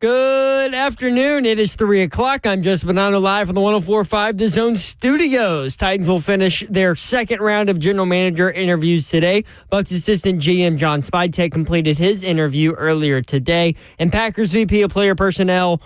Good afternoon. It is 3 o'clock. I'm Jess Bonanno live from the 104.5 The Zone Studios. Titans will finish their second round of general manager interviews today. Bucs assistant GM John Spytek completed his interview earlier today. And Packers VP of Player Personnel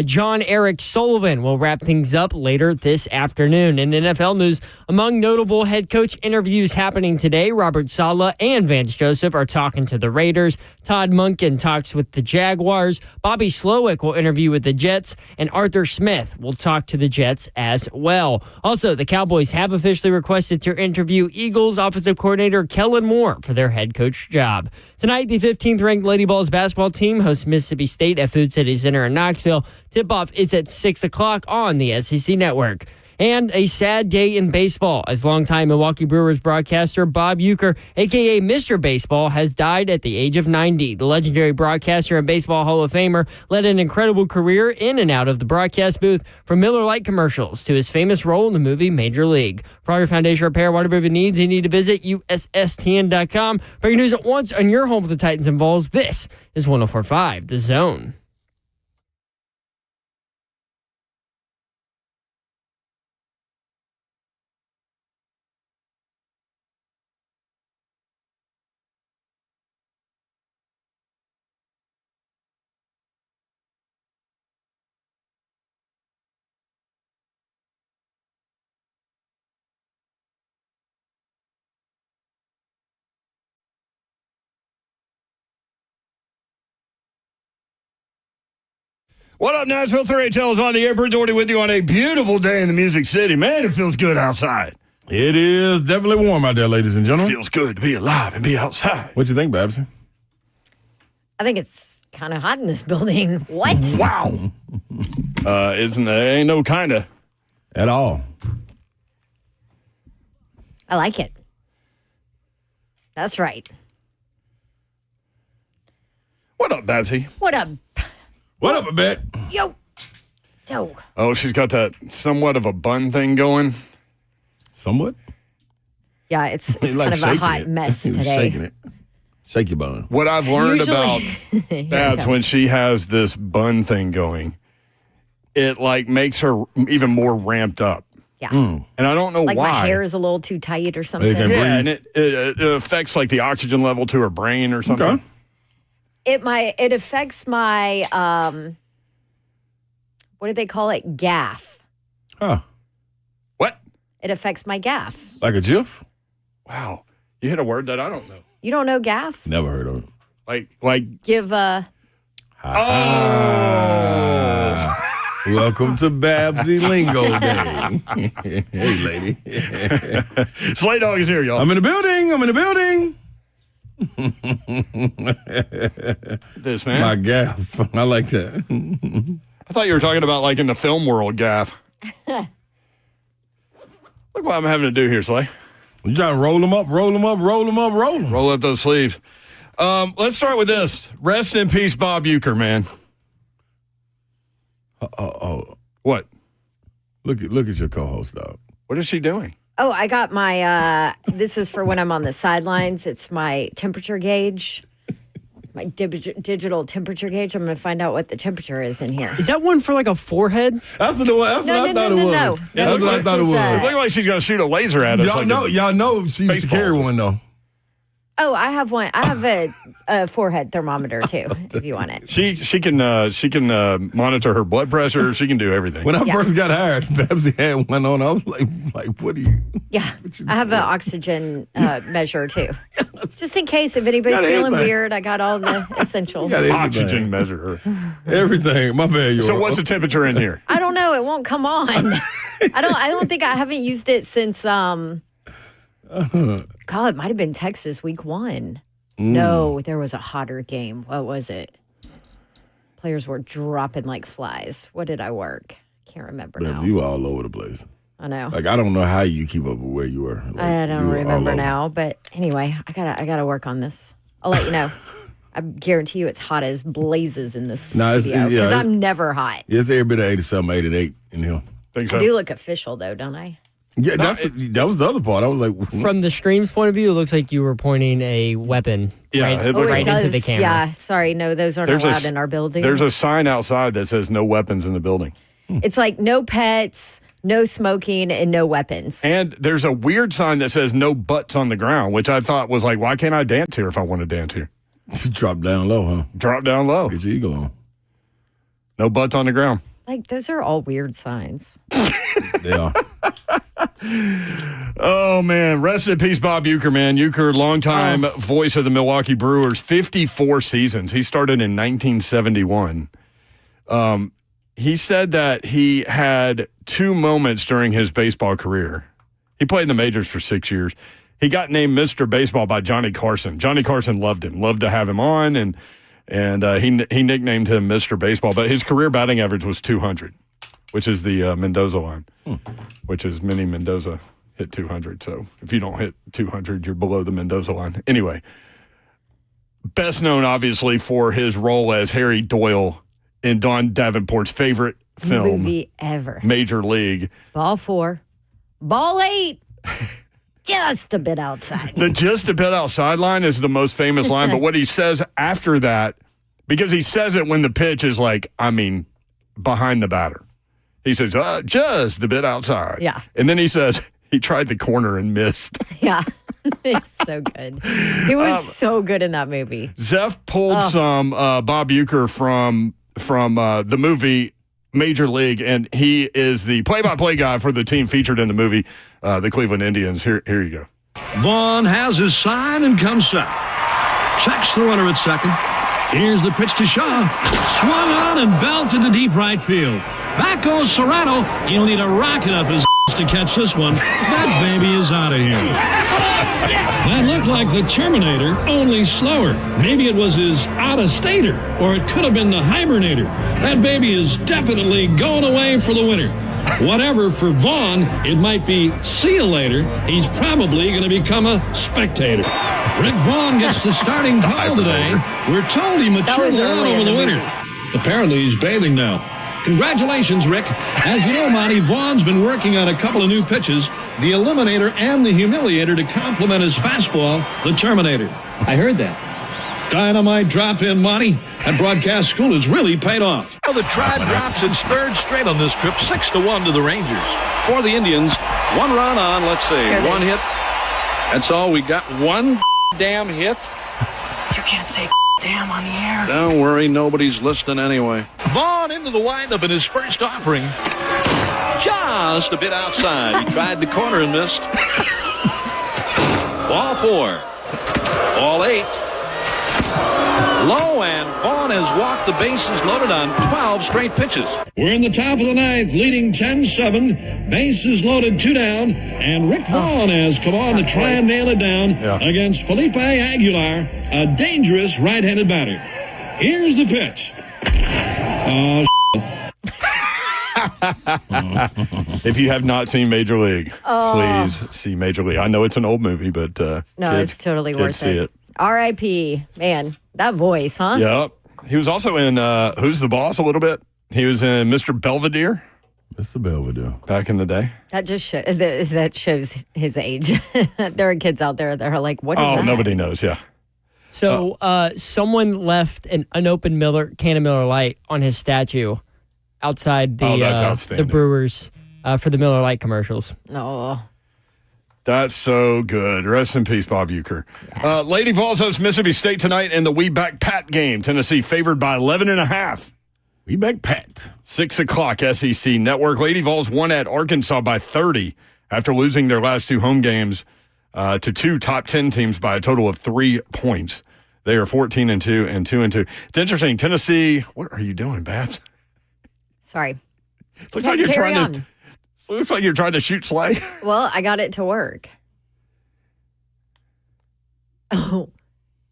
John Eric Sullivan will wrap things up later this afternoon. In NFL news, among notable head coach interviews happening today, Robert Saleh and Vance Joseph are talking to the Raiders. Todd Monken talks with the Jaguars. Bobby Slowick will interview with the Jets, and Arthur Smith will talk to the Jets as well. Also, the Cowboys have officially requested to interview Eagles offensive coordinator Kellen Moore for their head coach job. Tonight, the 15th ranked Lady Vols basketball team hosts Mississippi State at Food City Center in Knoxville. Tip-off is at 6 o'clock on the SEC Network. And a sad day in baseball, as longtime Milwaukee Brewers broadcaster Bob Uecker, a.k.a. Mr. Baseball, has died at the age of 90. The legendary broadcaster and Baseball Hall of Famer led an incredible career in and out of the broadcast booth, from Miller Lite commercials to his famous role in the movie Major League. For all your foundation repair waterproofing needs, you need to visit USSTN.com. For your news at once on your home for the Titans and Vols, this is 104.5 The Zone. What up, Nashville? 3HL is on the air. Brent Doherty with you on a beautiful day in the Music City. Man, it feels good outside. It is definitely warm out there, ladies and gentlemen. It feels good to be alive and be outside. What you think, Babsy? I think it's kind of hot in this building. What? Wow. Ain't no kinda. At all. I like it. That's right. What up, Babsy? What up? What up, a bit? Yo. Oh, she's got that somewhat of a bun thing going. Somewhat? Yeah, it's Like kind of a shaking hot it. mess He was today. shaking it. Shake your bone. What I've learned about Here Babs it comes. when she has this bun thing going, it like makes her even more ramped up. Yeah. And I don't know Like why. my hair is a little too tight or something. can- Yeah, and it affects like the oxygen level to her brain or something. Okay. It affects my what do they call it? Gaff. Huh. What? It affects my gaff. Like a GIF? Wow. You hit a word that I don't know. You don't know gaff? Never heard of it. Like Give oh. Welcome to Babsy Lingo Day. Hey, lady. Slay Dog is here, y'all. I'm in the building. This man. My gaff. I like that. I thought you were talking about like in the film world, gaff. Look what I'm having to do here, Slay. You trying to roll them up. Roll up those sleeves. Let's start with this. Rest in peace, Bob Uecker, man. What? Look at your co-host, dog. What is she doing? Oh, I got my, this is for when I'm on the sidelines. It's my temperature gauge, my digital temperature gauge. I'm going to find out what the temperature is in here. Is that one for like a forehead? That's what I thought it was. No. Yeah, That's what I thought it was. It's like she's going to shoot a laser at us. Y'all know she used to baseball. carry one, though. Oh, I have one. I have a forehead thermometer, too, if you want it. She can monitor her blood pressure. She can do everything. When I first got hired, Babsy had one on. I was like, what do you? Yeah, I have an oxygen measure, too. Just in case if anybody's Got feeling everything. weird, I got all the essentials. Got everything. Oxygen measure. Everything. My bad. So what's the temperature in here? I don't know. It won't come on. I don't think I haven't used it since God, it might have been Texas week 1. No, there was a hotter game. What was it? Players were dropping like flies. What did I work? Can't remember now. Babs, you were all over the place. I know. Like, I don't know how you keep up with where you were. Like, I you don't were all remember over. now. But anyway, I gotta work on this. I'll let you know. I guarantee you it's hot as blazes in this Nah, studio. yeah, Because I'm never hot. It's every bit of 87, 88 in here. Think I so? do look official, though, don't I? Yeah, that was the other part. I was like, From the stream's point of view, it looks like you were pointing a weapon Yeah, it looks right like- into the camera. Yeah, sorry. No, those aren't allowed in our building. There's a sign outside that says no weapons in the building. It's like no pets, no smoking, and no weapons. And there's a weird sign that says no butts on the ground, which I thought was like, why can't I dance here if I want to dance here? drop down low, huh? Drop down low. Get your eagle on. No butts on the ground. Like, those are all weird signs. They are. Oh, man. Rest in peace, Bob Uecker, man. Uecker, longtime voice of the Milwaukee Brewers, 54 seasons. He started in 1971. He said that he had two moments during his baseball career. He played in the majors for 6 years. He got named Mr. Baseball by Johnny Carson. Johnny Carson loved him, loved to have him on, and he nicknamed him Mr. Baseball. But his career batting average was 200, which is the Mendoza line, which is Minnie Mendoza hit 200. So if you don't hit 200, you're below the Mendoza line. Anyway, best known, obviously, for his role as Harry Doyle in Don Davenport's favorite film, Movie ever. Major League. Ball 4. Ball 8. Just a bit outside. The just a bit outside line is the most famous line, but what he says after that, because he says it when the pitch is like, behind the batter. He says, just a bit outside. Yeah. And then he says, he tried the corner and missed. Yeah. It's so good. He was so good in that movie. Zeph pulled some Bob Uecker from the movie Major League, and he is the play-by-play guy for the team featured in the movie, the Cleveland Indians. Here you go. Vaughn has his sign and comes set. Checks the runner at second. Here's the pitch to Shaw. Swung on and belted to deep right field. Back goes Serrano. He'll need a rocket up his to catch this one. That baby is out of here. That looked like the Terminator, only slower. Maybe it was his out-of-stater, or it could have been the hibernator. That baby is definitely going away for the winter. Whatever for Vaughn, it might be see you later. He's probably going to become a spectator. Rick Vaughn gets the starting call today. We're told he matured a lot over the winter. Apparently he's bathing now. Congratulations, Rick. As you know, Monty, Vaughn's been working on a couple of new pitches, the Eliminator and the Humiliator, to complement his fastball, the Terminator. I heard that. Dynamite drop in, Monty. That broadcast school has really paid off. Well, the Tribe drops its third straight on this trip, 6-1 to the Rangers. For the Indians, one run on, let's see, one hit. That's all. We got one damn hit. You can't say damn on the air. Don't worry, nobody's listening anyway. Vaughn into the windup in his first offering. Just a bit outside. He tried the corner and missed. Ball 4. Ball 8. Low, and Vaughn has walked the bases loaded on 12 straight pitches. We're in the top of the ninth, leading 10-7. Bases loaded, 2 down. And Rick Vaughn has come on to try and nail it down against Felipe Aguilar, a dangerous right-handed batter. Here's the pitch. If you have not seen Major League, please see Major League. I know it's an old movie, but No, it's totally worth it. R.I.P. Man, that voice, huh? Yep. He was also in Who's the Boss a little bit. He was in Mr. Belvedere. Mr. Belvedere. Back in the day. That just that shows his age. There are kids out there that are like, what is that? Oh, nobody knows, yeah. So someone left an unopened can of Miller Lite on his statue outside that's the outstanding. Brewers for the Miller Lite commercials. No. That's so good. Rest in peace, Bob Uecker. Yeah. Lady Vols hosts Mississippi State tonight in the We Back Pat game. Tennessee favored by 11.5. We back Pat. 6 o'clock SEC Network. Lady Vols won at Arkansas by 30 after losing their last 2 home games to 2 top 10 teams by a total of 3 points. They are 14-2 and 2-2. It's interesting. Tennessee, what are you doing, Babs? Sorry. Looks like you're trying to shoot Slay. Well, I got it to work. Oh.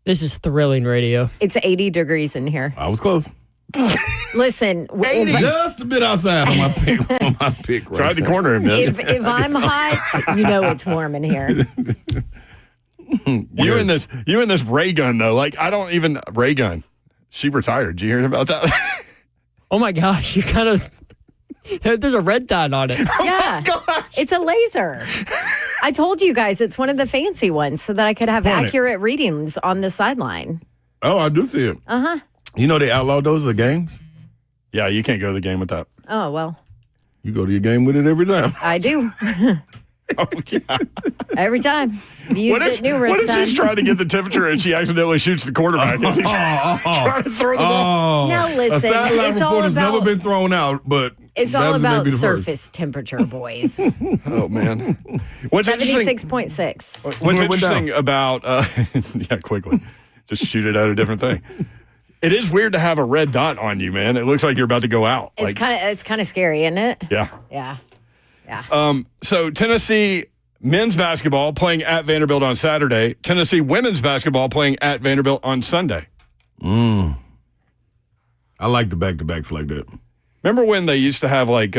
This is thrilling radio. It's 80 degrees in here. I was close. Listen. Just a bit outside on my pick. Right. Tried the corner and missed. If I'm hot, you know it's warm in here. You and this ray gun, though. Like, I don't even ray gun. She retired. Did you hear about that? Oh my gosh, you kind of There's a red dot on it. Yeah. It's a laser. I told you guys it's one of the fancy ones so that I could have accurate readings on the sideline. Oh, I do see it. Uh-huh. You know they outlawed those at games? Yeah, you can't go to the game with that. Oh, well, You go to your game with it every time. I do. Oh, yeah. Every time. Used it numerous what if times. she's trying to get the temperature and she accidentally shoots the quarterback as he's trying to throw the ball? Now listen, a sideline it's all reporter's about- never been thrown out, but It's all Babs may about be the first. surface temperature, boys. Oh, man. What's interesting, 76.6. what's Went interesting down. about, yeah, quickly, just shoot it at a different thing. It is weird to have a red dot on you, man. It looks like you're about to go out. It's kind of scary, isn't it? Yeah. Yeah. So Tennessee men's basketball playing at Vanderbilt on Saturday. Tennessee women's basketball playing at Vanderbilt on Sunday. I like the back-to-backs like that. Remember when they used to have like,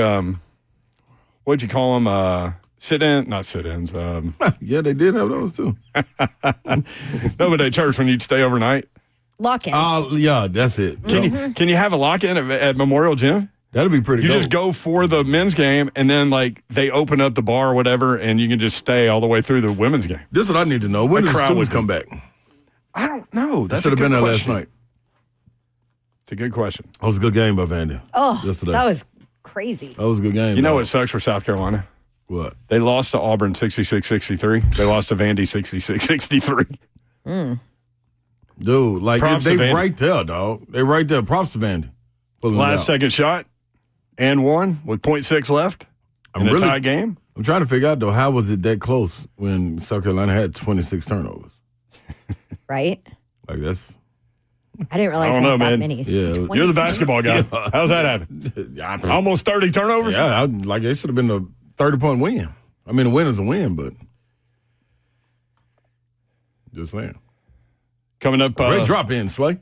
what'd you call them? Not sit-ins. Yeah, they did have those too. No, but at church when you'd stay overnight. Lock-ins. Yeah, that's it. Can you have a lock-in at Memorial Gym? That'll be pretty You dope. just go for the men's game, and then like they open up the bar or whatever, and you can just stay all the way through the women's game. This is what I need to know. When The does the crowd students would- come back? I don't know. That Should have been there last night. It's a good question. That was a good game by Vandy. Yesterday. That was crazy. That was a good game. You know dog. what sucks for South Carolina? What? They lost to Auburn 66-63. They lost to Vandy 66-63. Dude, like Props they to Vandy. right there, dog. They right there. Props to Vandy. Pulling it out. Last second shot and one with 0.6 left in a tie game. I'm trying to figure out, though, how was it that close when South Carolina had 26 turnovers? Right? Like, that's... I didn't realize I don't I know, had that man. many. Yeah. You're the basketball guy. How's that happen? Almost 30 turnovers? Yeah, like, it should have been a 30-point win. I mean, a win is a win, but... Just saying. Coming up. Great drop in, Slay.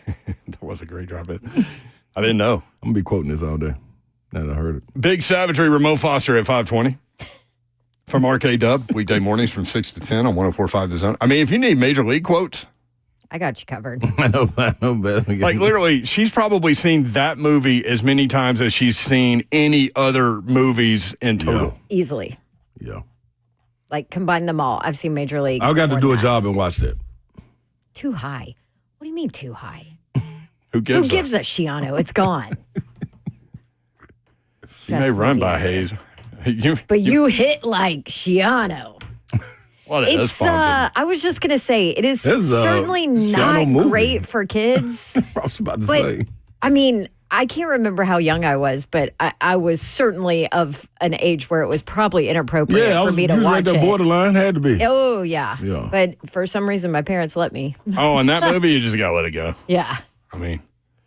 That was a great drop in. I didn't know. I'm going to be quoting this all day. Now that I heard it. Big Savagery, Ramone Foster at 520. From RK Dub, weekday mornings from 6 to 10 on 104.5 The Zone. I mean, if you need Major League quotes, I got you covered. I know, but... like literally, she's probably seen that movie as many times as she's seen any other movies in total. Easily. Yeah. Like, combine them all. I've seen Major League. I've got to more do a than that. job and watch that. Too high. What do you mean too high? Who gives Who gives a Shiano? It's gone. You may run by Hayes. But you hit like Shiano. A lot of It's S-bombs. I was just gonna say it is This is a certainly Shiano not movie. great for kids. I was about to But say. I mean, I can't remember how young I was, but I was certainly of an age where it was probably inappropriate Yeah, for me to you was right watch there it. borderline. Had to be. Oh yeah. Yeah. But for some reason my parents let me. Oh, in that movie, you just got to let it go. Yeah. I mean,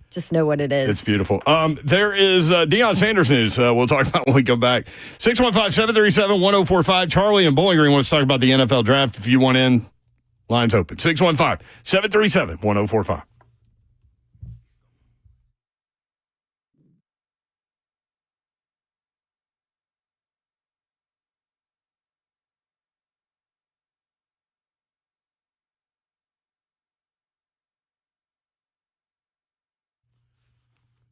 Just know what it is. it's beautiful. There is Deion Sanders news we'll talk about when we come back. 615-737-1045. Charlie and Bowling Green wants to talk about the NFL draft. If you want in, lines open. 615-737-1045.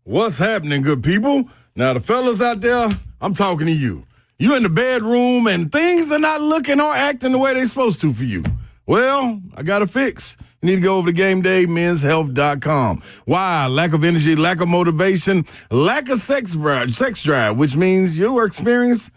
What's happening, good people? Now, the fellas out there, I'm talking to you. You in the bedroom and things are not looking or acting the way they're supposed to for you. Well, I got a fix. You need to go over to GameDayMen'sHealth.com. Why? Lack of energy, lack of motivation, lack of sex drive, which means you're experiencing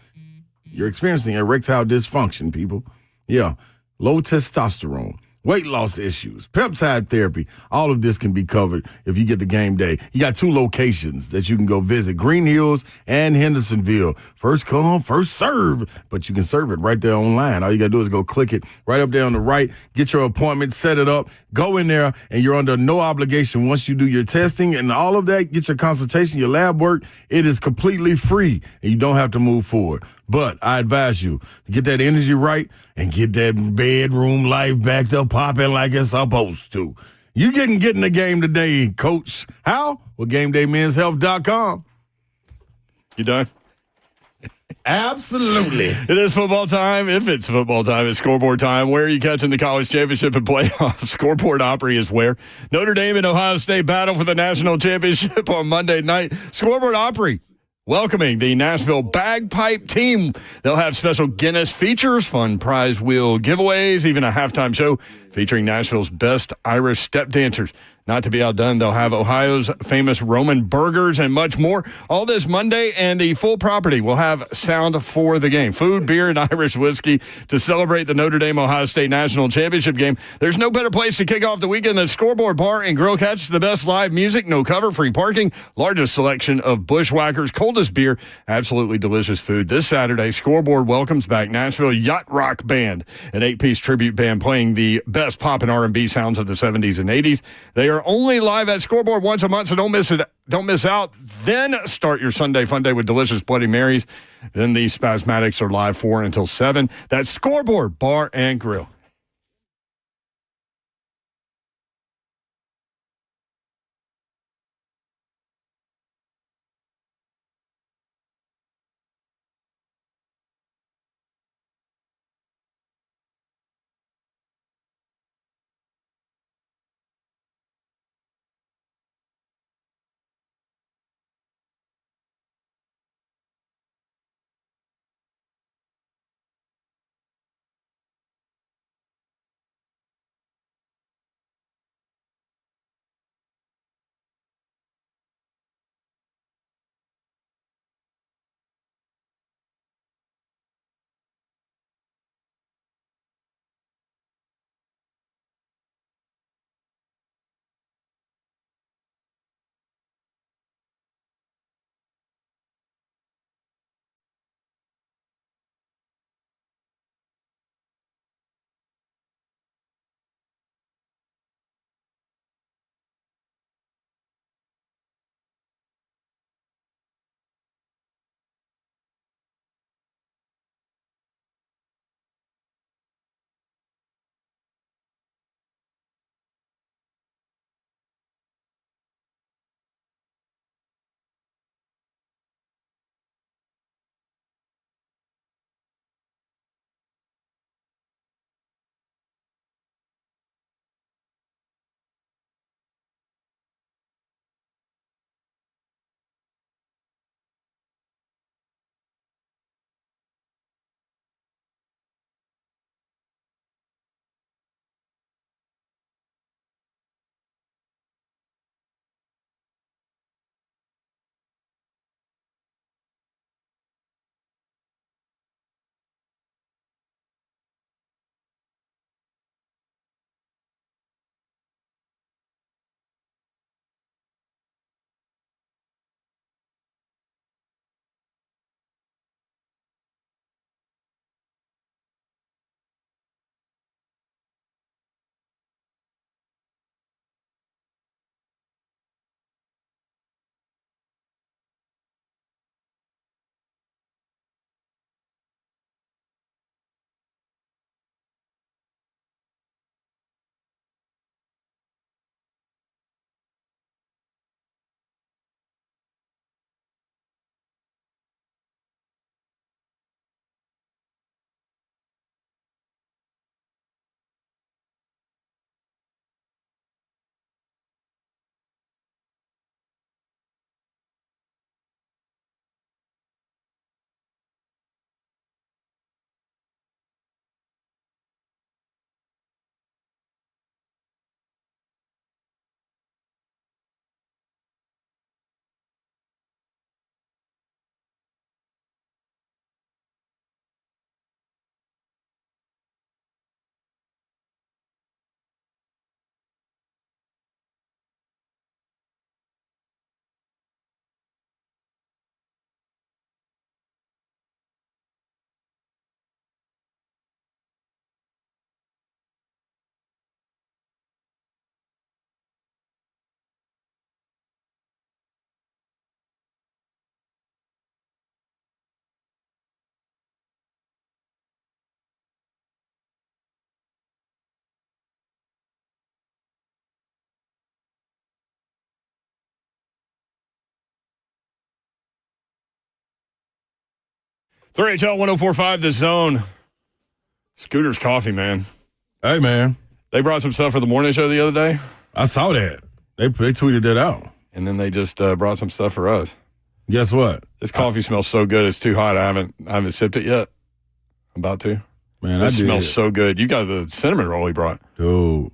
erectile dysfunction, people. Yeah, low testosterone. Weight loss issues, peptide therapy, all of this can be covered if you get to Game Day. You got 2 locations that you can go visit, Green Hills and Hendersonville. First come, first serve, but you can serve it right there online. All you got to do is go click it right up there on the right, get your appointment, set it up, go in there, and you're under no obligation. Once you do your testing and all of that, get your consultation, your lab work, it is completely free, and you don't have to move forward. But I advise you to get that energy right and get that bedroom life back to popping like it's supposed to. You get in the game today, coach. How? With GameDayMen'sHealth.com. You done? Absolutely. It is football time. If it's football time, it's scoreboard time. Where are you catching the college championship and playoffs? Scoreboard Opry is where. Notre Dame and Ohio State battle for the national championship on Monday night. Scoreboard Opry. welcoming the Nashville Bagpipe Team. They'll have special Guinness features, fun prize wheel giveaways, even a halftime show featuring Nashville's best Irish step dancers. Not to be outdone, they'll have Ohio's famous Roman burgers and much more. All this Monday, and the full property will have sound for the game. Food, beer, and Irish whiskey to celebrate the Notre Dame-Ohio State National Championship game. There's no better place to kick off the weekend than Scoreboard Bar and Grill. Catch the best live music, no cover, free parking, largest selection of bushwhackers, coldest beer, absolutely delicious food. This Saturday, Scoreboard welcomes back Nashville Yacht Rock Band, an 8-piece tribute band playing the best pop and R&B sounds of the 70s and 80s. They are only live at Scoreboard once a month, so don't miss it. Don't miss out. Then start your Sunday fun day with delicious Bloody Marys. Then the Spasmatics are live 4 until 7. That's Scoreboard Bar and Grill. HL 1045, The Zone. Scooter's Coffee, man. Hey, man. They brought some stuff for the morning show the other day. I saw that. They tweeted that out. And then they just brought some stuff for us. Guess what? This coffee smells so good. It's too hot. I haven't sipped it yet. I'm about to. Man, it smells so good. You got the cinnamon roll he brought. Dude,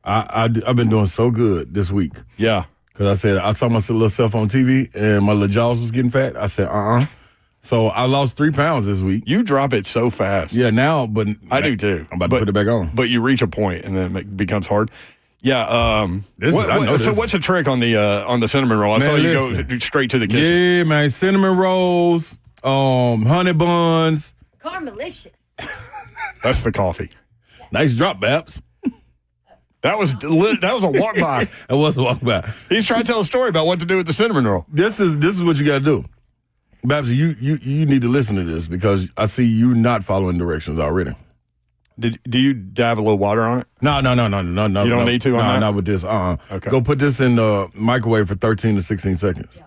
I've been doing so good this week. Yeah. Because I saw myself on TV and my little jaws was getting fat. I said, So I lost 3 pounds this week. You drop it so fast. Yeah, now, but I do too. I'm about to put it back on. But you reach a point and then it becomes hard. Yeah. So what's the trick on the cinnamon roll? I saw you go straight to the kitchen. Yeah, man. Cinnamon rolls, honey buns. Carmelicious. That's the coffee. Nice drop, Babs. That was a walk by. It was a walk by. He's trying to tell a story about what to do with the cinnamon roll. This is what you got to do. Babs, you need to listen to this because I see you not following directions already. Do you dab a little water on it? No. You don't need to on that? Not with this. Okay. Go put this in the microwave for 13 to 16 seconds. Yeah.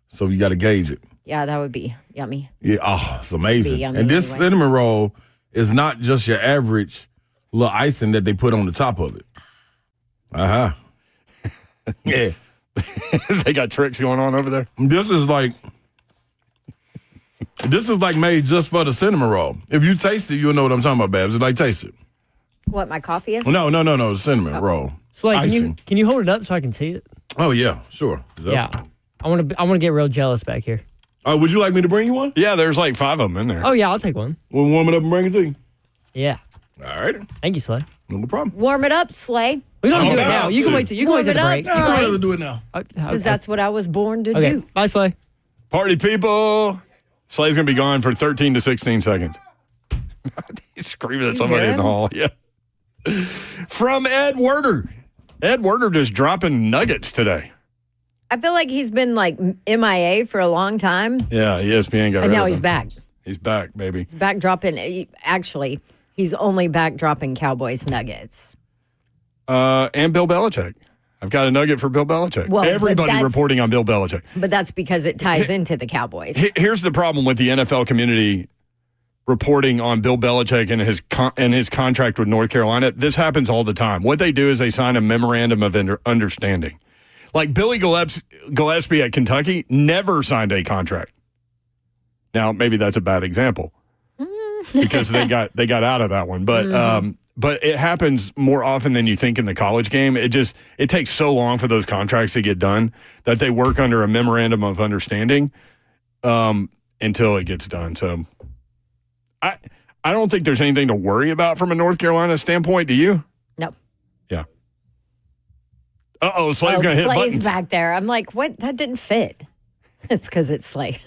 So you got to gauge it. Yeah, that would be yummy. Yeah, it's amazing. Yummy And this anyway. cinnamon roll is not just your average little icing that they put on the top of it. Yeah. They got tricks going on over there. This is like made just for the cinnamon roll. If you taste it, you'll know what I'm talking about, Babs. It's like taste it. What, my coffee is? No, cinnamon roll. So, like, icing. can you hold it up so I can see it? Oh yeah, sure. Yeah. I want to get real jealous back here. Would you like me to bring you one? Yeah, there's like 5 of them in there. Oh, yeah, I'll take one. We'll warm it up and bring it to you. Yeah. All right. Thank you, Slay. No problem. Warm it up, Slay. We don't have to do it no, now. You can wait till the Warm it break. up. I'd rather do it now. Because that's what I was born to Okay. do. Bye, Slay. Party people. Slay's going to be gone for 13 to 16 seconds. He's screaming at somebody in the hall. Yeah. From Ed Werder. Ed Werder just dropping nuggets today. I feel like he's been like MIA for a long time. Yeah, ESPN got And rid now of he's him. back. He's back, baby. He's back dropping. Actually, he's only back dropping Cowboys nuggets. And Bill Belichick. I've got a nugget for Bill Belichick. Well, but Everybody that's- reporting on Bill Belichick. But that's because it ties into the Cowboys. Here's the problem with the NFL community reporting on Bill Belichick and his contract with North Carolina. This happens all the time. What they do is they sign a memorandum of understanding. Like Billy Gillespie at Kentucky never signed a contract. Now, maybe that's a bad example because they got out of that one. But it happens more often than you think in the college game. It takes so long for those contracts to get done that they work under a memorandum of understanding until it gets done. So I don't think there's anything to worry about from a North Carolina standpoint. Do you? No. Yeah. Uh-oh, Slay's going to hit Slay's buttons. back there. I'm like, what? That didn't fit. It's because it's Slay.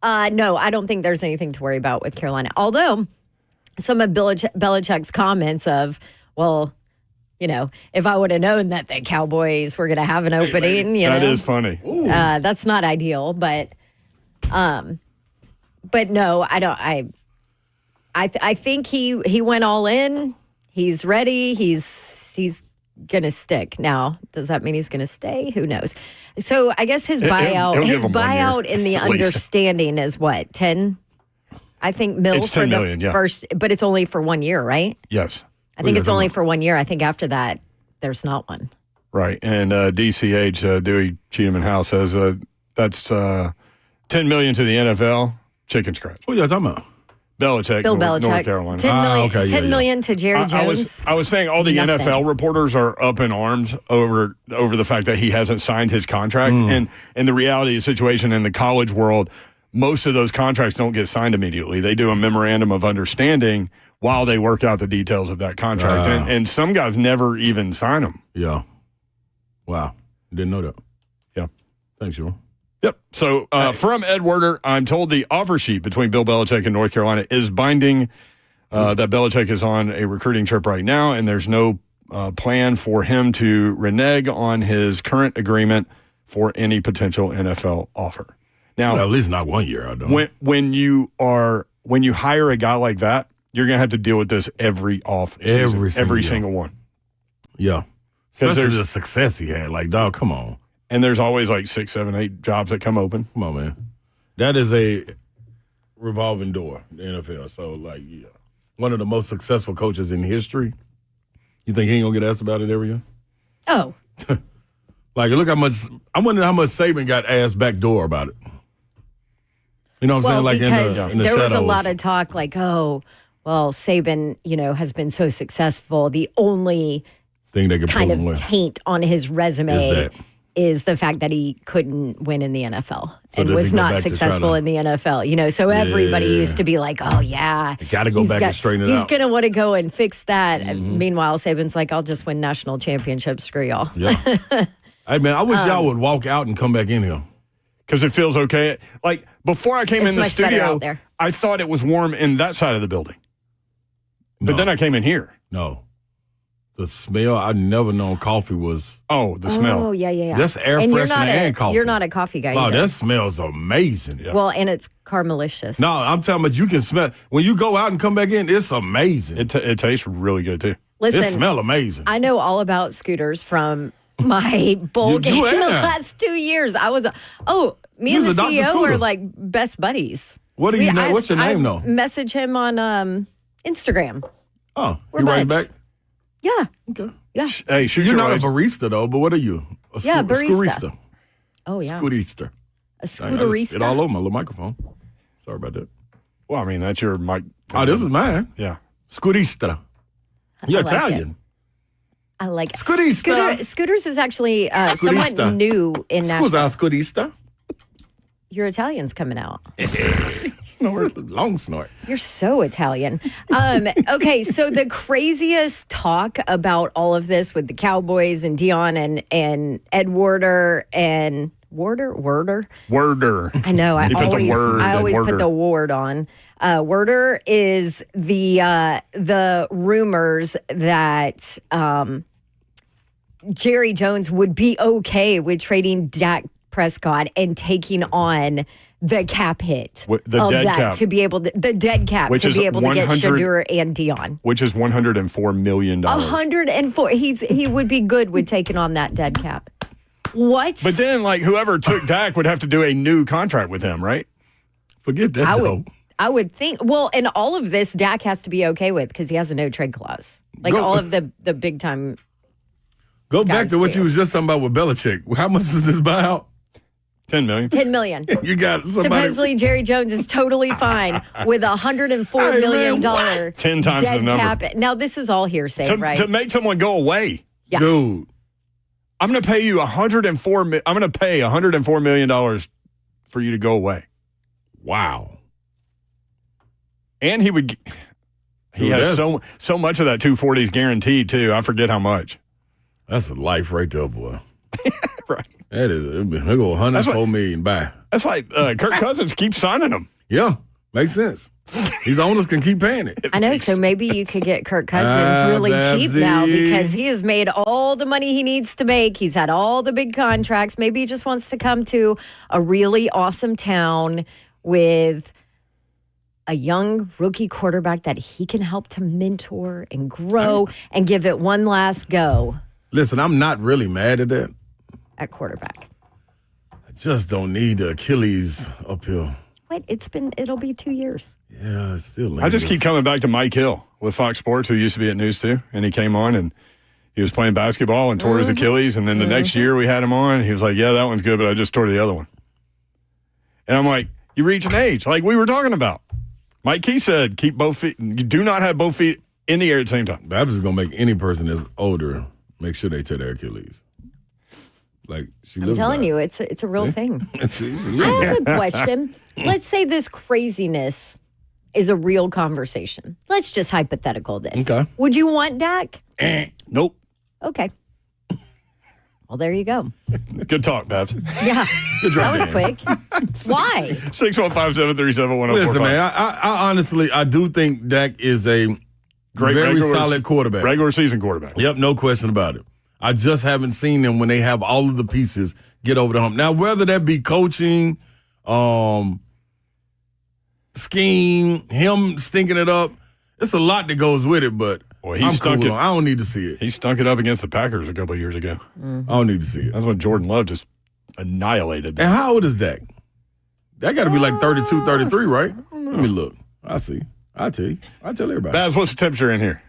No, I don't think there's anything to worry about with Carolina. Although some of Belichick's comments of, well, if I would have known that the Cowboys were going to have an opening, That is funny. that's not ideal. But no, I don't. I think he went all in. He's ready. He's gonna stick. Now, does that mean he's gonna stay? Who knows? So I guess his buyout, he'll give him 1 year, in the at least. understanding is what, 10? I think mil It's for 10 the million, yeah. first, but it's only for 1 year, right? Yes. I think it's only for 1 year. I think after that, there's not one. Right. And DCH, Dewey Cheatham House, says that's $10 million to the NFL. Chicken scratch. What are you talking about? Belichick, Bill North Belichick, Carolina. 10 million, okay, yeah, 10 million to Jerry Jones. I was saying all the Nothing. NFL reporters are up in arms over the fact that he hasn't signed his contract. And the reality of the situation in the college world, most of those contracts don't get signed immediately. They do a memorandum of understanding while they work out the details of that contract. And some guys never even sign them. Yeah. Wow. Didn't know that. Yeah. Thanks, Sean. Yep. So from Ed Werder, I'm told the offer sheet between Bill Belichick and North Carolina is binding, that Belichick is on a recruiting trip right now, and there's no plan for him to renege on his current agreement for any potential NFL offer. Now, Well, at least not 1 year, I don't. when you hire a guy like that, you're going to have to deal with this every single one. Yeah. 'Cause Especially there's- the success he had. Like, dog, come on. And there's always like 6, 7, 8 jobs that come open. Come on, man. That is a revolving door, the NFL. So, like, yeah. One of the most successful coaches in history. You think he ain't going to get asked about it every year? Oh, Like, look how much. I wonder how much Saban got asked backdoor about it. You know what I'm saying? Like because in the there shadows. was a lot of talk, like, oh, well, Saban, has been so successful. The only thing they could kind pull of away. taint on his resume is the fact that he couldn't win in the NFL and was not successful in the NFL. So everybody used to be like, oh, yeah. Got to go back and straighten it out. He's going to want to go and fix that. Mm-hmm. Meanwhile, Saban's like, I'll just win national championships. Screw y'all. Yeah. Hey, man, I wish y'all would walk out and come back in here. Because it feels okay. Like, before I came in the studio, I thought it was warm in that side of the building. But then I came in here. No. The smell, I never known coffee was. Oh, the smell. Oh, yeah. That's air freshener and coffee. You're not a coffee guy Wow, either. that smells amazing. Yeah. Well, and it's caramelicious. No, I'm talking about you can smell. When you go out and come back in, it's amazing. It tastes really good, too. Listen, it smells amazing. I know all about scooters from my bowl game the last 2 years. Me and the CEO are like best buddies. What do you know? What's your name, though? Message him on Instagram. Oh, We're you write buds. back? Yeah. Okay. Yeah. Hey, shoot You're your not age. a barista, though, but what are you? A barista. Oh, yeah. Scooterista. A scooterista. It all over my little microphone. Sorry about that. Well, I mean, that's your mic. Oh, this is mine. Yeah. Scooterista. You're like Italian. I like it. Scooterista. Scooters is actually somewhat new in Nashville. Scusa, scooterista. Your Italian's coming out. Snort. Long snort. You're so Italian. Okay, so the craziest talk about all of this with the Cowboys and Deion and Ed Werder and Werder. Worder. I know. I He put the word I in always put Werder. the word on. Werder is the rumors that Jerry Jones would be okay with trading Dak Prescott and taking on the cap hit The of dead that cap. to be able to get Shadur and Deion. Which is $104 million. 104. He would be good with taking on that dead cap. What? But then, like, whoever took Dak would have to do a new contract with him, right? Forget that, though. I would think. Well, and all of this, Dak has to be okay with because he has a no trade clause. Like all of the big time. Go back to what you was just talking about with Belichick. How much was his buyout? $10 million. $10 million. You got somebody. Supposedly, Jerry Jones is totally fine with $104 million 10 times dead the number. cap. Now, this is all hearsay, right? To make someone go away. Yeah. Dude. I'm going to pay you I'm going to pay $104 million for you to go away. Wow. And he would. He has so much of that 240 is guaranteed too. I forget how much. That's a life right there, boy. Right. That is. He'll go $104 million. Bye. That's why Kirk Cousins keeps signing them. Yeah. Makes sense. These owners can keep paying it. I know, so maybe you could get Kirk Cousins really cheap now because he has made all the money he needs to make. He's had all the big contracts. Maybe he just wants to come to a really awesome town with a young rookie quarterback that he can help to mentor and grow and give it one last go. Listen, I'm not really mad at that. At quarterback. I just don't need the Achilles uphill. Wait, it'll be 2 years. Yeah, it's still. I just keep coming back to Mike Hill with Fox Sports, who used to be at News 2, and he came on and he was playing basketball and tore his Achilles, and then the next year we had him on, he was like, "Yeah, that one's good, but I just tore the other one." And I'm like, "You reach an age like we were talking about." Mike Key said, "Keep both feet. You do not have both feet in the air at the same time." Babs is gonna make any person that's older make sure they tear their Achilles. Like I'm telling you, it's a real thing. I have a question. Let's say this craziness is a real conversation. Let's just hypothetical this. Okay. Would you want Dak? Nope. Okay. Well, there you go. Good talk, Babs. Yeah. That was quick. Why? 615-737-1045. Listen, man, I honestly, I do think Dak is a very solid quarterback. Regular season quarterback. Yep, no question about it. I just haven't seen them when they have all of the pieces get over the hump. Now, whether that be coaching, scheme, him stinking it up, it's a lot that goes with it, but Boy, he stunk it. I don't need to see it. He stunk it up against the Packers a couple of years ago. I don't need to see it. That's when Jordan Love just annihilated them. And how old is Dak? That got to be like 32, 33, right? Let me look. I see. I'll tell you. I'll tell everybody. Babs, what's the temperature in here?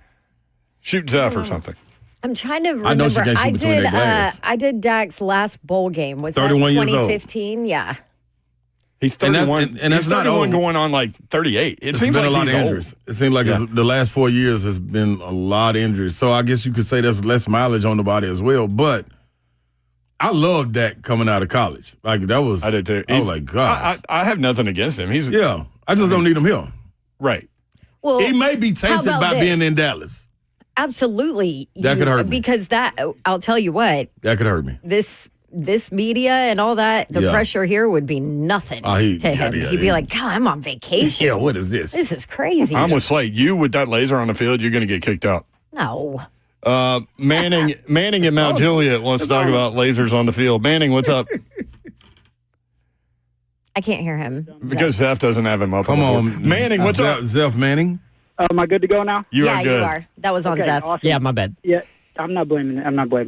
Shoot Zeph or something. I'm trying to remember. I know she can't shoot between their glass. I did Dak's last bowl game. Was that 31 years old. 2015? Yeah. He's 31. And that's he's not 31 old. going on like 38. It seems been like a lot he's of old. injuries. It seems like the last 4 years has been a lot of injuries. So I guess you could say there's less mileage on the body as well. But I love Dak coming out of college. Like that was. I did too. I was like, God. I have nothing against him. He's I just don't need him here. right. Well, He may be how tainted about by this? being in Dallas. Absolutely. That could hurt me. Because I'll tell you what, That could hurt me. this media and all that, the Yeah. pressure here would be nothing to him. He'd be like, God, I'm on vacation. Yeah, what is this? This is crazy. I'm with Slate. You with that laser on the field, you're going to get kicked out. No. Manning and Mount Juliet wants to talk about lasers on the field. Manning, what's up? I can't hear him. Because Zeph doesn't have him up. Come on the on. board. Manning, what's up? Zeph Manning? Am I good to go now? You yeah, are good. you are. That was on Okay, Zeph. awesome. Yeah, my bad. Yeah, I'm not blaming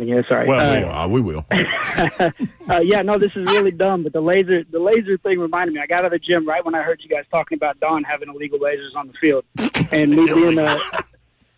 you. Sorry. Well, We will. Yeah, no, this is really dumb. But the laser thing reminded me. I got out of the gym right when I heard you guys talking about Don having illegal lasers on the field, and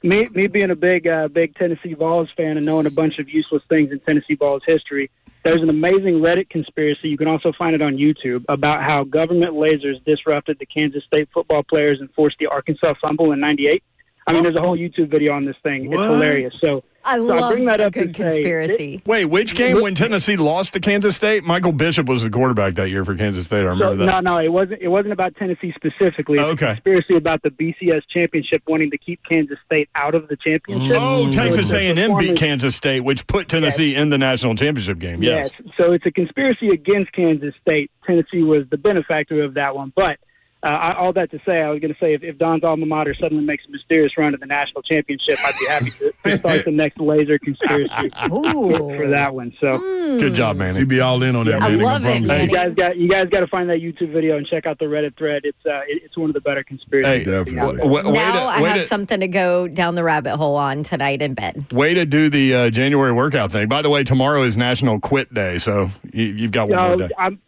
me being a big Tennessee Vols fan and knowing a bunch of useless things in Tennessee Vols history. There's an amazing Reddit conspiracy. You can also find it on YouTube about how government lasers disrupted the Kansas State football players and forced the Arkansas fumble in '98. I mean, there's a whole YouTube video on this thing. It's hilarious. So I so love I bring that a up good and say, conspiracy. Wait, which game when Tennessee lost to Kansas State? Michael Bishop was the quarterback that year for Kansas State. I remember that. No, it wasn't about Tennessee specifically. It's Okay. a conspiracy about the BCS championship wanting to keep Kansas State out of the championship. Oh, Texas So it's a A&M beat performance- Kansas State, which put Tennessee in the national championship game. Yes. So it's a conspiracy against Kansas State. Tennessee was the benefactor of that one. But all that to say, I was going to say, if Don's alma mater suddenly makes a mysterious run to the national championship, I'd be happy to start the next laser conspiracy for that one. So Good job, Manning. She'd be all in on that, I Manning. love it, promise you. Manning. you guys got to find that YouTube video and check out the Reddit thread. It's one of the better conspiracies. Hey, Definitely. Now I have something to go down the rabbit hole on tonight in bed. Way to do the January workout thing. By the way, tomorrow is National Quit Day, so you've got one more day. I'm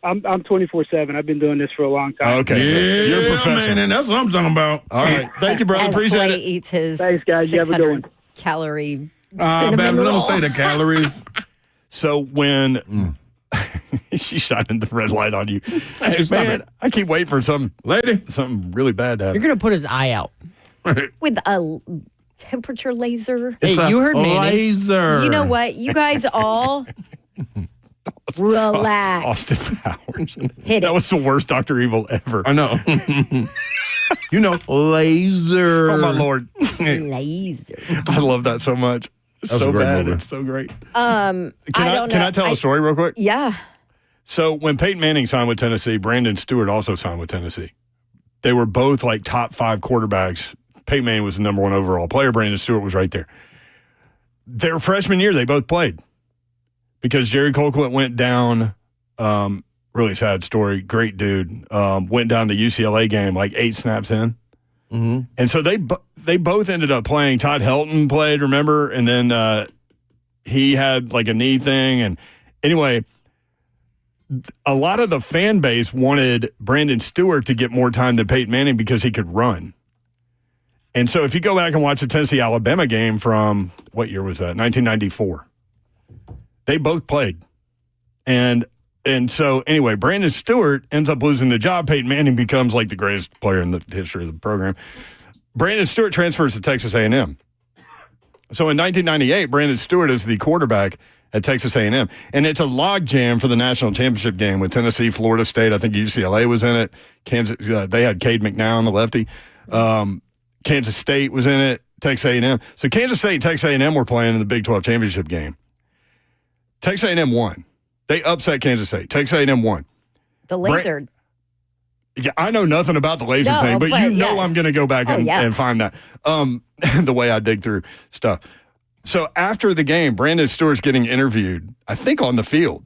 24/7. I've been doing this for a long time. Okay, Yeah, you're a professional. man, that's what I'm talking about. All right, thank you, brother. As Appreciate Slay it. eats his Thanks, guys. You have a good 600 one. calorie Babs, cinnamon don't roll. say the calories. So when she shined the red light on you, Hey, stop man, it. I keep waiting for something really bad to happen. You're going to put his eye out. with a temperature laser. Hey, you heard Manning. Laser. You know what? You guys all relax. Austin Powers. Hit That it. was the worst Dr. Evil ever. I know. You know, laser. Oh, my Lord. Laser. I love that so much. It's That was so a great bad. movie. It's so great. I don't Can know. I tell a story real quick? Yeah. So when Peyton Manning signed with Tennessee, Brandon Stewart also signed with Tennessee. They were both like top 5 quarterbacks. Peyton Manning was the number 1 overall player. Brandon Stewart was right there. Their freshman year, they both played because Jerry Colquitt went down. Really sad story. Great dude. Went down the UCLA game like 8 snaps in. Mm-hmm. And so they both ended up playing. Todd Helton played, remember? And then he had like a knee thing. And anyway, a lot of the fan base wanted Brandon Stewart to get more time than Peyton Manning because he could run. And so if you go back and watch the Tennessee-Alabama game from, what year was that? 1994. They both played. And so anyway, Brandon Stewart ends up losing the job. Peyton Manning becomes like the greatest player in the history of the program. Brandon Stewart transfers to Texas A&M. So in 1998, Brandon Stewart is the quarterback at Texas A&M. And it's a logjam for the national championship game with Tennessee, Florida State. I think UCLA was in it. Kansas, they had Cade McNown, the lefty. Kansas State was in it. Texas A&M. So Kansas State and Texas A&M were playing in the Big 12 championship game. Texas A&M won. They upset Kansas State. Texas A&M won. The laser. Yeah, I know nothing about the laser No, thing, but you know yes. I'm going to go back and find that. The way I dig through stuff. So after the game, Brandon Stewart's getting interviewed, I think on the field.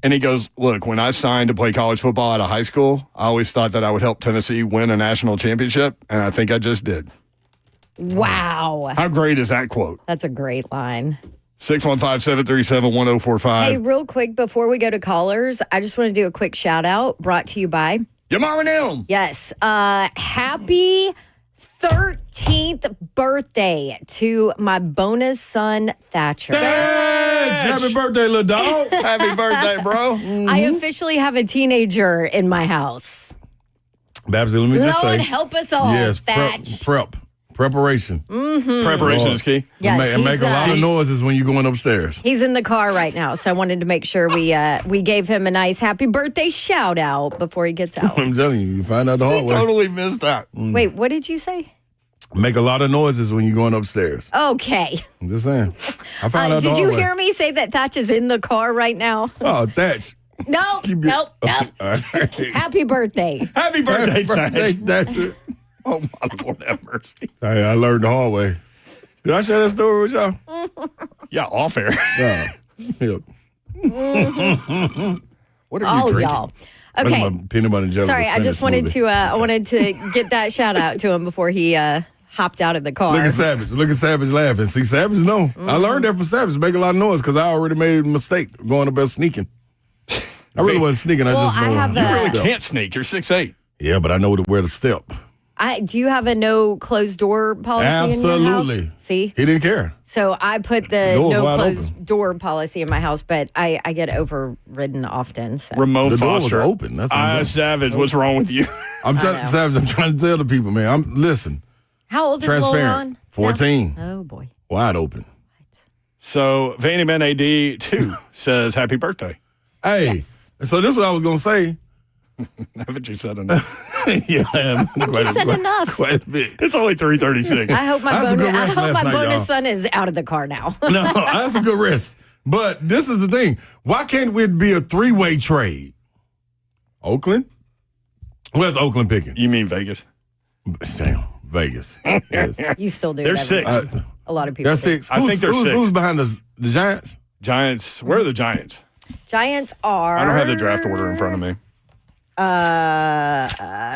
And he goes, look, when I signed to play college football out of high school, I always thought that I would help Tennessee win a national championship, and I think I just did. Wow. How great is that quote? That's a great line. 615-737-1045. Hey, real quick, before we go to callers, I just want to do a quick shout out brought to you by. Your mama and them. Yes. Happy 13th birthday to my bonus son, Thatcher. Happy birthday, little dog. Happy birthday, bro. I officially have a teenager in my house. Babsy, let me just say. Lord help us all, Yes, Thatch. preparation. Preparation is key. Yes, and make a lot of he's, noises when you're going upstairs. he's in the car right now, so I wanted to make sure we gave him a nice happy birthday shout out before he gets out. I'm telling you find out the hard way. Totally missed that. Wait, what did you say? Make a lot of noises when you're going upstairs. Okay. I'm just saying. I found out the Did hard you way. hear me say that Thatch is in the car right now? Oh, Thatch. Nope. Nope. All right. Happy birthday. Happy birthday, Thatch. Thatcher. Oh, my Lord have mercy. Hey, I learned the hard way. Did I share that story with y'all? Yeah, off air. Yeah. What are you drinking? Y'all. That's Okay. my peanut butter and jelly. Sorry, I just wanted to I wanted to get that shout out to him before he hopped out of the car. Look at Savage. Look at Savage laughing. See, Savage, no. I learned that from Savage. Make a lot of noise because I already made a mistake going up there sneaking. I really wasn't sneaking. I Well, just know. I have You a- really can't sneak. You're 6'8". Yeah, but I know where to step. Do you have a no closed door policy in your Absolutely. house? See? He didn't care. So I put the Door's no wide closed open. door policy in my house, but I get overridden often. So. Ramone The door was Foster. open. That's what I'm doing. Savage. What's wrong with you? I'm know. trying, Savage. I'm trying to tell the people, man. Listen. How old is Lil Transparent. Ron? 14. Oh, boy. Wide open. So Vanny Man AD 2 says happy birthday. Hey. So this is what I was gonna say. Haven't you said enough? Yeah, You said enough. Quite a bit. It's only 3:36. I hope my That's a bonus, good rest I hope last my night, bonus y'all. son is out of the car now. No, that's a good rest. But this is the thing. Why can't it be a three-way trade? Oakland? Where's Oakland picking? You mean Vegas? Damn, Vegas. Yes. You still do. They're it every six. week. A lot of people. They're do. six. I think they're six. Who's behind us? The Giants? Giants. Where are the Giants? Giants are. I don't have the draft order in front of me.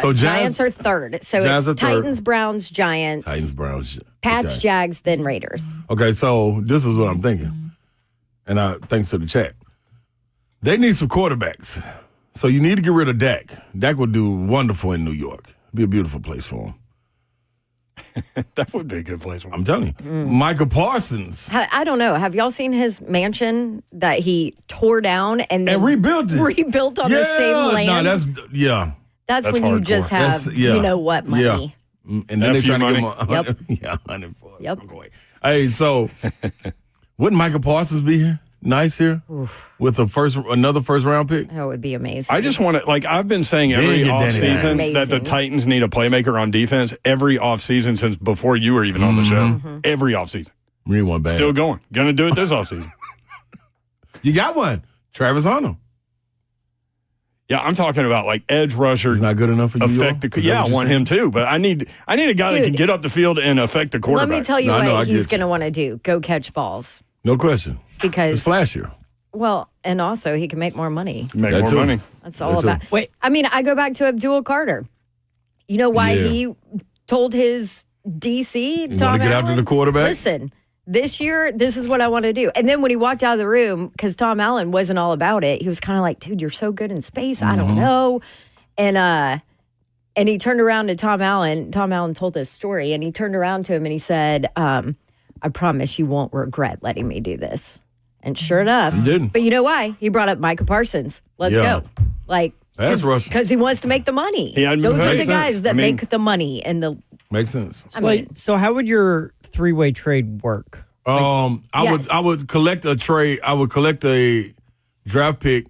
So Giants are third. So Giants it's are third. Titans, Browns, Giants, Titans, Browns. Pats, Okay. Jags, then Raiders. Okay, so this is what I'm thinking. And thanks to the chat. They need some quarterbacks. So you need to get rid of Dak. Dak would do wonderful in New York. Be a beautiful place for him. That would be a good place. I'm telling you. Michael Parsons. I don't know. Have y'all seen his mansion that he tore down and then rebuilt it. rebuilt on the same land? No, That's when you hardcore. just have That's- yeah. you know what money. Yeah. And then they F you trying to money. give him Yep. 100. Yeah, 100 for it. Yep. I'm going. Hey, so wouldn't Michael Parsons be here? Nice here with another first round pick. That would be amazing. I just want to, like, I've been saying They every get Danny offseason Dimes. that the Amazing. Titans need a playmaker on defense every offseason since before you were even on the show. Every offseason. We need one bad. Still going. Going to do it this offseason. You got one, Travis Hunter. Yeah, I'm talking about, like, edge rusher. He's not good enough for you. Affect the, yeah, I want him too, but I need a guy that can Dude. get up the field and affect the Let quarterback. me tell you No, I know, I what he's get you. going to want to do. Go catch balls. No question. Because It's flashier. well, and also he can make more money. Make That more too. money. That's all That too. about. Wait. I mean, I go back to Abdul Carter. You know why Yeah. he told his DC, You Tom want to get after Allen, the quarterback? listen, this year, this is what I want to do. And then when he walked out of the room, because Tom Allen wasn't all about it, he was kind of like, dude, you're so good in space. I Mm-hmm. don't know. And he turned around to Tom Allen. Tom Allen told this story, and he turned around to him and he said, I promise you won't regret letting me do this. And sure enough, He didn't. But you know why? He brought up Micah Parsons. Let's Yeah. go. Like, Pass rush. because he wants to make the money. He hadn't Those been are paid the since. guys that I mean- make the money and the. Makes sense. I mean, So how would your three-way trade work? I Yes. would collect a trade. I would collect a draft pick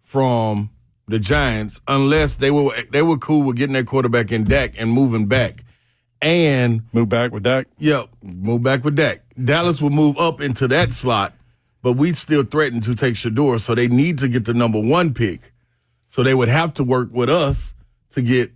from the Giants unless they were cool with getting their quarterback in Dak and moving back. And Move back with Dak. move back with Dak. Dallas will move up into that slot, but we'd still threaten to take Shador, so they need to get the number one pick. So they would have to work with us to get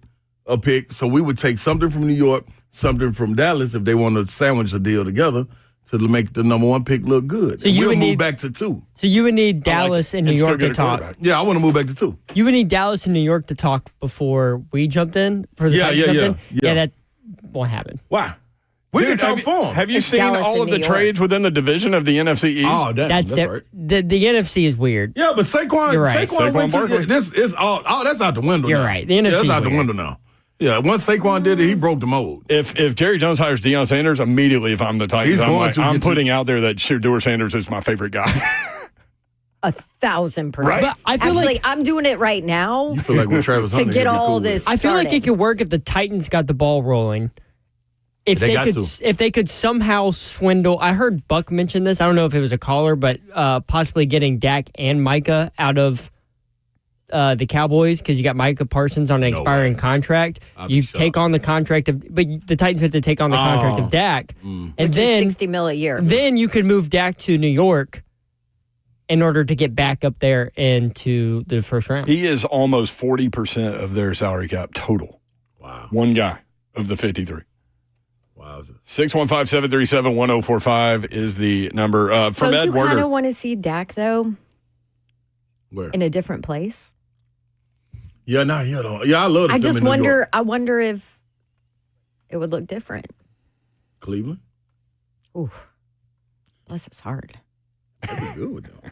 a pick. So we would take something from New York, something from Dallas if they want to sandwich a deal together to make the number one pick look good. So And you we'll would move need- back to 2. So you would need Dallas and New And still York get to a talk. quarterback. Yeah, I want to move back to 2. You would need Dallas and New York to talk before we jumped in for the Yeah, Titans yeah, jumped yeah, in? yeah. That won't happen. Why? We can talk for 'em. Have you It's seen Dallas all and of the New York. trades within the division of the NFC East? Oh, that's That's right. the NFC is weird. Yeah, but Saquon, You're right. Saquon Saquon Barkley. this is all. Oh, that's out the window. You're now. right. The Yeah, NFC that's is out the weird. window now. Yeah, once Saquon did it, he broke the mold. If Jerry Jones hires Deion Sanders, immediately if I'm the Titans, I'm putting out there that Shedeur Sanders is my favorite guy. 1,000%. Right? But I feel Actually, like I'm doing it right now You feel like when Travis to Hunter get hit, you're all cool with this. it. I feel like started. it could work if the Titans got the ball rolling. If they could somehow swindle. I heard Buck mention this. I don't know if it was a caller, but possibly getting Dak and Micah out of the Cowboys because you got Micah Parsons on an expiring contract. You take on the contract but the Titans have to take on the contract of Dak, and Which then is $60 million a year. Then you could move Dak to New York in order to get back up there into the first round. He is almost 40% of their salary cap total. Wow. One guy of the 53. Wow. 615-737-1045 is the number. From Don't Ed you kind Werder. of want to see Dak, though, Where? in a different place? Yeah, no, you don't. Yeah, I love to I see him just in New wonder. York. I wonder if it would look different. Cleveland? Ooh, bless his heart. That'd be good, though.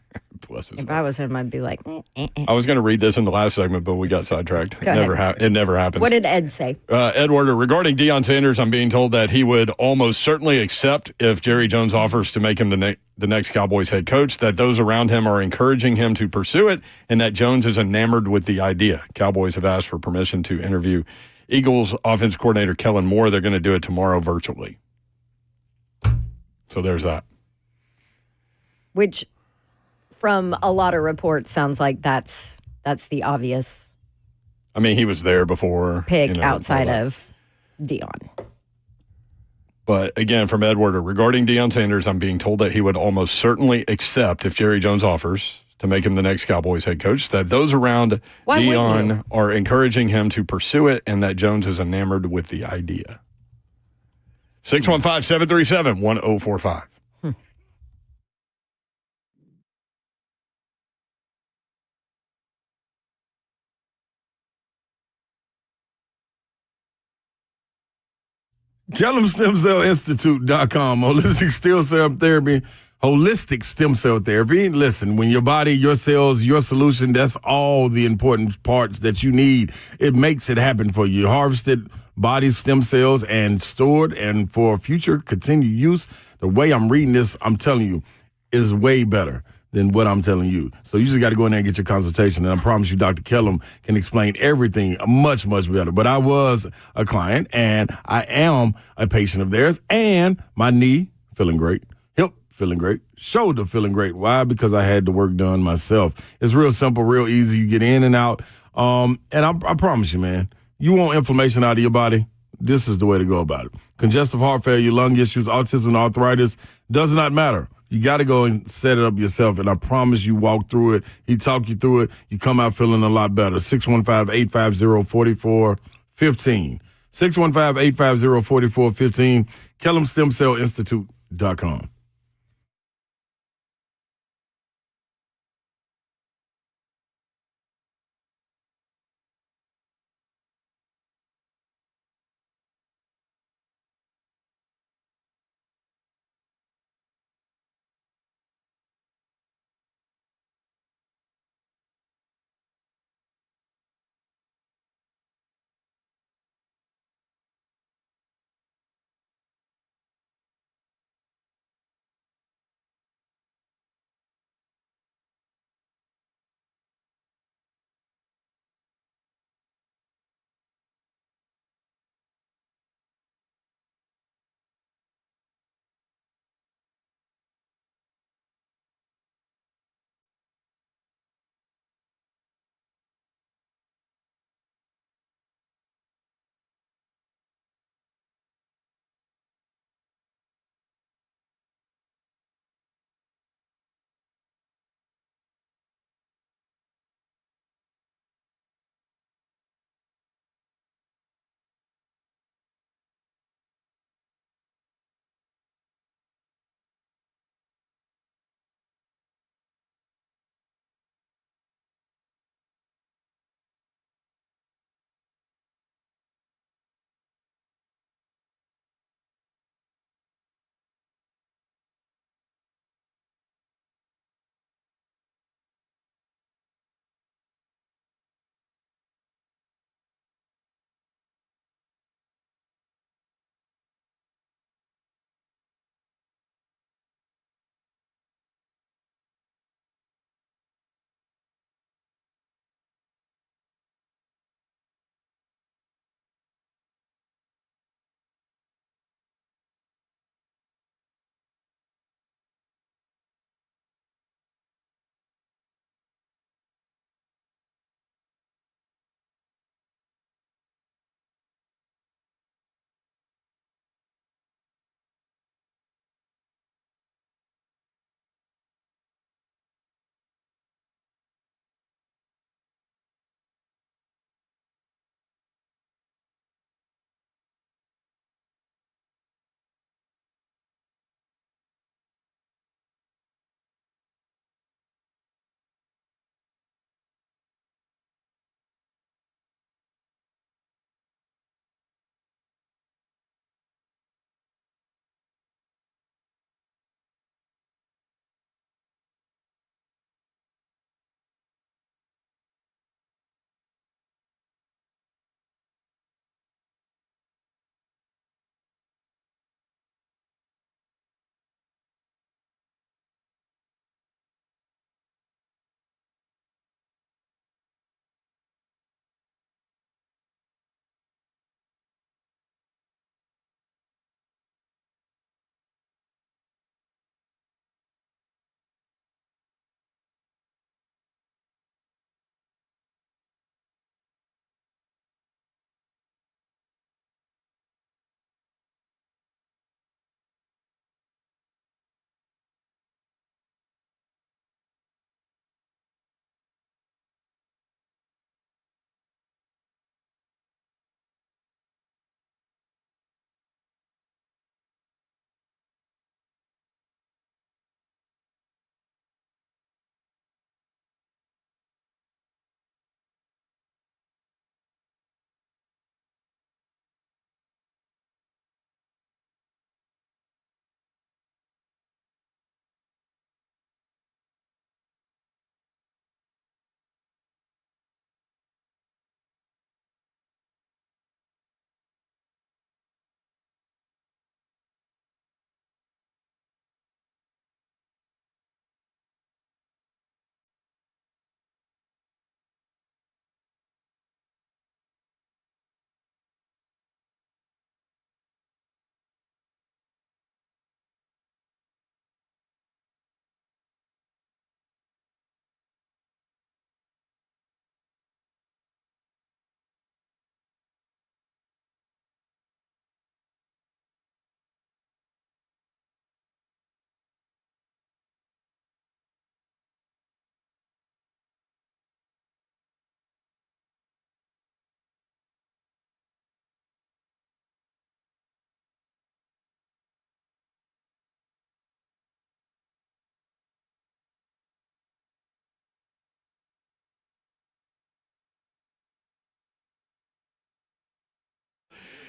Bless his If heart. I was him, I'd be like, I was going to read this in the last segment, but we got sidetracked. Go ahead. It never happened. What did Ed say? Ed Werder, regarding Deion Sanders, I'm being told that he would almost certainly accept if Jerry Jones offers to make him the next Cowboys head coach, that those around him are encouraging him to pursue it, and that Jones is enamored with the idea. Cowboys have asked for permission to interview Eagles offensive coordinator Kellen Moore. They're going to do it tomorrow virtually. So there's that. Which, from a lot of reports, sounds like that's the obvious I mean, he was there before. pick outside of Deion. But again, from Ed Werder, regarding Deion Sanders, I'm being told that he would almost certainly accept if Jerry Jones offers to make him the next Cowboys head coach, that those around Why wouldn't Deion you? are encouraging him to pursue it, and that Jones is enamored with the idea. 615-737-1045. KellumStemCellInstitute.com, holistic stem cell therapy. Listen, when your body, your cells, your solution, that's all the important parts that you need. It makes it happen for you. Harvested body stem cells and stored, and for future continued use. The way I'm reading this, I'm telling you, is way better than what I'm telling you. So you just got to go in there and get your consultation. And I promise you, Dr. Kellum can explain everything much, much better. But I was a client, and I am a patient of theirs. And my knee, feeling great. Hip, feeling great. Shoulder, feeling great. Why? Because I had the work done myself. It's real simple, real easy. You get in and out. And I promise you, man, you want inflammation out of your body? This is the way to go about it. Congestive heart failure, lung issues, autism, arthritis, does not matter. You got to go and set it up yourself, and I promise you walk through it. He talk you through it. You come out feeling a lot better. 615-850-4415. 615-850-4415. KellumStemCellInstitute.com.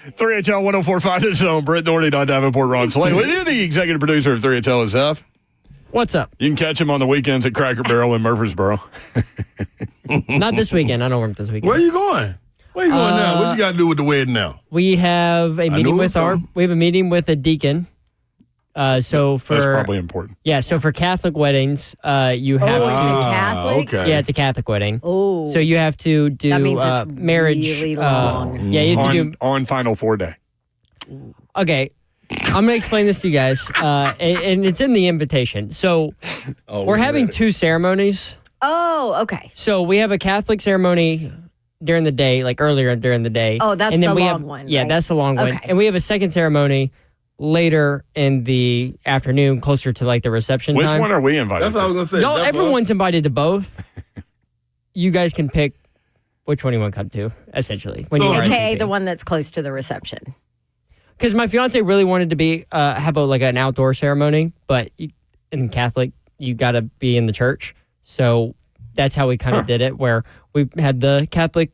3HL 1045 The Zone. Brett Doherty, Don Davenport, Ron Slay. With you, the executive producer of 3HL is F. What's up? You can catch him on the weekends at Cracker Barrel in Murfreesboro. Not this weekend. I don't work this weekend. Where you going? Where you going now? What you got to do with the wedding now? We have a meeting with a deacon. So for That's probably important. Yeah, so for Catholic weddings, you have is it Catholic? Okay. Yeah, it's a Catholic wedding. Oh. So you have to do That means it's marriage. really long. Yeah, you have to do. On Final Four day. Okay, I'm gonna explain this to you guys, and it's in the invitation. So we're having two ceremonies. Oh, okay. So we have a Catholic ceremony during the day, like earlier during the day. Oh, that's and then the we long have, one, Yeah, right? that's the long one. Okay. And we have a second ceremony later in the afternoon, closer to like the reception Which time. one are we invited That's what I was to? going to say. No, That's everyone's invited to both. You guys can pick which one you want to come to, essentially. When So- you AKA the one that's close to the reception. Because my fiance really wanted to be have an outdoor ceremony, but in Catholic, you got to be in the church. So that's how we kind of did it, where we had the Catholic.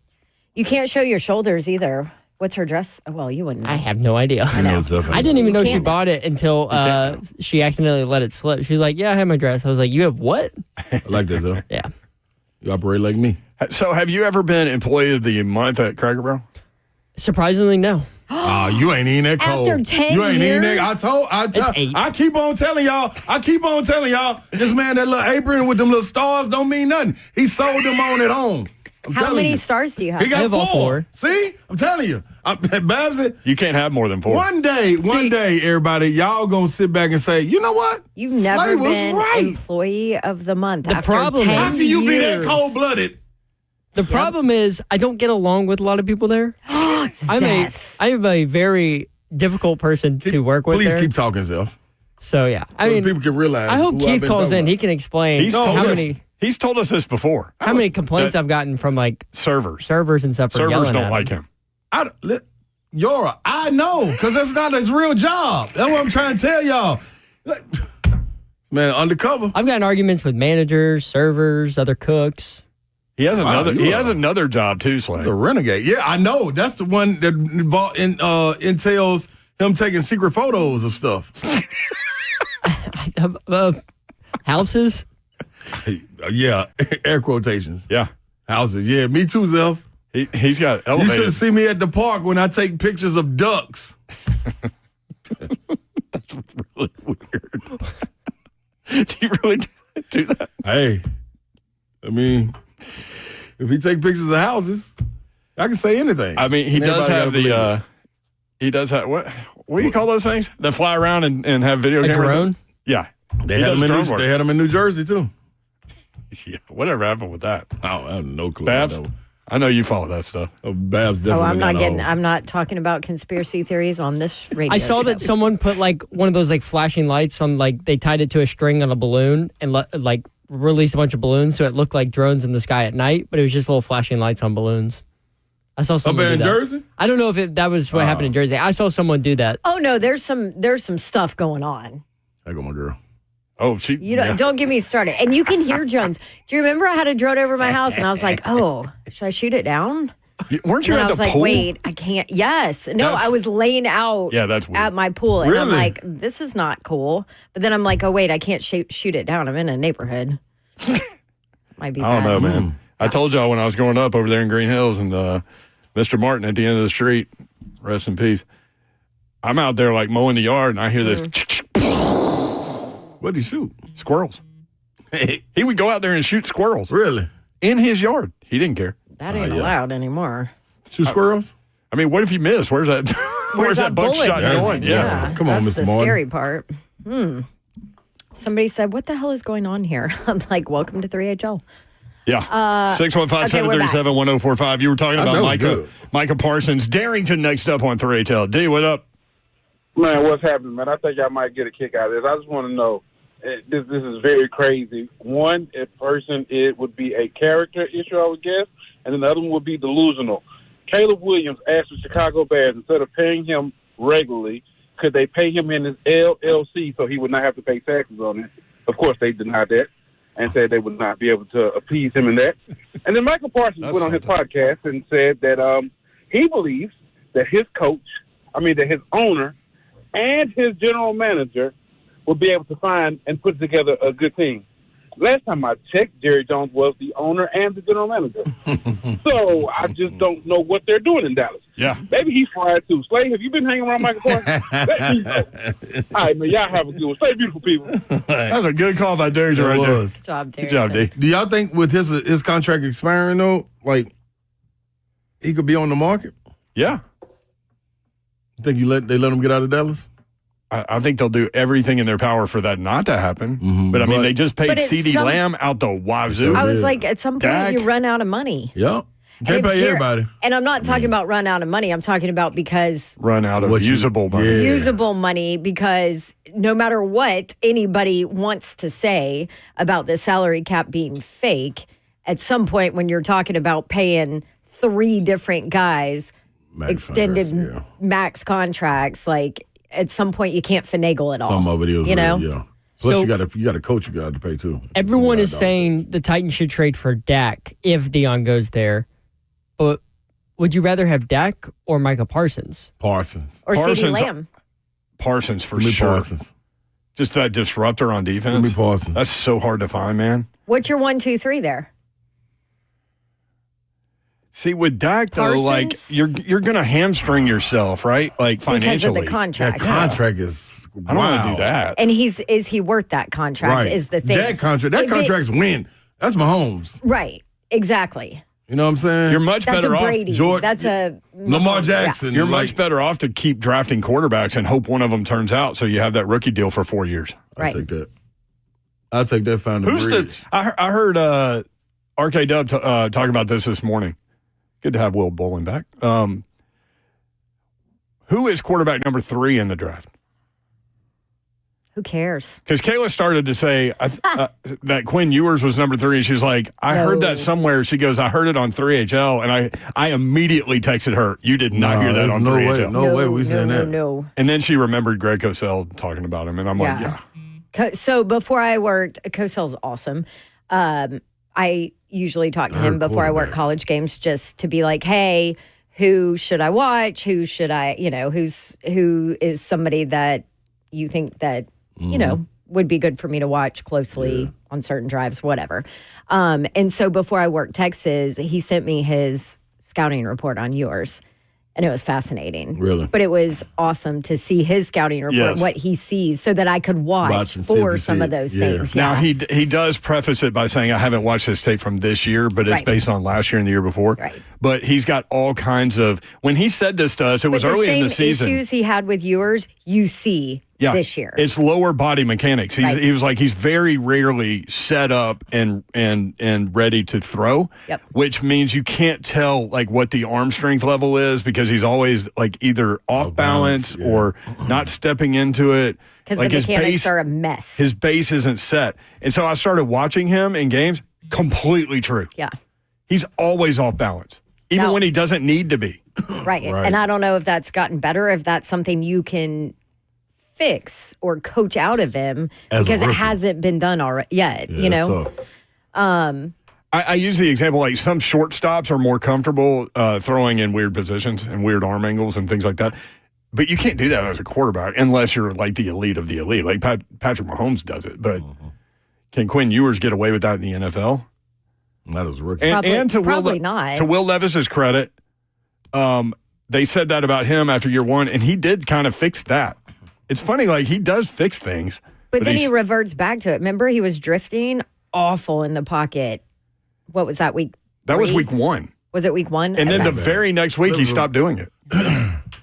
You can't show your shoulders either. What's her dress? Well, you wouldn't know. I have no idea. I didn't even know she can't. bought it until she accidentally let it slip. She was like, "Yeah, I have my dress." I was like, "You have what?" I like that, though. Yeah. You operate like me. So have you ever been Employee of the Month at Cracker Barrel? Surprisingly, no. You ain't in that cold. After 10 you ain't in years? that. It's 8. I keep on telling y'all. This man, that little apron with them little stars don't mean nothing. He sold them on at home. I'm How telling many you. stars do you have? He got I have all 4. See? I'm telling you. Babsy, You can't have more than 4. one day, everybody, y'all gonna sit back and say, you know what? You've never Slay was been right. employee of the month. The after problem 10 is- How can you be that years. cold-blooded? The problem is I don't get along with a lot of people there. I am a very difficult person to work with. Please there. keep talking, Zeph. So yeah, I So mean, people can realize. I hope who I've Keith been calls talking in. about. He can explain He's told us this before. how many complaints I've gotten from like Servers servers and stuff for Servers yelling don't at like him. him. Yora, I know, because that's not his real job. That's what I'm trying to tell y'all. Man, undercover. I've gotten arguments with managers, servers, other cooks. He has another. you He are- has another job too, Slay. The renegade. Yeah, I know. That's the one that entails him taking secret photos of stuff. Houses. Yeah, air quotations. Yeah, Houses. Yeah, me too, Zeph. he's got You should elevators. have seen me at the park when I take pictures of ducks. Really weird. Do you really do that? Hey, I mean, if he take pictures of houses, I can say anything. I mean, he And does everybody have gotta believe it. he does have what do you call those things that fly around and have video A cameras? drone? Yeah, They He had, does him in drone New, work. they had him in New Jersey, too. Yeah, whatever happened with that? I have no clue. Babs, I know you follow that stuff. Babs definitely I'm not got getting. old. I'm not talking about conspiracy theories on this radio. I saw that someone put like one of those like flashing lights on, like they tied it to a string on a balloon and like released a bunch of balloons so it looked like drones in the sky at night, but it was just little flashing lights on balloons. I saw Up someone there do in that. Jersey? I don't know if that was what happened in Jersey. I saw someone do that. Oh no, there's some stuff going on. There go my girl. Oh, she. You don't get me started. And you can hear drones. Do you remember I had a drone over my house and I was like, oh, should I shoot it down? Weren't you And at I was the like, pool? wait, I can't. Yes. No, That's- I was laying out Yeah, that's weird. at my pool. And I'm Really? like, this is not cool. But then I'm like, oh, wait, I can't shoot it down. I'm in a neighborhood. Might be I don't bad. know, man. I told y'all when I was growing up over there in Green Hills and Mr. Martin at the end of the street, rest in peace. I'm out there like mowing the yard and I hear this What'd he shoot? squirrels. He would go out there and shoot squirrels Really? in his yard. He didn't care. That ain't yeah. allowed anymore. Shoot squirrels? I mean, what if you miss? Where's that? Where's that buckshot bullet going? Yeah. Come on, that's Mr. the Martin. scary part. Somebody said, what the hell is going on here? I'm like, welcome to 3HL. Yeah. 615-737-1045. You were talking that about was good. Micah Parsons. Darrington next up on 3HL. D, what up? Man, what's happening, man? I think I might get a kick out of this. I just want to know, this is very crazy. One, it would be a character issue, I would guess, and then the other one would be delusional. Caleb Williams asked the Chicago Bears, instead of paying him regularly, could they pay him in his LLC so he would not have to pay taxes on it? Of course, they denied that and said they would not be able to appease him in that. And then Michael Parsons went on his podcast and said that he believes that that his owner and his general manager will be able to find and put together a good team. Last time I checked, Jerry Jones was the owner and the general manager. So I just don't know what they're doing in Dallas. Yeah. Maybe he's fried too. Slade, have you been hanging around Michael Parsons? Let me know. All right, man, y'all have a good one. Stay beautiful, people. That's a good call by Derrick right there. Good job, Derek. Good job, D. Do y'all think with his contract expiring though, like he could be on the market? Yeah. You think they let him get out of Dallas? I think they'll do everything in their power for that not to happen. Mm-hmm. But, I mean, they just paid But at CeeDee some- Lamb out the wazoo. I was like, at some point, Dak. you run out of money. Yep. And Can't if pay Jerry- everybody. And I'm not talking about run out of money. I'm talking about because Run out of What you- usable money. Yeah. usable money, because no matter what anybody wants to say about the salary cap being fake, at some point when you're talking about paying 3 different guys Max extended contracts, max contracts, like at some point you can't finagle it all. Some of it is, you know? yeah. Plus, So- you got a coach you got to pay too. Everyone is $20. saying the Titans should trade for Dak if Deion goes there. But would you rather have Dak or Micah Parsons? Parsons. Or CeeDee Parsons- Lamb. Parsons for Give me sure. Parsons. Just that disruptor on Give defense. me Parsons. That's so hard to find, man. What's your 1, 2, 3 there? See, with Dak, though, like, Parsons? you're going to hamstring yourself, right? Like, Because of financially. the That contract. contract is. I don't want to do that. And is he worth that contract Right. is the thing. That If it- contract's win. That's Mahomes. Right. Exactly. You know what I'm saying? You're much That's better a off. Brady. That's a Lamar Mahomes, Jackson. You're like, much better off to keep drafting quarterbacks and hope one of them turns out so you have that rookie deal for 4 years. Yeah. Right. I'll take that. I'll take that. Found the Who's bridge. I heard RK Dub talk about this morning. Good to have Will Bowling back. Who is quarterback number 3 in the draft? Who cares? Because Kayla started to say that Quinn Ewers was number 3, and she was like, I heard that somewhere. She goes, I heard it on 3HL, and I immediately texted her, you did not hear that there's on no 3HL. way. No way we saying that. No. And then she remembered Greg Cosell talking about him, and I'm like, yeah. So before I worked, Cosell's awesome. I usually talk to him before I work college games just to be like, hey, who should I watch? Who should I, who is somebody that you think that, would be good for me to watch closely on certain drives, whatever. And so before I worked Texas, he sent me his scouting report on yours. And it was fascinating. Really? But it was awesome to see his scouting report, Yes. what he sees, so that I could watch and see if for you some see of it. those Yeah. things. Now, Yeah. he does preface it by saying, I haven't watched this tape from this year, but it's Right. based on last year and the year before. Right. But he's got all kinds of, when he said this to us, it was But early in the same season. issues he had with yours, you see this year. It's lower body mechanics. Right. He was like, he's very rarely set up and ready to throw, Yep. which means you can't tell like what the arm strength level is because he's always like either off balance balance, or not stepping into it. Because Like the his mechanics base, are a mess. his base isn't set. And so I started watching him in games. Completely true. Yeah. He's always off balance, even Now- when he doesn't need to be. Right. And I don't know if that's gotten better, if that's something you can fix or coach out of him As a because it rookie. hasn't been done already yet, Yeah, that's tough. I use the example like some shortstops are more comfortable throwing in weird positions and weird arm angles and things like that. But you can't do that as a quarterback unless you're like the elite of the elite. Like Patrick Mahomes does it. But can Quinn Ewers get away with that in the NFL? That was a rookie. And to Probably not. To Will Levis's credit, they said that about him after year 1, and he did kind of fix that. It's funny, like he does fix things. But then he he's- reverts back to it. Remember, he was drifting awful in the pocket. What was that week? that was 3? week 1. Was it week 1? And then Okay. the very next week, he stopped doing it.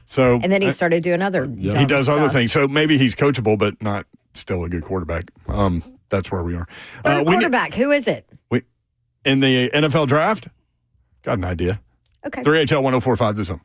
So And then he started doing other. he dumb does other stuff. things. So maybe he's coachable, but not still a good quarterback. That's where we are. Third We- quarterback. Who is it? in the NFL draft, got an idea. Okay. 3HL 1045 The Zone.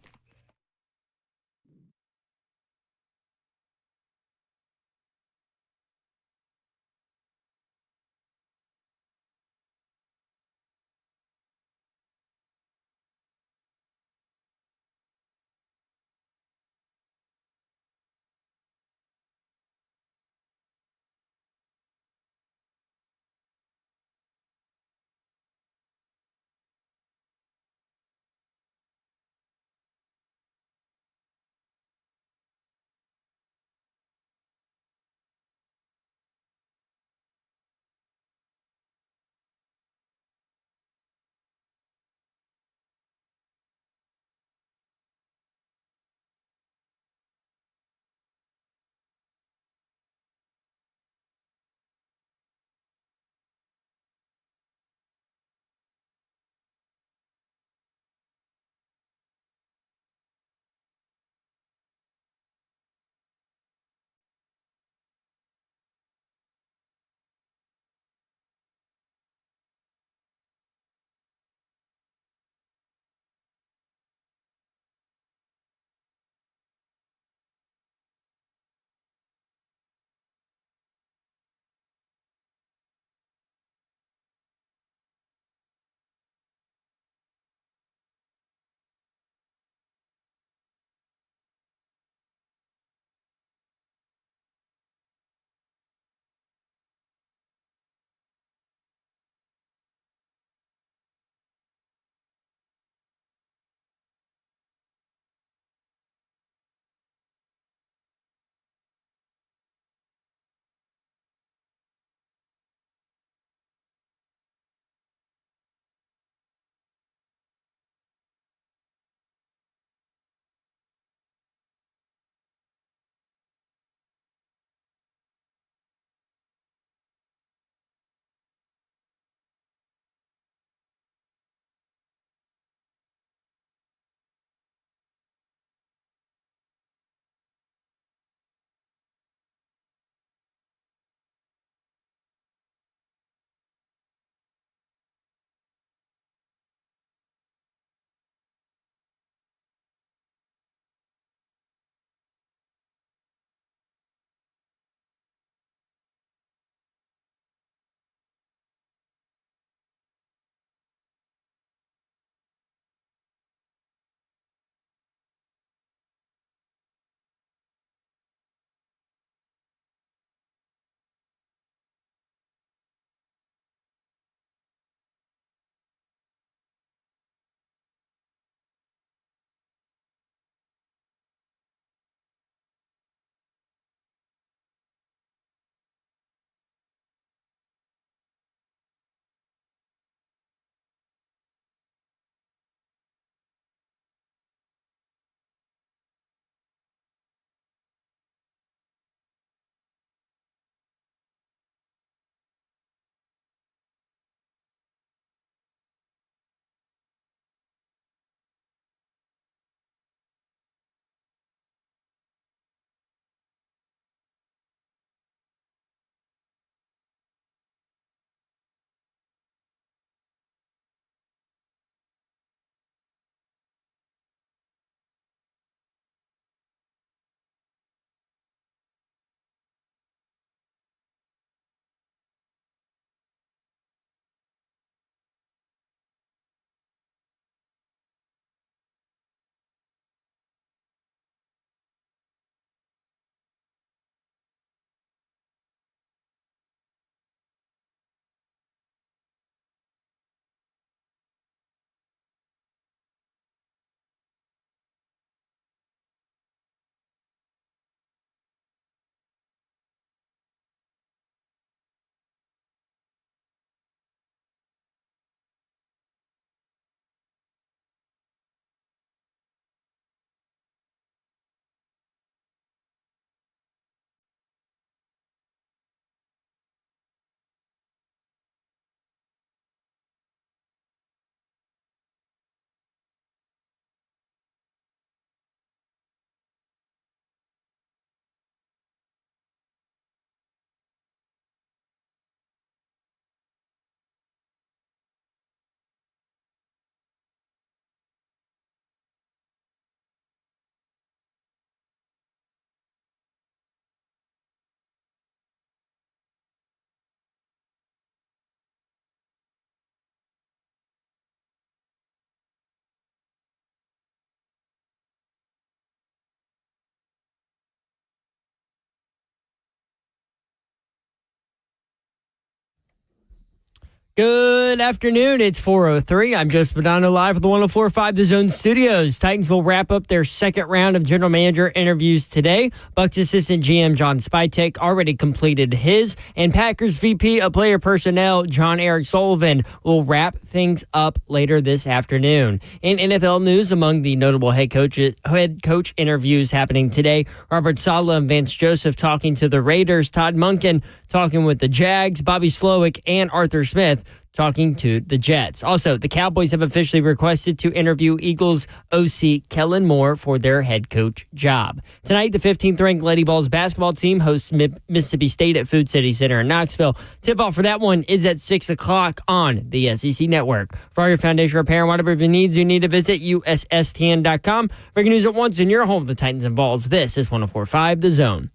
Good afternoon. It's 4:03. I'm Joe Spadano live from the 104.5 The Zone Studios. Titans will wrap up their second round of general manager interviews today. Bucs assistant GM John Spytek already completed his, and Packers VP of Player Personnel John Eric Sullivan will wrap things up later this afternoon. In NFL news, among the notable head coach interviews happening today, Robert Saleh and Vance Joseph talking to the Raiders, Todd Monken talking with the Jags, Bobby Slowick and Arthur Smith talking to the Jets. Also, the Cowboys have officially requested to interview Eagles OC Kellen Moore for their head coach job. Tonight, the 15th-ranked Lady Vols basketball team hosts Mississippi State at Food City Center in Knoxville. Tip-off for that one is at 6 o'clock on the SEC Network. For all your foundation repair and whatever your needs, you need to visit USSTN.com. Breaking news at once in your home of the Titans and Vols. This is 104.5 The Zone.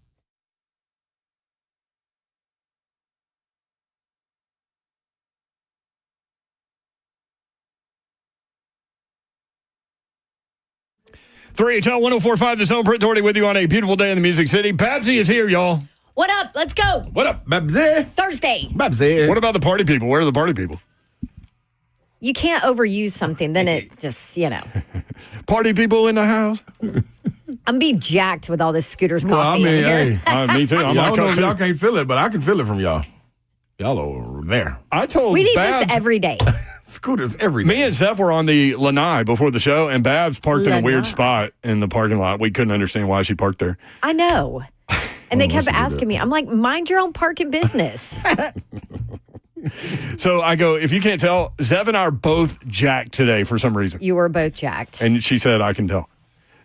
Three HL 104.5 The Zone. Britt Doherty with you on a beautiful day in the Music City. Babsy is here, y'all. What up? Let's go. What up, Babsy? Thursday. Babsy. What about the party people? Where are the party people? You can't overuse something, then it just, Party people in the house. I'm being jacked with all this Scooter's Well, I coffee. mean, in here. hey. Me too. I'm I on don't know if coffee. y'all can't feel it, but I can feel it from y'all. Y'all are there. I told We need Babs, this every day. Scooters every day. me and Zeph were on the Lanai before the show, and Babs parked in a Lanai. weird spot in the parking lot. We couldn't understand why she parked there. I know. And they kept listen to asking that. me. I'm like, mind your own parking business. So I go, if you can't tell, Zev and I are both jacked today for some reason. You were both jacked. And she said, I can tell.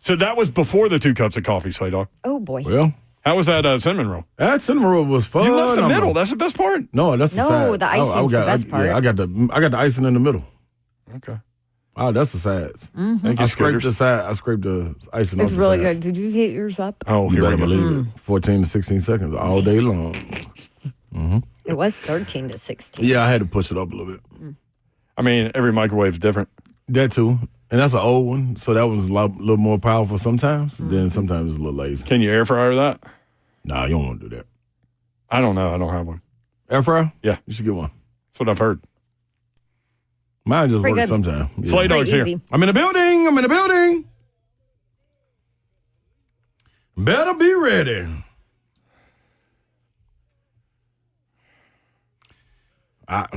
So that was before the 2 cups of coffee, Slay Dog. Oh, boy. Well, How was that cinnamon roll? that cinnamon roll was fun. You left the middle. That's the best part. No, that's the No, side. the icing's the best part. Yeah, I got the icing in the middle. Okay. Oh, that's the sides. Thank you, I scraped Scooters. the side. I scraped the icing off It's the really sides. good. Did you hit yours up? Oh, You here better we go. believe it. 14 to 16 seconds all day long. It was 13 to 16. Yeah, I had to push it up a little bit. I mean, every microwave is different. That too. And that's an old one, so that was a little more powerful sometimes. Then sometimes it's a little lazy. Can you air fryer that? Nah, you don't want to do that. I don't know. I don't have one. Air fryer? Yeah. You should get one. That's what I've heard. Mine just Pretty works good. sometimes. Yeah. Slay Dog's Pretty here. easy. I'm in the building. I'm in the building. Better be ready.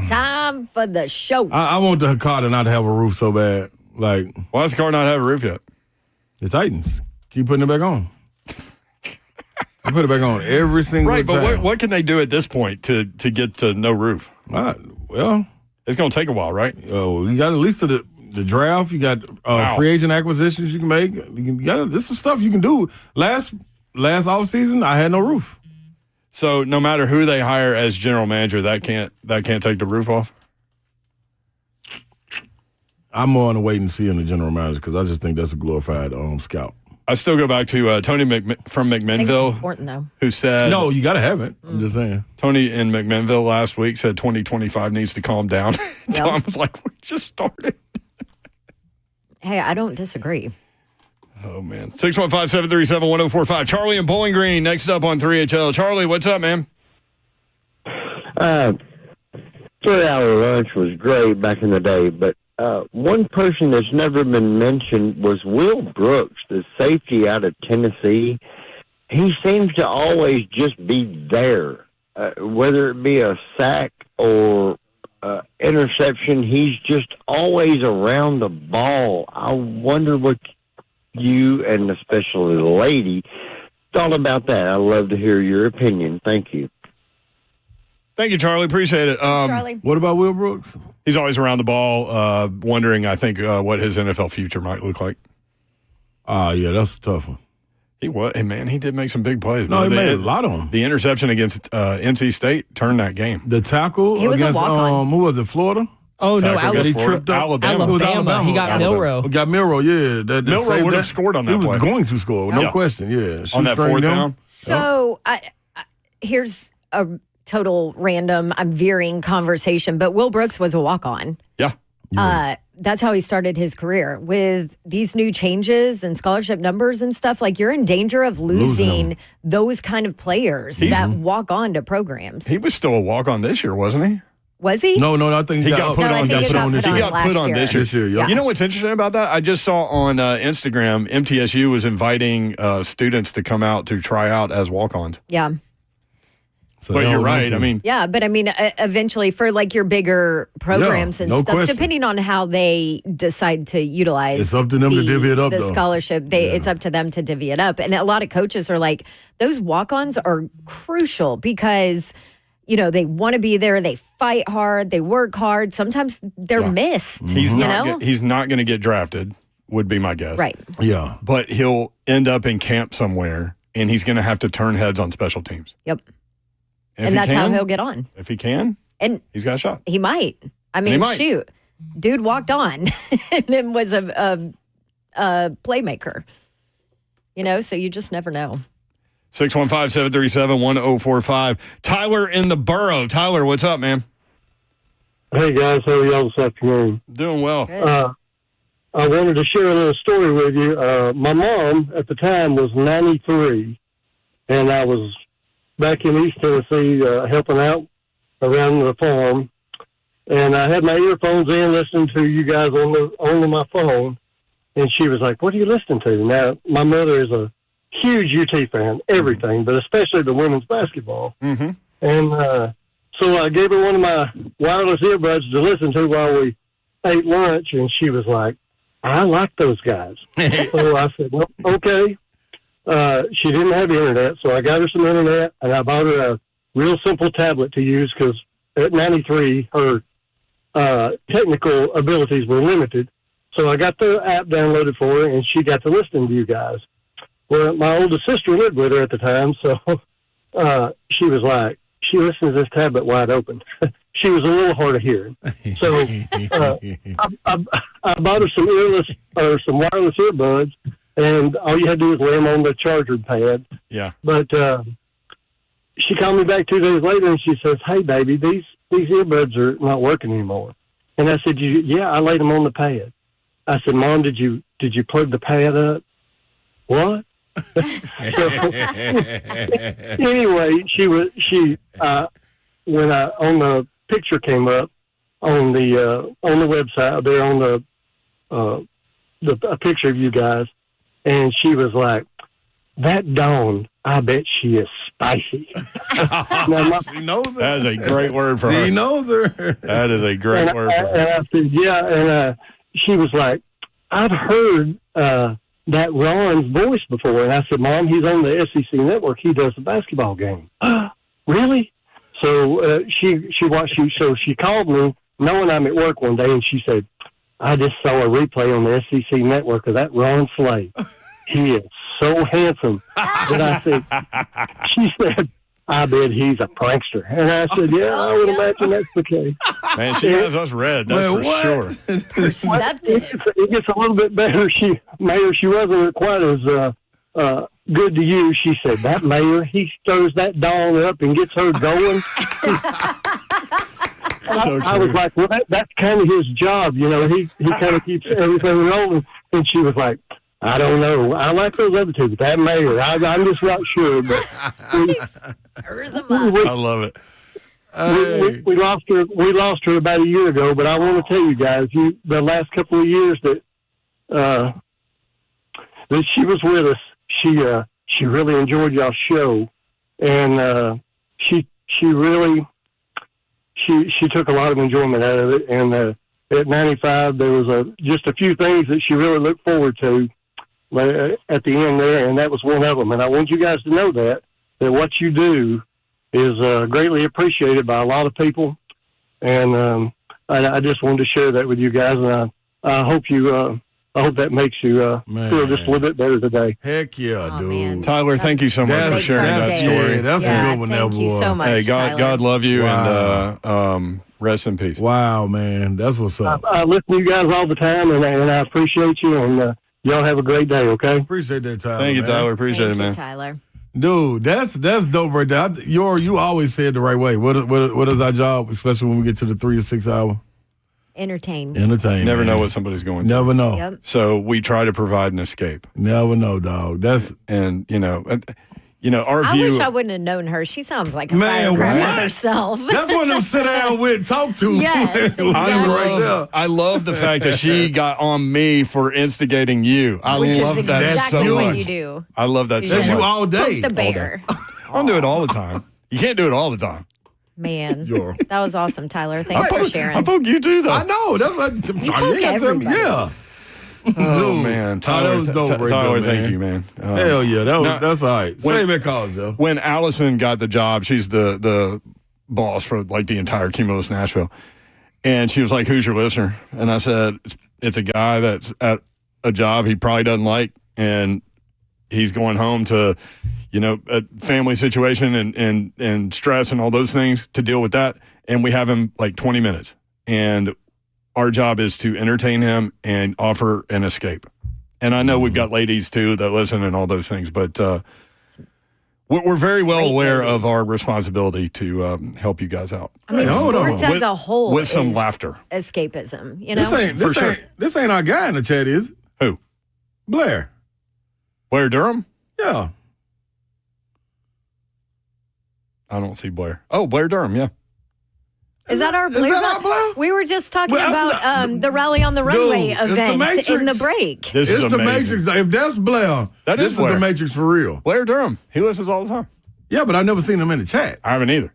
Time for the show. I want the car to not have a roof so bad. Like Why does the car not have a roof yet? the Titans. Keep putting it back on. I put it back on every single Right, but time. what can they do at this point to get to no roof? Well, It's going to take a while, right? you got at least the draft. You got Wow. free agent acquisitions you can make. There's some stuff you can do. Last offseason, I had no roof. So no matter who they hire as general manager, that can't take the roof off. I'm more on the wait and see on the general manager because I just think that's a glorified scout. I still go back to Tony from I think it's McMinnville, important, though. who said No, you got to have it. I'm just saying. Tony in McMinnville last week said 2025 needs to calm down. Tom was like, we just started. Hey, I don't disagree. Oh, man. 615-737-1045. Charlie in Bowling Green next up on 3HL. Charlie, what's up, man? 3-hour lunch was great back in the day, but one person that's never been mentioned was Will Brooks, the safety out of Tennessee. He seems to always just be there, whether it be a sack or interception. He's just always around the ball. I wonder what you, and especially the lady, thought about that. I'd love to hear your opinion. Thank you. Thank you, Charlie. Appreciate it. Charlie. What about Will Brooks? He's always around the ball, wondering, I think, what his NFL future might look like. Yeah, that's a tough one. He did make some big plays. No, man. he made a lot of them. The interception against NC State turned that game. The tackle He was a against walk-on. who was it? Florida. Oh, no, Tackle against he Florida. tripped up. Alabama. It was Alabama. He got Alabama. Milrow. We got Milrow, yeah. That Milrow saved would have that. scored on that He was play. going to score, no Yeah. question, yeah. On that Shoestring fourth them. down. So here's a total random, I'm veering conversation, but Will Brooks was a walk-on. Yeah. That's how he started his career. With these new changes and scholarship numbers and stuff, like you're in danger of losing those kind of players that walk on to programs. He was still a walk-on this year, wasn't he? Was he? No, I think He got put on this year. this He year. got put on this year. This year, yeah. You know what's interesting about that? I just saw on Instagram, MTSU was inviting students to come out to try out as walk-ons. Yeah. So But they you're don't want right. to. I mean, Yeah, but I mean, eventually for like your bigger programs and no stuff, question. depending on how they decide to utilize It's up to them to divvy it up, the though. scholarship. It's up to them to divvy it up. And a lot of coaches are like, those walk-ons are crucial because, you know, they want to be there. They fight hard. They work hard. Sometimes they're missed. he's you not know? he's not going to get drafted, would be my guess. Right. Yeah. But he'll end up in camp somewhere, and he's going to have to turn heads on special teams. Yep. And, if And he that's how can, he'll get on. If he can, And he's got a shot. he might. I he mean, might. shoot. Dude walked on and then was a playmaker. You know, so you just never know. 615-737-1045. Tyler in the borough. Tyler, what's up, man? Hey guys, how are y'all this afternoon? Doing well. I wanted to share a little story with you. My mom at the time was 93, and I was back in East Tennessee helping out around the farm, and I had my earphones in listening to you guys on my phone, and she was like, "What are you listening to?" Now, my mother is a huge UT fan, everything, but especially the women's basketball. Mm-hmm. And so I gave her one of my wireless earbuds to listen to while we ate lunch, and she was like, "I like those guys." So I said, "Well, okay." She didn't have internet, so I got her some internet, and I bought her a real simple tablet to use because at 93, her technical abilities were limited. So I got the app downloaded for her, and she got to listening to you guys. Well, my oldest sister lived with her at the time, so she was like, she listens to this tablet wide open. She was a little hard of hearing. So I bought her some some wireless earbuds, and all you had to do was lay them on the charger pad. Yeah. But she called me back 2 days later, and she says, "Hey, baby, these earbuds are not working anymore." And I said, "Yeah, I laid them on the pad." I said, "Mom, did you plug the pad up?" "What?" So, anyway, when on the picture came up on the website there on a picture of you guys, and she was like, "That Dawn, I bet she is spicy." Now, She knows her. That is a great word for her. She knows her. That is a great word for her. And I said, "Yeah," and she was like, "I've heard that Ron's voice before." And I said, "Mom, he's on the SEC network. He does the basketball game." "Really?" So so she called me knowing I'm at work one day, and she said, "I just saw a replay on the SEC network of that Ron Slade. He is so handsome." And I said, she said, "I bet he's a prankster." And I said, "Yeah, I would imagine that's the case." Man, she has us read. That's Wait, for what? sure. Perceptive. It gets a little bit better. Mayor, she wasn't quite as good to you. She said, "That mayor, he stirs that Dawn up and gets her going." So I was true. like, "Well, that's kind of his job, you know. He kind of keeps everything rolling." And she was like, "I don't know. I like those other two, but that mayor, I'm just not sure." But I love it. we lost her. We lost her about a year ago. But I want to tell you guys, the last couple of years that she was with us, she really enjoyed y'all's show, and she really took a lot of enjoyment out of it. And at 95, there was just a few things that she really looked forward to at the end there, and that was one of them. And I want you guys to know that what you do is greatly appreciated by a lot of people, and I just wanted to share that with you guys, and I hope that makes you feel just a little bit better today. Heck yeah, Oh, dude. man. Tyler, thank you so much for That's- sharing that that's- story. yeah, that's a good one there, Thank you boy. so much, Hey, Tyler. God love you, Wow. and rest in peace. Wow, man. That's what's up. I listen to you guys all the time, and I appreciate you, and y'all have a great day, okay? Appreciate that, Tyler. Thank you, man. Tyler. Appreciate Thank it, man. you, Tyler. Dude, that's dope right there. You always say it the right way. What is our job, especially when we get to the 3 to 6 hour? Entertain. Entertain. You never man. know what somebody's going through. Never know. Yep. So we try to provide an escape. Never know, dog. That's And, our I view. wish I wouldn't have known her. She sounds like a Man, firecracker what? herself. That's one of them sit down with, talk to. Yes, exactly. I love the fact that she got on me for instigating you. I Which love is that exactly so what much. you do. I love that so That's much. you all day. Poke the bear. I don't do it all the time. You can't do it all the time. Man, Sure. that was awesome, Tyler. Thanks for sharing. I poke you too, though. I know. That's like, You poke everybody. Yeah. Oh, man. Tyler, that was dope right Tyler, there, thank you, man. Hell yeah. That's all right. when- Save that cause, Joe. When Allison got the job, she's the boss for like the entire Cumulus Nashville. And she was like, "Who's your listener?" And I said, it's a guy that's at a job he probably doesn't like, and he's going home to, a family situation and stress and all those things to deal with that. And we have him like 20 minutes. And our job is to entertain him and offer an escape. And I know we've got ladies too that listen and all those things, but we're very well aware of our responsibility to help you guys out. I mean, hold on. sports as a whole with some is laughter. escapism. This ain't our guy in the chat, is it? Who? Blair. Blair Durham? Yeah. I don't see Blair. Oh, Blair Durham, yeah. Is that our Blair? that our Blair? We were just talking Well, that's about the Rally on the Runway it's the event Matrix. in the break. This It's is the amazing. Matrix. If that's Blair, That this is is Blair. the Matrix for real. Blair Durham. He listens all the time. Yeah, but I've never seen him in the chat. I haven't either.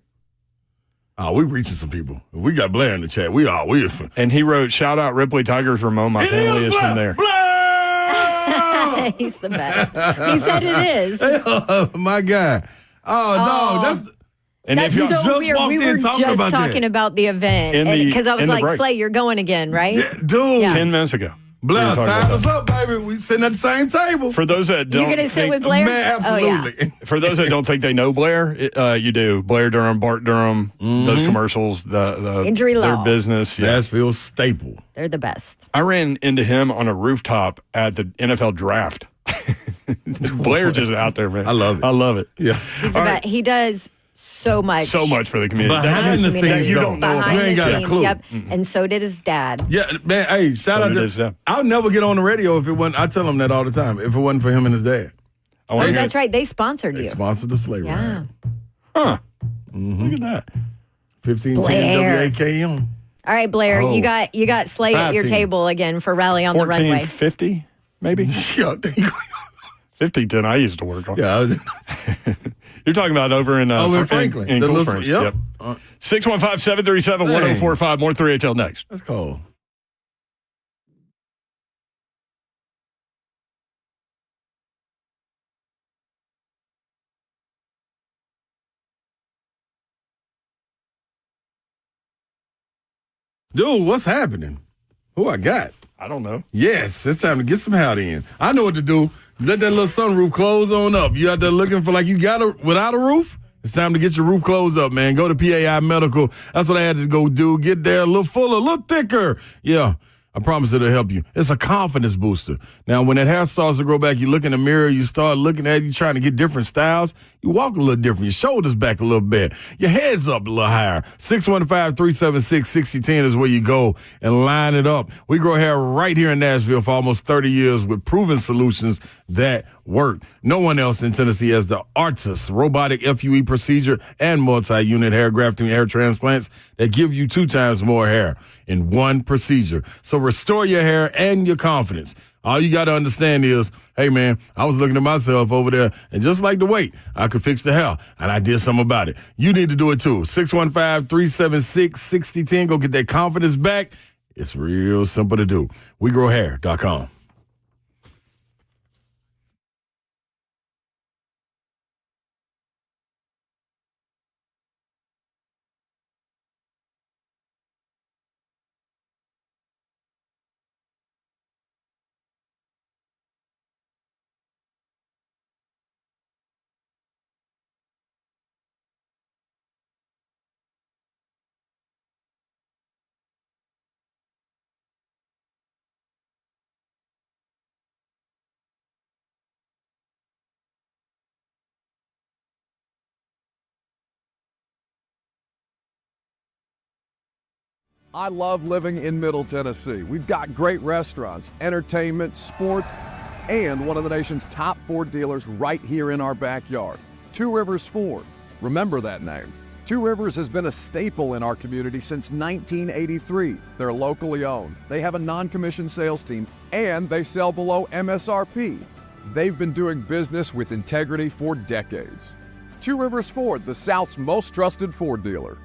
Oh, we reaching some people. If we got Blair in the chat, we. And he wrote, "Shout out Ripley Tigers, Ramone. My family is from there." Blair! He's the best. He said it is. Oh, my God. Oh, dog, that's. And That's if you just so weird. walked We in were talking just about that. talking about the event because I was in the like, break. Slay, you're going again, right? Yeah, dude. Yeah. 10 minutes ago. we were Blair, talking sign about us that. up, baby. We sitting at the same table. For those that don't You're going to sit think- with Blair? Man, Oh, yeah. absolutely. For those that don't think they know Blair, you do. Blair Durham, Bart Durham, those commercials, the Injury their law. business. Yeah. Nashville staple. They're the best. I ran into him on a rooftop at the NFL draft. Blair just out there, man. I love it. I love it. Yeah. He's the best. He does so much. So much for the community. Behind the that scenes, you though. don't know Behind You ain't the got a scenes, clue. yep. And so did his dad. Yeah, man. Hey, shout out did his to. dad. I'll never get on the radio if it wasn't. I tell him that all the time. If it wasn't for him and his dad, I wanna Oh, hear that's right. They sponsored they you. sponsored the sleigh Yeah. ride. Huh. Look at that. 1510 Blair. WAKM. All right, Blair, Oh. you got Slay at your 15. table again for Rally on the Runway. 1450, maybe? Yeah, there you go. 1510 I used to work on. Yeah. You're talking about over in, Over in Franklin. In The Cool little- Springs. yep. 615-737-1045. More 3HL next. That's cool. Dude, what's happening? Who I got? I don't know. Yes, it's time to get some howdy in. I know what to do. Let that little sunroof close on up. You out there looking for like you got a without a roof? It's time to get your roof closed up, man. Go to PAI Medical. That's what I had to go do. Get there a little fuller, a little thicker. Yeah, I promise it'll help you. It's a confidence booster. Now, when that hair starts to grow back, you look in the mirror, you start looking at it, you trying to get different styles. You walk a little different. Your shoulders back a little bit. Your head's up a little higher. 615-376-6010 is where you go and line it up. We grow hair right here in Nashville for almost 30 years with proven solutions that work. No one else in Tennessee has the Artis robotic FUE procedure and multi-unit hair grafting hair transplants that give you 2 times more hair in one procedure. So restore your hair and your confidence. All you got to understand is, hey, man, I was looking at myself over there, and just like the weight, I could fix the hair, and I did something about it. You need to do it, too. 615-376-6010. Go get that confidence back. It's real simple to do. WeGrowHair.com. I love living in Middle Tennessee. We've got great restaurants, entertainment, sports, and one of the nation's top 4 dealers right here in our backyard. Two Rivers Ford. Remember that name. Two Rivers has been a staple in our community since 1983. They're locally owned. They have a non-commissioned sales team, and they sell below MSRP. They've been doing business with integrity for decades. Two Rivers Ford, the South's most trusted Ford dealer.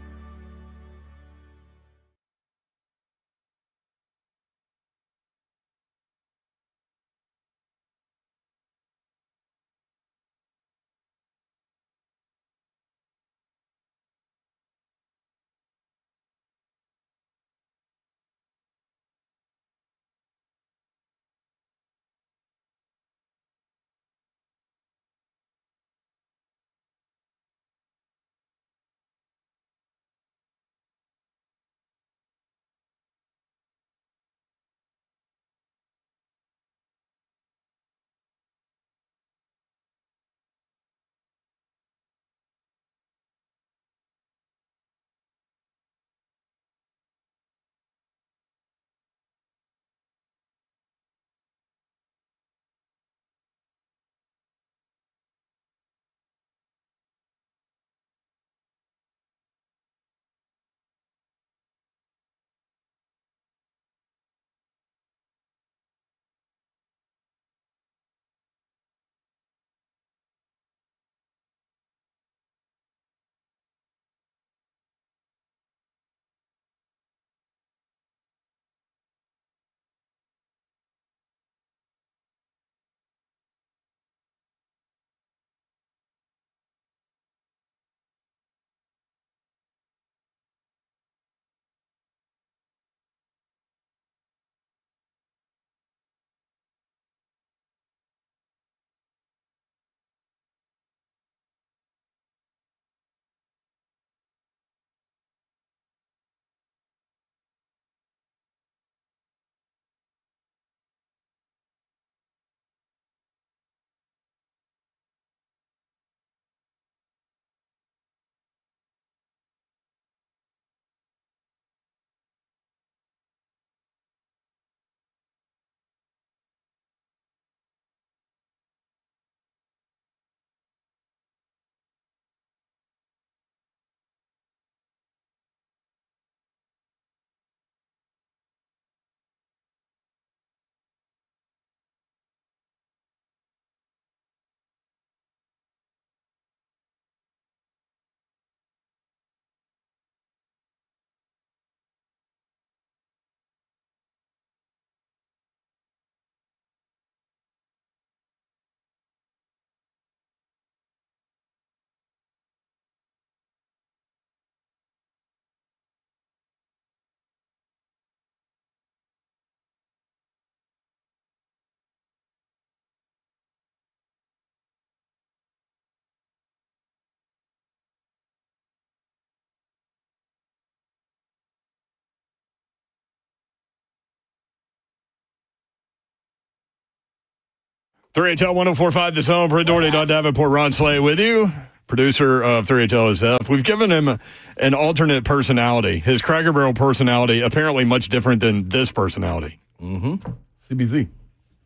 HL 1045 The Zone. Britt Doherty, Don Davenport, Ron Slay with you. Producer of 3HL is F. We've given him an alternate personality. His Cracker Barrel personality, apparently much different than this personality. Mm-hmm. CBZ.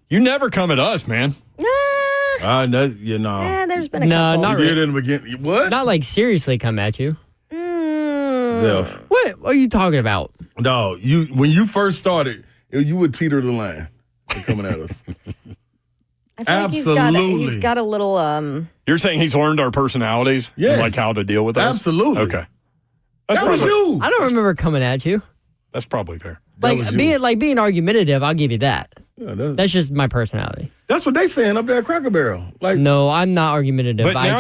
You never come at us, man. There's been a couple. Not You did really. in the beginning. What? Not like seriously come at you. Zeph. What are you talking about? No, when you first started, you would teeter the line for coming at us. I feel Absolutely. Like he's got a little. You're saying he's learned our personalities? Yes. And like how to deal with us? Absolutely. Okay. That was you. I don't remember coming at you. That's probably fair. Like being argumentative, I'll give you that. Yeah, That's just my personality. That's what they saying up there at Cracker Barrel. Like, No, I'm not argumentative. But now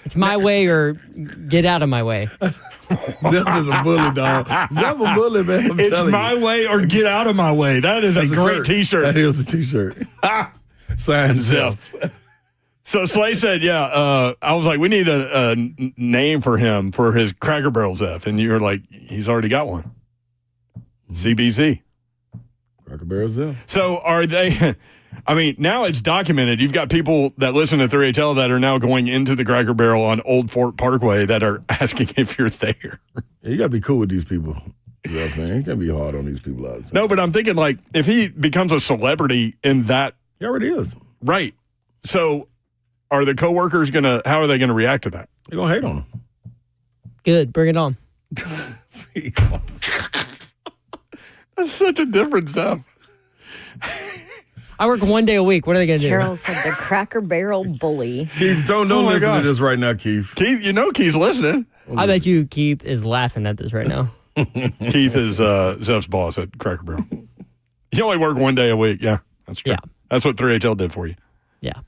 It's my way or get out of my way. Zeph is a bully, dog. Zeph a bully, man. I'm It's telling my you. way or get out of my way. That is That's a great shirt. T-shirt. That is a T-shirt. Signed Zeph. So Slay said, I was like, we need a name for him for his Cracker Barrel Zeph. And you were like, he's already got one. CBZ. Cracker Barrel Zeph. So are they, I mean, now it's documented. You've got people that listen to 3HL that are now going into the Cracker Barrel on Old Fort Parkway that are asking if you're there. Yeah, you got to be cool with these people. Zeph, man. You can't be hard on these people all the time. No, but I'm thinking like if he becomes a celebrity in that. He already is. Right. So are the coworkers how are they gonna react to that? They're gonna hate on him. Good. Bring it on. That's such a different stuff. I work 1 day a week. What are they going to do? Carol said the Cracker Barrel bully. Keith, don't listen to this right now, Keith. Keith, Keith's listening. I bet you Keith is laughing at this right now. Keith is Zeph's boss at Cracker Barrel. You only work 1 day a week. Yeah, that's true. Yeah. That's what 3HL did for you. Yeah.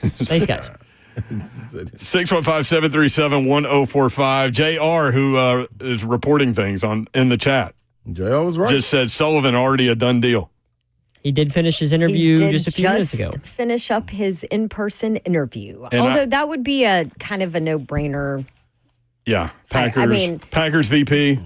Thanks, guys. 615-737-1045. JR, who is reporting things in the chat. JR was right. Just said Sullivan already a done deal. He did finish his interview just a few minutes ago. Finish up his in-person interview. And although that would be a kind of a no-brainer. Yeah, Packers. I mean, Packers VP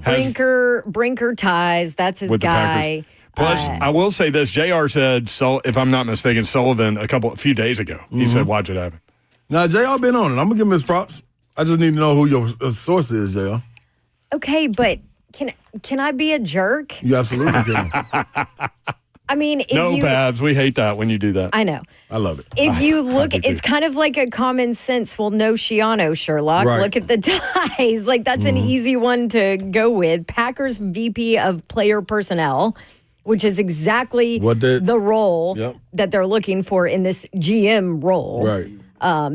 Brinker ties. That's his guy. Plus, I will say this: JR said, if I'm not mistaken, Sullivan a few days ago. He said, "Watch it happen." Now, JR been on it. I'm gonna give him his props. I just need to know who your source is, JR. Okay, but can I be a jerk? You absolutely can. I mean, Babs, we hate that when you do that. I know. I love it. If you look, it's kind of like a common sense. Well, no Shiano, Sherlock. Right. Look at the ties. Like, that's an easy one to go with. Packers VP of Player Personnel, which is exactly the role that they're looking for in this GM role. Right.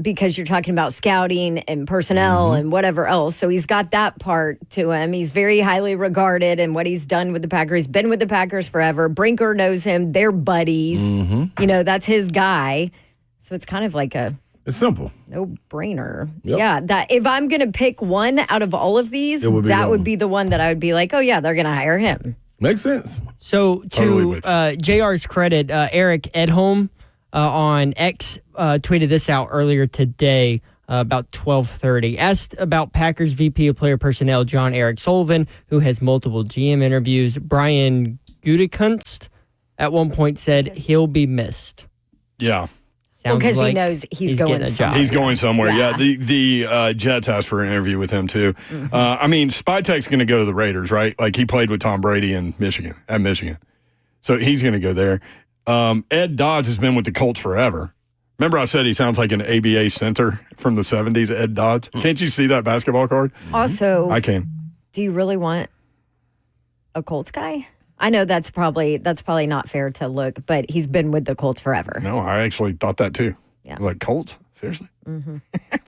Because you're talking about scouting and personnel and whatever else. So he's got that part to him. He's very highly regarded in what he's done with the Packers. He's been with the Packers forever. Brinker knows him. They're buddies. That's his guy. So it's kind of like it's simple. No-brainer. Yep. Yeah, that if I'm going to pick one out of all of these, that would be the one that I would be like, oh, yeah, they're going to hire him. Makes sense. So to JR's credit, Eric Edholm on X tweeted this out earlier today about 12:30. Asked about Packers VP of Player Personnel John Eric Sullivan, who has multiple GM interviews. Brian Gutekunst at one point said he'll be missed. Yeah. Because he knows he's going somewhere. He's going somewhere. Yeah. The Jets asked for an interview with him too. I mean, Spytek's going to go to the Raiders, right? Like he played with Tom Brady in Michigan. So he's going to go there. Ed Dodds has been with the Colts forever. Remember I said he sounds like an ABA center from the 70s, Ed Dodds? Can't you see that basketball card? Also, I can. Do you really want a Colts guy? I know that's probably not fair to look, but he's been with the Colts forever. No, I actually thought that too. Yeah. Like, Colts? Seriously?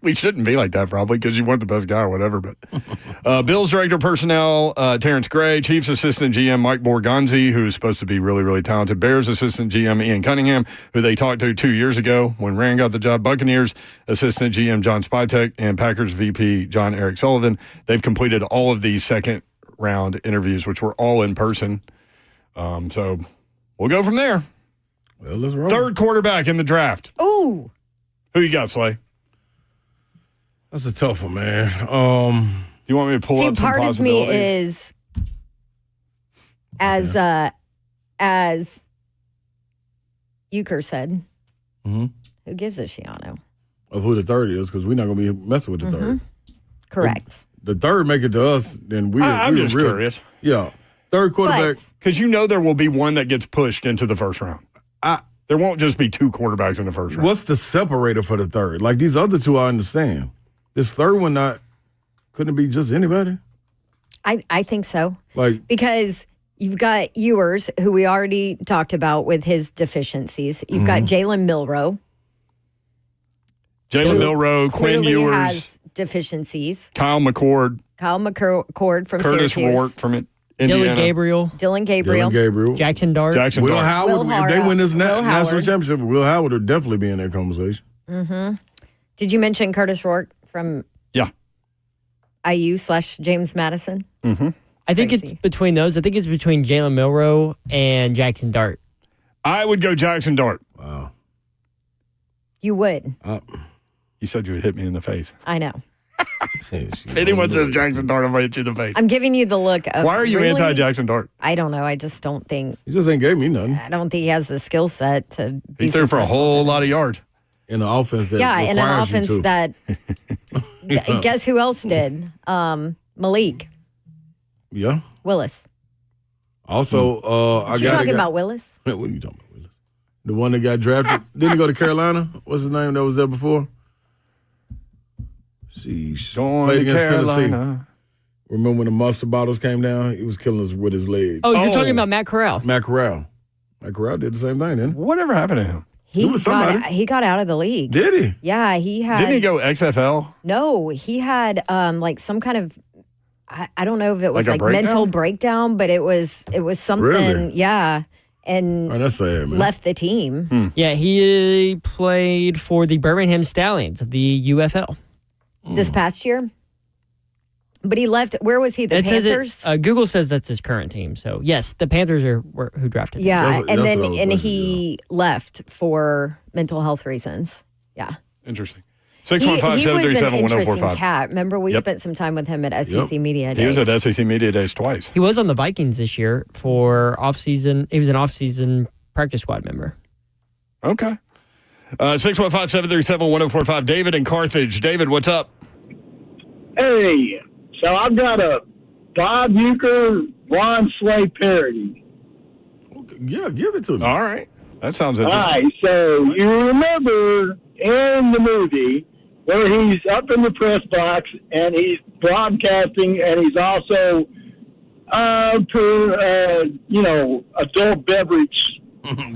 We shouldn't be like that probably because you want the best guy or whatever. But Bills Director of Personnel, Terrence Gray, Chiefs Assistant GM Mike Borgonzi, who's supposed to be really, really talented. Bears Assistant GM Ian Cunningham, who they talked to 2 years ago when Rand got the job. Buccaneers Assistant GM John Spytek and Packers VP John Eric Sullivan. They've completed all of these second-round interviews, which were all in person. So we'll go from there. Well, let's roll. Third quarterback in the draft. Ooh. Who you got, Slay? That's a tough one, man. Do you want me to pull up some part of me possibilities? is as Uecker said, who gives a Shiano? Of who the third is, because we're not going to be messing with the third. Correct. The third make it to us, then I'm just curious. Yeah. Third quarterback. Because there will be one that gets pushed into the first round. There won't just be two quarterbacks in the first round. What's the separator for the third? Like these other two, I understand. This third one, couldn't it be just anybody? I think so. Like, because you've got Ewers, who we already talked about with his deficiencies. You've got Jalen Milroe. Quinn Ewers. Has deficiencies. Kyle McCord from Curtis Syracuse. Rourke from Dylan Indiana. Gabriel. Jackson Dart. Will Howard. If they win this national Howard. championship, Will Howard will definitely be in that conversation. Did you mention Curtis Rourke from Yeah. IU/James Madison? I think it's between those. I think it's between Jalen Milroe and Jackson Dart. I would go Jackson Dart. Wow. You would. You said you would hit me in the face. I know. If anyone says Jackson Dart, I'm going to hit you in the face. I'm giving you the look of. Why are you anti-Jackson Dart? I don't know. I just don't think. He just ain't gave me nothing. I don't think he has the skill set to be He threw for a successful. whole lot of yards. In an offense that in an requires you offense to. that. Guess who else did? Malik Yeah. Willis. Also, What you talking about, Willis? What are you talking about, Willis? The one that got drafted. Didn't he go to Carolina? What's his name that was there before? Sheesh. Going Played to against Tennessee. Carolina. Remember when the mustard bottles came down? He was killing us with his legs. Oh, you're talking about Matt Corral. Matt Corral. Matt Corral did the same thing, didn't he? Whatever happened to him? He got out of the league. Did he? Yeah, he had. Didn't he go XFL? No, he had like some kind of. I don't know if it was Like a like mental breakdown, but it was something. Really? Yeah, and Oh, that's sad, man. left the team. Yeah, he played for the Birmingham Stallions of the UFL. This past year. But he left. Where was he? The Panthers. Google says that's his current team. So yes, the Panthers were who drafted him. Yeah, That's what I was thinking, he left for mental health reasons. Yeah. Interesting. He was an 615-737-1045. interesting cat. Remember, we spent some time with him at SEC Media Days. He was at SEC Media Days twice. He was on the Vikings this year for off-season. He was an off-season practice squad member. Okay. 615-737-1045. David in Carthage. David, what's up? Hey, so I've got a Bob Uecker, Ron Slay parody. Yeah, give it to me. All right. That sounds All interesting. right, so you remember in the movie where he's up in the press box and he's broadcasting and he's also, adult beverage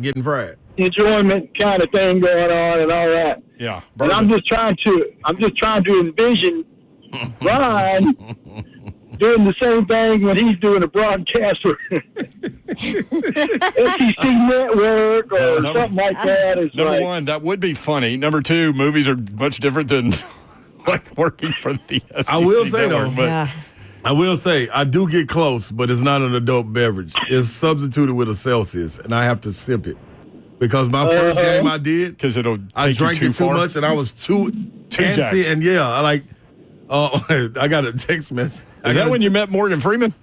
Getting fried. enjoyment kind of thing going on and all that. Yeah. And I'm just trying to envision Ron doing the same thing when he's doing a broadcast for SEC Network or something like that. It's Number like, one, that would be funny. Number two, movies are much different than like working for the SEC I will say, Network, though, but I will say, I do get close, but it's not an adult beverage. It's substituted with a Celsius, and I have to sip it. Because my first game I did, because I drank it too much, and I was too jacked. antsy. And I got a text message. Is that when you met Morgan Freeman?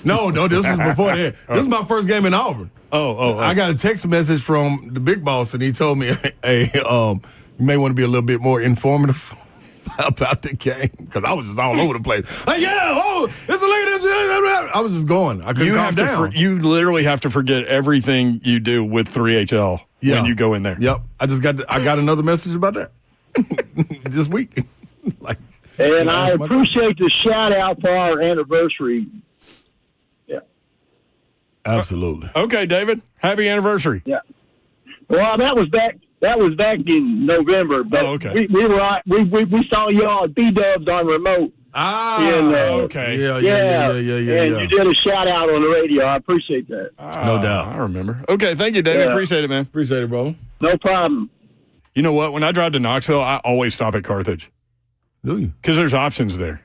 No, this was before that. This is my first game in Auburn. Oh. I got a text message from the big boss, and he told me, hey, you may want to be a little bit more informative about the game, because I was just all over the place. Like, it's a lady. I was just going. I couldn't calm down. You literally have to forget everything you do with 3HL when you go in there. Yep. I got another message about that this week. And I appreciate the shout out for our anniversary. Yeah. Absolutely. Okay, David. Happy anniversary. Yeah. Well, that was back in November. But okay. We saw y'all at B-Dubs on remote. Okay. Yeah. And you did a shout out on the radio. I appreciate that. No doubt. I remember. Okay, thank you, David. Yeah. Appreciate it, man. Appreciate it, bro. No problem. You know what? When I drive to Knoxville, I always stop at Carthage. Do you? Because there's options there.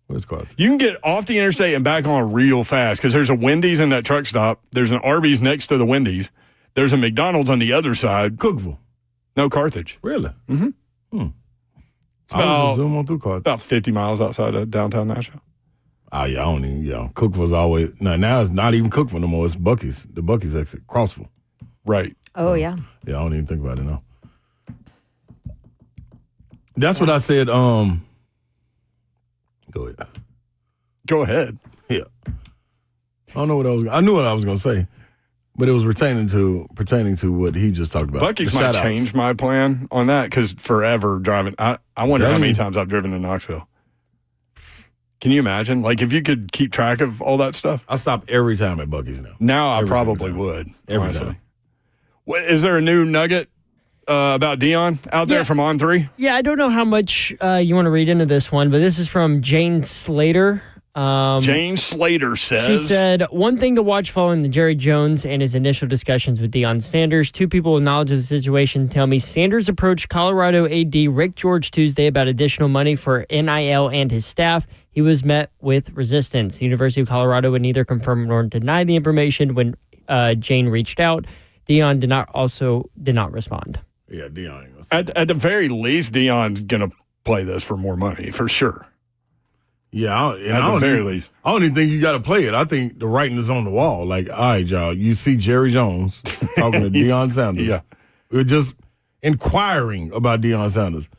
Where's Carthage? You can get off the interstate and back on real fast because there's a Wendy's in that truck stop. There's an Arby's next to the Wendy's. There's a McDonald's on the other side. Cookville. No, Carthage. Really? Mm-hmm. It's I was just zooming on through Carthage. about 50 miles outside of downtown Nashville. Oh, yeah, I don't even, Cookville's always, now it's not even Cookville no more. It's Buc-ee's, the Buc-ee's exit, Crossville. Right. Oh, yeah. Yeah, I don't even think about it now. That's what I said, go ahead. Go ahead. Yeah. I knew what I was going to say, but it was pertaining to what he just talked about. Buc-ee's The might shout-outs. change my plan on that because forever driving. I wonder how many times I've driven to Knoxville. Can you imagine? Like, if you could keep track of all that stuff? I stop every time at Buc-ee's now. Now I Every probably single time. would. Every honestly. time. Is there a new nugget about Deion out there from On 3? Yeah, I don't know how much you want to read into this one, but this is from Jane Slater. Jane Slater says. She said, one thing to watch following the Jerry Jones and his initial discussions with Deion Sanders. Two people with knowledge of the situation tell me Sanders approached Colorado AD Rick George Tuesday about additional money for NIL and his staff. He was met with resistance. The University of Colorado would neither confirm nor deny the information when Jane reached out. Deion did not respond. Yeah, Deion ain't gonna say At the very least, Deion's going to play this for more money, for sure. Yeah, At the very least. I don't even think you got to play it. I think the writing is on the wall. Like, all right, y'all, you see Jerry Jones talking to Deion Sanders. Yeah. We're just inquiring about Deion Sanders.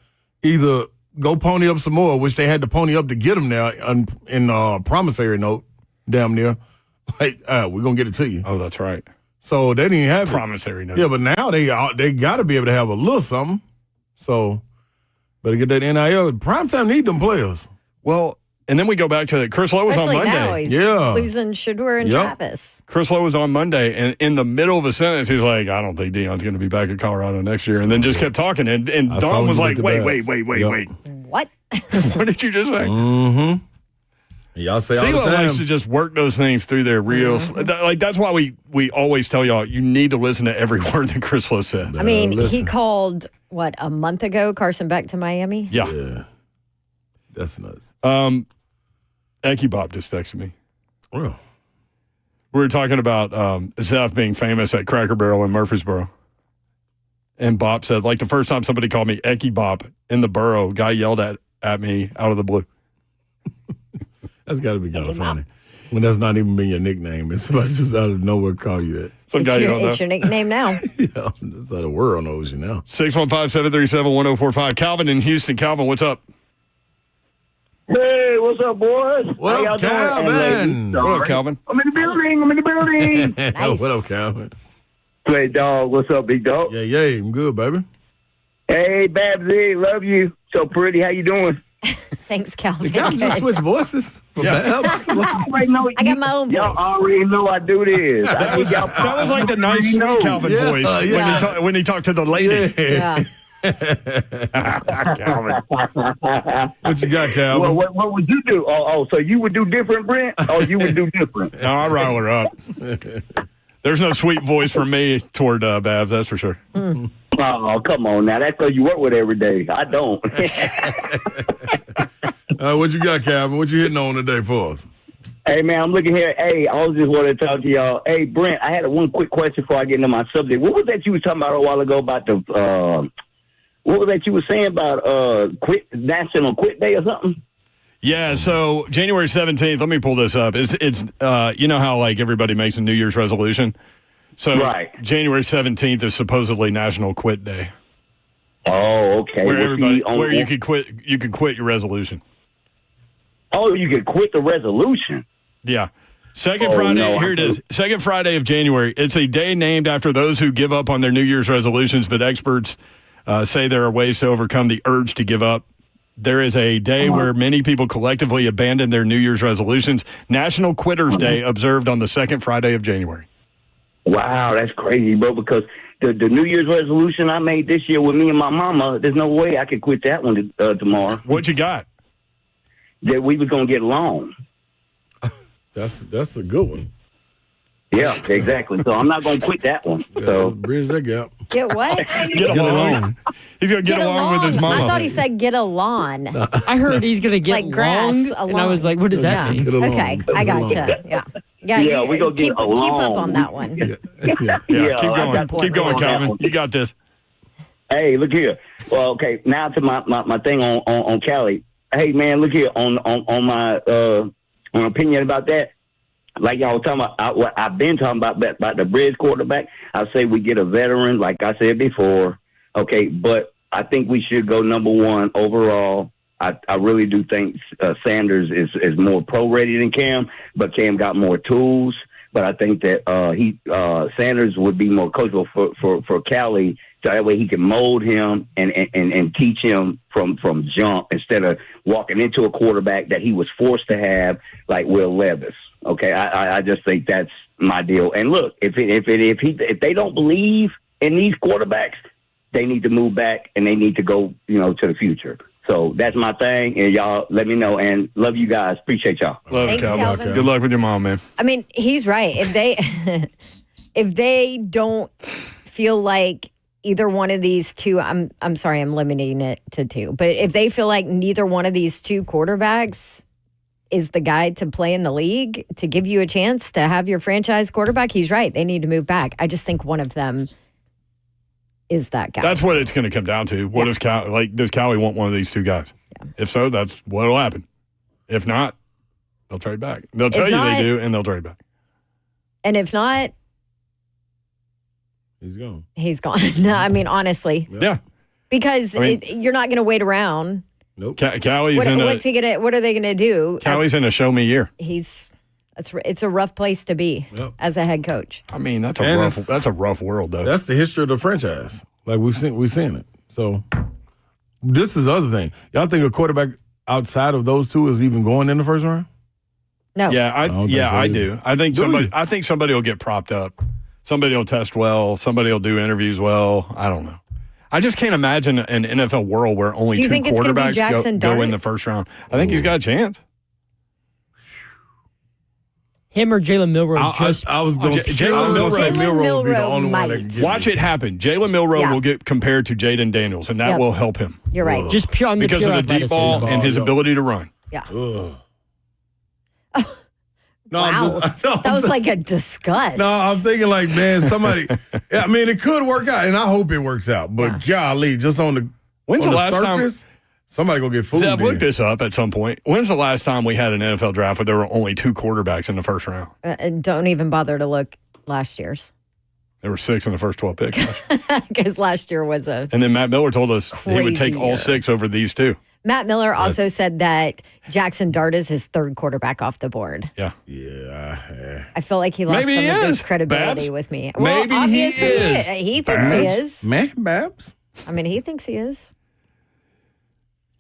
Either go pony up some more, which they had to pony up to get him there in promissory note, damn near. Like, we're going to get it to you. Oh, that's right. So they didn't have Promissory note. Yeah, but now they got to be able to have a little something. So Better get that NIL. Primetime need them players. Well, and then we go back to Chris Lowe was Especially on Monday. now he's Yeah. losing Shedeur and Travis. Chris Lowe was on Monday, and in the middle of a sentence, he's like, I don't think Deion's going to be back at Colorado next year. And then just kept talking. And I saw Don him was like, with the wait. bats. What? What did you just say? Mm-hmm. Y'all say all the CeeLo time. likes to just work those things through their reels. Like, that's why we always tell y'all, you need to listen to every word that Chris Lowe said. I mean, he called, a month ago, Carson Beck to Miami? Yeah. That's nuts. Ecky Bob just texted me. Well, We were talking about Zeph being famous at Cracker Barrel in Murfreesboro. And Bob said, like the first time somebody called me Ecky Bob in the borough, guy yelled at me out of the blue. that's got to be kind of funny. When that's not even been your nickname, and somebody just out of nowhere call you that. Some guy you don't know. It's your nickname now. Yeah, that's how the world knows you now. 615-737-1045. Calvin in Houston. Calvin, what's up? Hey, what's up, boys? What up, Calvin? What up, Calvin? I'm in the building. Nice. What up, Calvin? Play dog. What's up, big dog? Yeah, I'm good, baby. Hey, Babsy, love you. So pretty. How you doing? Thanks, Calvin. Did Calvin just switch voices? Yeah. I got my own voice. Y'all already know I do this. That was like the nice, sweet Calvin voice when he talked to the lady. Yeah. Calvin. What you got, Calvin? Well, what would you do? So you would do different, Brent? Or you would do different? No, I rile her up. There's no sweet voice from me toward Babs, that's for sure. Oh, come on now. That's because you work with every day. I don't. What you got, Calvin? What you hitting on today for us? Hey, man, I'm looking here. Hey, I was just wanting to talk to y'all. Hey, Brent, I had one quick question before I get into my subject. What was that you was talking about a while ago about the what was that you were saying about National Quit Day or something? Yeah, so January 17th, let me pull this up. It's you know how like everybody makes a New Year's resolution? So January 17th is supposedly National Quit Day. Oh, okay. Where you can quit your resolution. Oh, you can quit the resolution. Yeah. Second Friday, here it is. Second Friday of January. It's a day named after those who give up on their New Year's resolutions, but experts say there are ways to overcome the urge to give up. There is a day where many people collectively abandon their New Year's resolutions. National Quitters Day observed on the second Friday of January. Wow, that's crazy, bro, because the New Year's resolution I made this year with me and my mama, there's no way I could quit that one tomorrow. What you got? That we was going to get along. That's a good one. Yeah, exactly. So I'm not going to quit that one. So bridge that gap. Get what? Get along. He's going to get along with his mama. I thought he said get a lawn. I heard he's going to get like grass. and I was like, what does that mean? Okay, I gotcha. Yeah, we go keep up on that one. Yeah, keep going, Calvin. You got this. Hey, look here. Well, okay, now to my thing on Cali. Hey, man, look here on my opinion about that. Like y'all were talking about, what I've been talking about the bridge quarterback. I say we get a veteran, like I said before. Okay, but I think we should go number one overall. I really do think Sanders is more pro ready than Cam, but Cam got more tools. But I think that Sanders would be more coachable for Cali, so that way he can mold him and teach him from jump instead of walking into a quarterback that he was forced to have like Will Levis. Okay, I just think that's my deal. And look, if they don't believe in these quarterbacks, they need to move back and they need to go, to the future. So that's my thing, and y'all let me know. And love you guys. Appreciate y'all. Love Thanks, Calvin. Good luck with your mom, man. I mean, he's right. If they don't feel like either one of these two, I'm sorry, I'm limiting it to two. But if they feel like neither one of these two quarterbacks is the guy to play in the league to give you a chance to have your franchise quarterback, he's right. They need to move back. I just think one of them is that guy. That's what it's going to come down to. What does Cali want one of these two guys? Yeah. If so, that's what'll happen. If not, they'll trade back. They'll tell you they do, and they'll trade back. And if not, he's gone. He's gone. No, I mean, honestly. Yeah. Because you're not going to wait around. Nope. Cali's what are they going to do? Cali's in a show me year. It's a rough place to be as a head coach. I mean, that's a rough world, though. That's the history of the franchise. Like we've seen it. So This is the other thing. Y'all think a quarterback outside of those two is even going in the first round? No. Yeah, I do. I think somebody will get propped up. Somebody will test well. Somebody will do interviews well. I don't know. I just can't imagine an NFL world where only two quarterbacks go in the first round. I think he's got a chance. Him or Jalen Milrow? I was going to say Milrow would be the only one that can watch it happen. Jalen Milrow will get compared to Jaden Daniels, and that will help him. You're right. Just because of the deep ball and his ability to run. Yeah. No, wow. That was like a disgust. No, I'm thinking like, man, somebody. I mean, it could work out, and I hope it works out. But golly, just on the last surface, time somebody gonna get fooled. Zev, look this up at some point. When's the last time we had an NFL draft where there were only two quarterbacks in the first round? Don't even bother to look last year's. There were 6 in the first 12 picks. Because last year was a. And then Matt Miller told us he would take all 6 over these two. Matt Miller also said that Jackson Dart is his third quarterback off the board. Yeah. Yeah. I feel like he lost some of his credibility with me. Well, Maybe obviously he is. He thinks he is. Man, Babs. I mean, he thinks he is.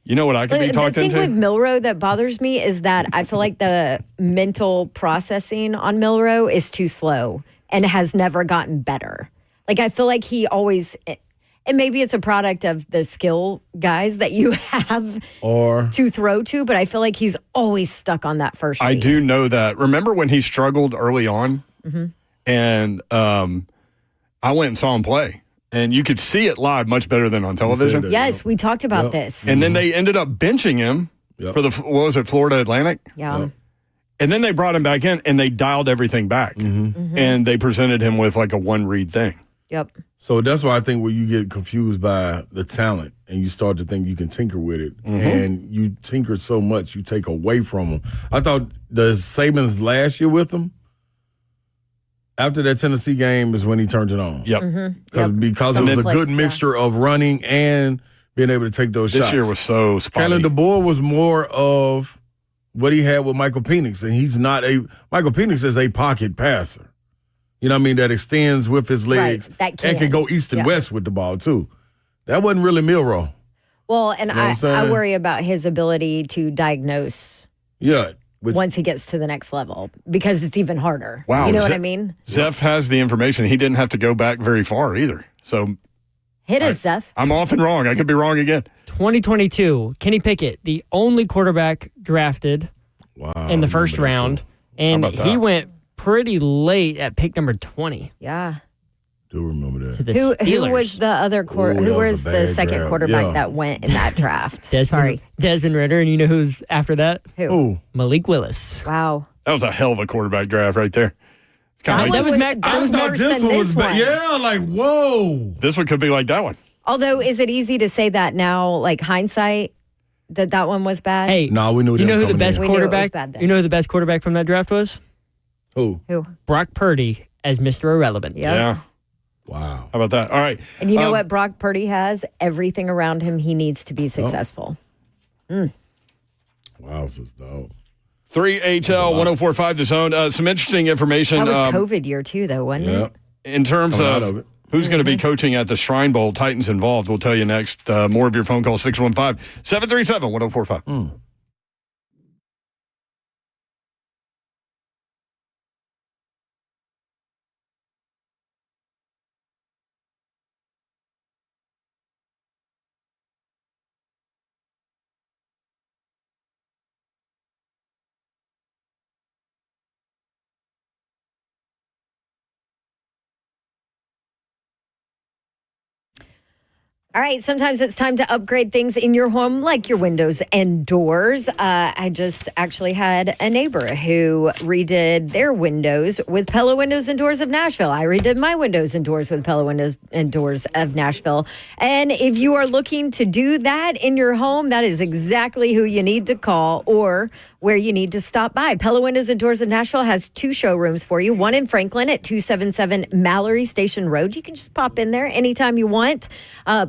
You know what I could be talked into? The thing with Milrow that bothers me is that I feel like the mental processing on Milrow is too slow and has never gotten better. Like, I feel like he always... And maybe it's a product of the skill guys that you have to throw to, but I feel like he's always stuck on that first read. I do know that. Remember when he struggled early on? Mm-hmm. And I went and saw him play. And you could see it live much better than on television. Yes, we talked about this. And then they ended up benching him for the, what was it, Florida Atlantic? Yeah. And then they brought him back in and they dialed everything back. And they presented him with like a one-read thing. Yep. So that's why I think when you get confused by the talent and you start to think you can tinker with it, and you tinker so much, you take away from them. I thought the Saban's last year with them, after that Tennessee game is when he turned it on. Yep. Because it was a good mixture of running and being able to take those shots. This year was so spotty. Kalen DeBoer was more of what he had with Michael Penix, and he's not Michael Penix is a pocket passer. You know what I mean? That extends with his legs and can go east and west with the ball, too. That wasn't really Milrow. Well, and You know what I'm I saying? worry about his ability to diagnose once he gets to the next level because it's even harder. Wow. You know what I mean? Zeph has the information. He didn't have to go back very far either. So hit us, Zeph. I'm often wrong. I could be wrong again. 2022, Kenny Pickett, the only quarterback drafted in the first round. And he went pretty late at pick number 20. Yeah. Do remember that. To the Who Steelers. was the other who was the second quarterback that went in that draft? Desmond Ritter, and you know who's after that? Who? Malik Willis. Wow. That was a hell of a quarterback draft right there. It's kind That of was like, Mac. That was worse than this one. Yeah, like, whoa. this one could be like that one. Although, is it easy to say that now, like hindsight, that one was bad? Hey, No, we knew you know who the best We knew it was quarterback? bad then. You know who the best quarterback from that draft was? Who? Brock Purdy as Mr. Irrelevant. Yep. Yeah. Wow. How about that? All right. And you know what Brock Purdy has? Everything around him he needs to be successful. Wow, this is dope. 3HL 1045 The Zone. Some interesting information. That was COVID year too, though, wasn't it? In terms Coming out of of it. who's going to be coaching at the Shrine Bowl, Titans involved. We'll tell you next. More of your phone calls, 615-737-1045. All right, sometimes it's time to upgrade things in your home, like your windows and doors. I just actually had a neighbor who redid their windows with Pella Windows and Doors of Nashville. I redid my windows and doors with Pella Windows and Doors of Nashville. And if you are looking to do that in your home, that is exactly who you need to call or where you need to stop by. Pella Windows and Doors of Nashville has 2 showrooms for you, one in Franklin at 277 Mallory Station Road. You can just pop in there anytime you want.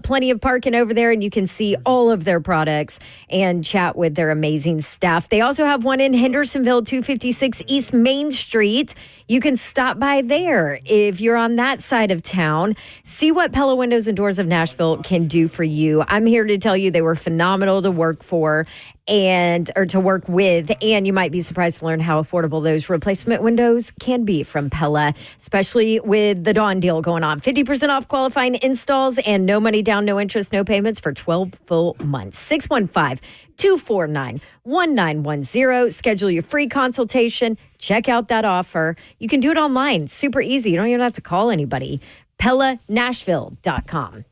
Plenty plenty of parking over there, and you can see all of their products and chat with their amazing staff. They also have one in Hendersonville, 256 East Main Street. You can stop by there if you're on that side of town. See what Pella Windows and Doors of Nashville can do for you. I'm here to tell you they were phenomenal to work for or to work with, and you might be surprised to learn how affordable those replacement windows can be from Pella, especially with the Dawn deal going on. 50% off qualifying installs and no money down, no interest, no payments for 12 full months. 615-249-1910. Schedule your free consultation. Check out that offer. You can do it online. Super easy. You don't even have to call anybody. PellaNashville.com.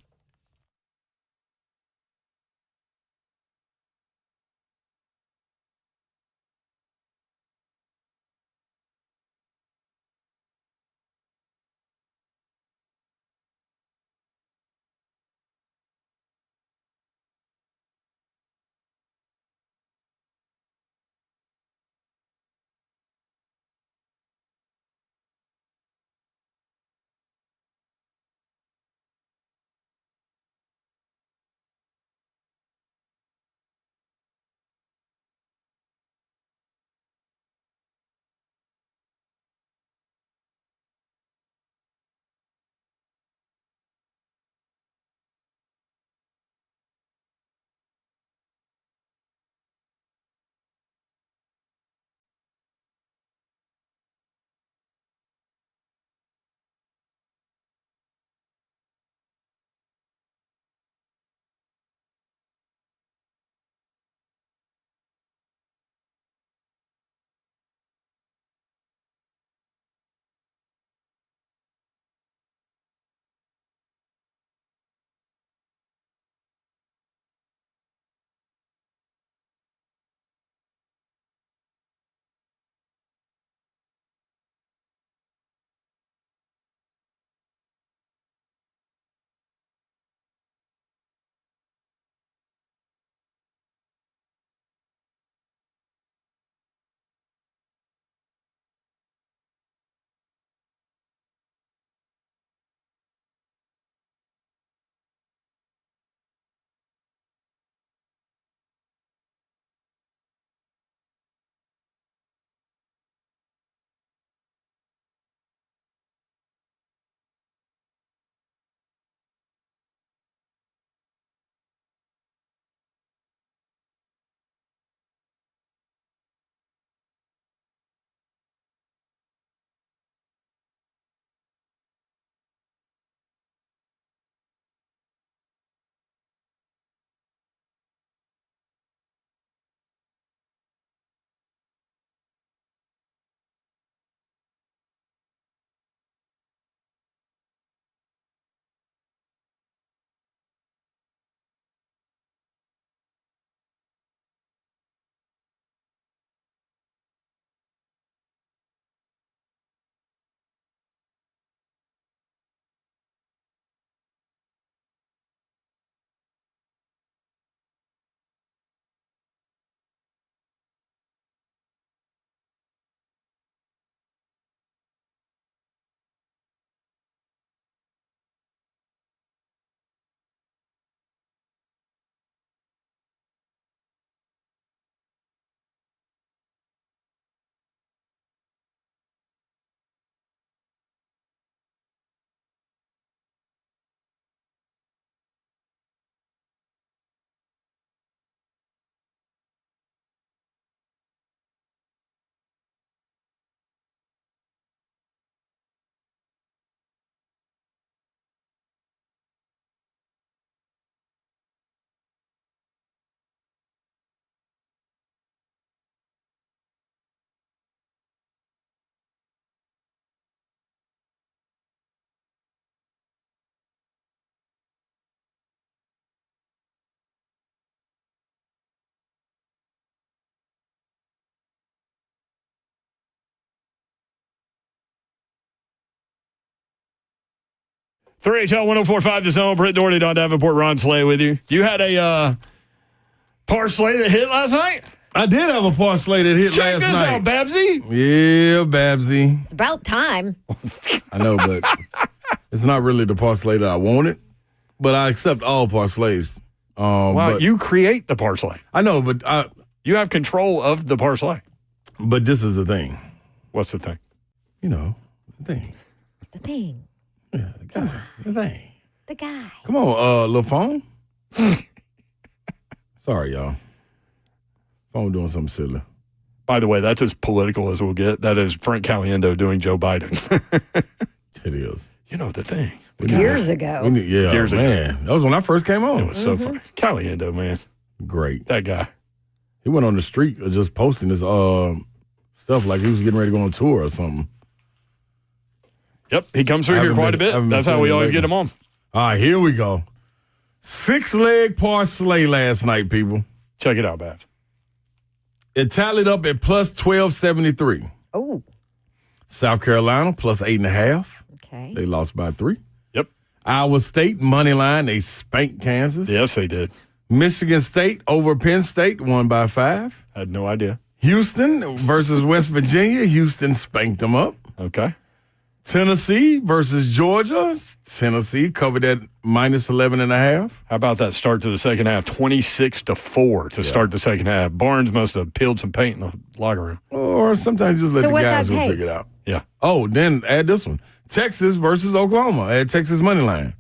Three HL 1045 The Zone. Britt Doherty, Don Davenport, Ron Slay with you. You had a parlay that hit last night? I did have a parlay that hit Check last this night. out, Babsy. Yeah, Babsy. It's about time. I know, but it's not really the parlay that I wanted. but I accept all parlays. Wow, you create the parlay. I know, but you have control of the parlay. But this is the thing. What's the thing? You know, the thing. The thing. Yeah, the guy. The thing. The guy. Come on, little phone. Sorry, y'all. Phone doing something silly. By the way, that's as political as we'll get. That is Frank Caliendo doing Joe Biden. It is. You know the thing. Years ago. Years ago. That was when I first came on. It was so funny. Caliendo, man. Great. That guy. He went on the street just posting his stuff like he was getting ready to go on tour or something. Yep, he comes through here quite a bit. That's how we always get him on. All right, here we go. 6-leg parlay last night, people. Check it out, Babs. It tallied up at plus 1273. Oh. South Carolina plus 8.5. Okay. They lost by 3. Yep. Iowa State money line, they spanked Kansas. Yes, they did. Michigan State over Penn State won by 5. I had no idea. Houston versus West Virginia. Houston spanked them up. Okay. Tennessee versus Georgia. Tennessee covered at minus 11.5. How about that start to the second half? 26-4 to start the second half. Barnes must have peeled some paint in the locker room. Or sometimes just let the guys go figure it out. Yeah. Oh, then add this one. Texas versus Oklahoma. Add Texas money line.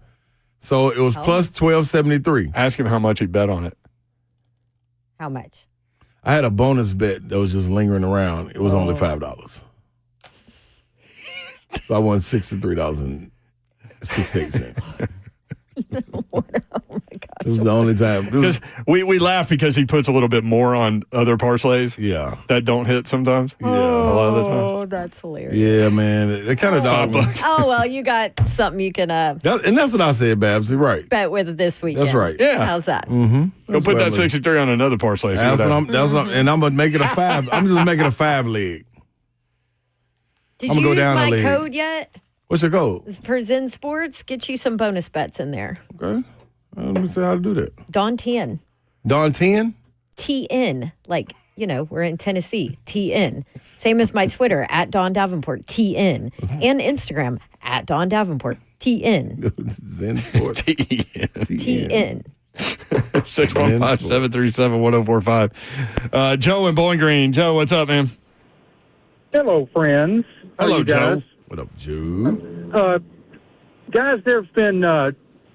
So it was plus 1273. Ask him how much he bet on it. How much? I had a bonus bet that was just lingering around. It was only $5. So I won $63.68. Oh my gosh. It was the only time. Because we laugh because he puts a little bit more on other parlays. Yeah. That don't hit sometimes. Yeah. A lot of the times. Oh, that's hilarious. Yeah, man. It kind of $5. Oh, well, you got something you can and that's what I said, Babs. You're right. bet with this weekend. That's right. Yeah. How's that? Mm-hmm. Go put that 63 on another parlay. And I'm going to make it a 5. I'm just making a 5-leg. Did I'm you gonna go use down my a leg. code yet? What's your code? For Zen Sports, get you some bonus bets in there. Okay. Let me see how to do that. Dawn 10. Dawn 10? TN. Like, we're in Tennessee. TN. Same as my Twitter, at Dawn Davenport. TN. And Instagram, at Dawn Davenport. TN. Zen Sports. TN. 615-737-1045. Joe in Bowling Green. Joe, what's up, man? Hello, friends. Hello, Joe. What up, Joe? Guys, there's been,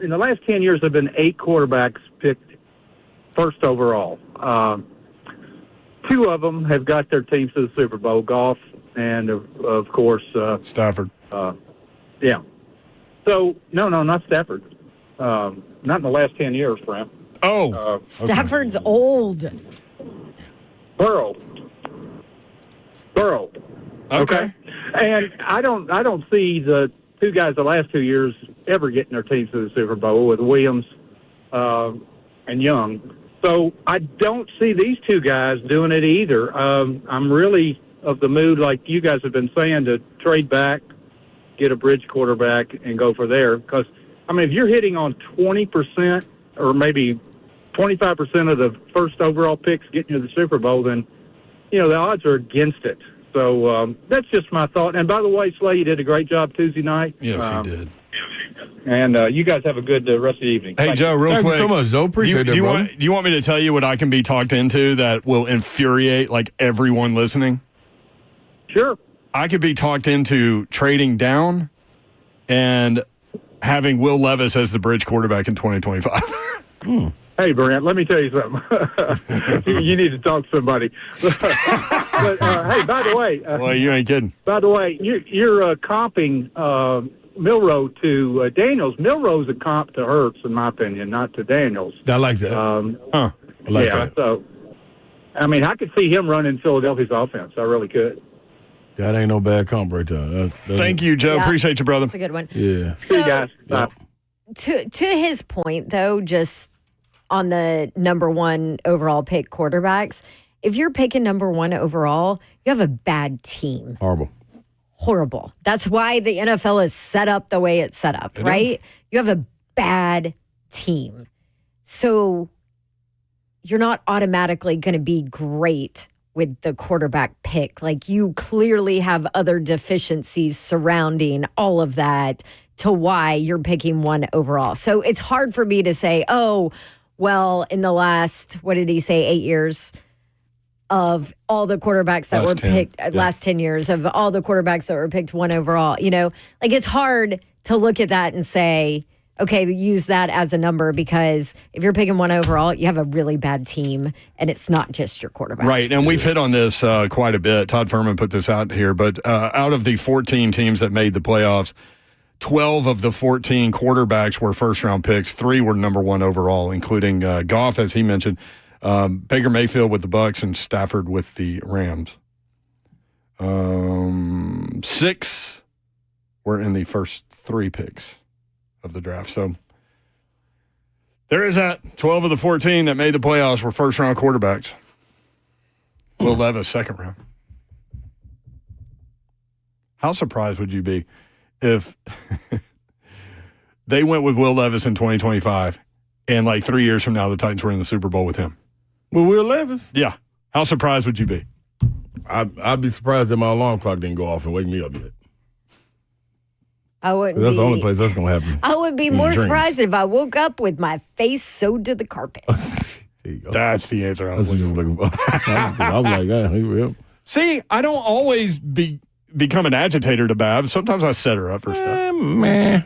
in the last 10 years, there have been 8 quarterbacks picked first overall. 2 of them have got their teams to the Super Bowl, Goff and, of course, Stafford. Yeah. So, no, not Stafford. Not in the last 10 years, Frank. Oh. Stafford's old. Burrow. Okay. And I don't see the 2 guys the last 2 years ever getting their teams to the Super Bowl with Williams and Young. So I don't see these 2 guys doing it either. I'm really of the mood, like you guys have been saying, to trade back, get a bridge quarterback, and go for there. Because, if you're hitting on 20% or maybe 25% of the first overall picks getting you to the Super Bowl, then, the odds are against it. So that's just my thought. And by the way, Slay, you did a great job Tuesday night. Yes, he did. And you guys have a good rest of the evening. Hey, Thank Joe, you. real quick. Thank you so much, Joe. Appreciate do it, you bro. want me to tell you what I can be talked into that will infuriate everyone listening? Sure. I could be talked into trading down and having Will Levis as the bridge quarterback in 2025. Hey, Brent, let me tell you something. You need to talk to somebody. But, hey, by the way. Well, you ain't kidding. By the way, you're comping Milroe to Daniels. Milroe's a comp to Hurts, in my opinion, not to Daniels. I like that. I like that. So, I could see him running Philadelphia's offense. I really could. That ain't no bad comp right there. Thank you, Joe. Yeah. Appreciate you, brother. That's a good one. Yeah. See you guys. Bye. To his point, though, just on the number 1 overall pick quarterbacks, if you're picking number 1 overall, you have a bad team. Horrible. That's why the NFL is set up the way it's set up, right? You have a bad team. So you're not automatically going to be great with the quarterback pick. You clearly have other deficiencies surrounding all of that to why you're picking one overall. So it's hard for me to say, oh, well, in the last, what did he say, 8 years of all the quarterbacks that were picked, last 10 years of all the quarterbacks that were picked one overall, like it's hard to look at that and say, okay, use that as a number, because if you're picking one overall, you have a really bad team and it's not just your quarterback. Right, and we've hit on this quite a bit. Todd Furman put this out here, but out of the 14 teams that made the playoffs, 12 of the 14 quarterbacks were first-round picks. 3 were number 1 overall, including Goff, as he mentioned, Baker Mayfield with the Bucs, and Stafford with the Rams. 6 were in the first 3 picks of the draft. So there is that. 12 of the 14 that made the playoffs were first-round quarterbacks. Will Levis, second round. How surprised would you be if they went with Will Levis in 2025 and like 3 years from now the Titans were in the Super Bowl with him? With Will Levis? Yeah. How surprised would you be? I'd be surprised that my alarm clock didn't go off and wake me up yet. I wouldn't. That's the only place that's going to happen. I would be more surprised if I woke up with my face sewed to the carpet. There you go. That's the answer I was looking for. I was like, that. See, I don't always become an agitator to Bab. Sometimes I set her up for stuff. Man.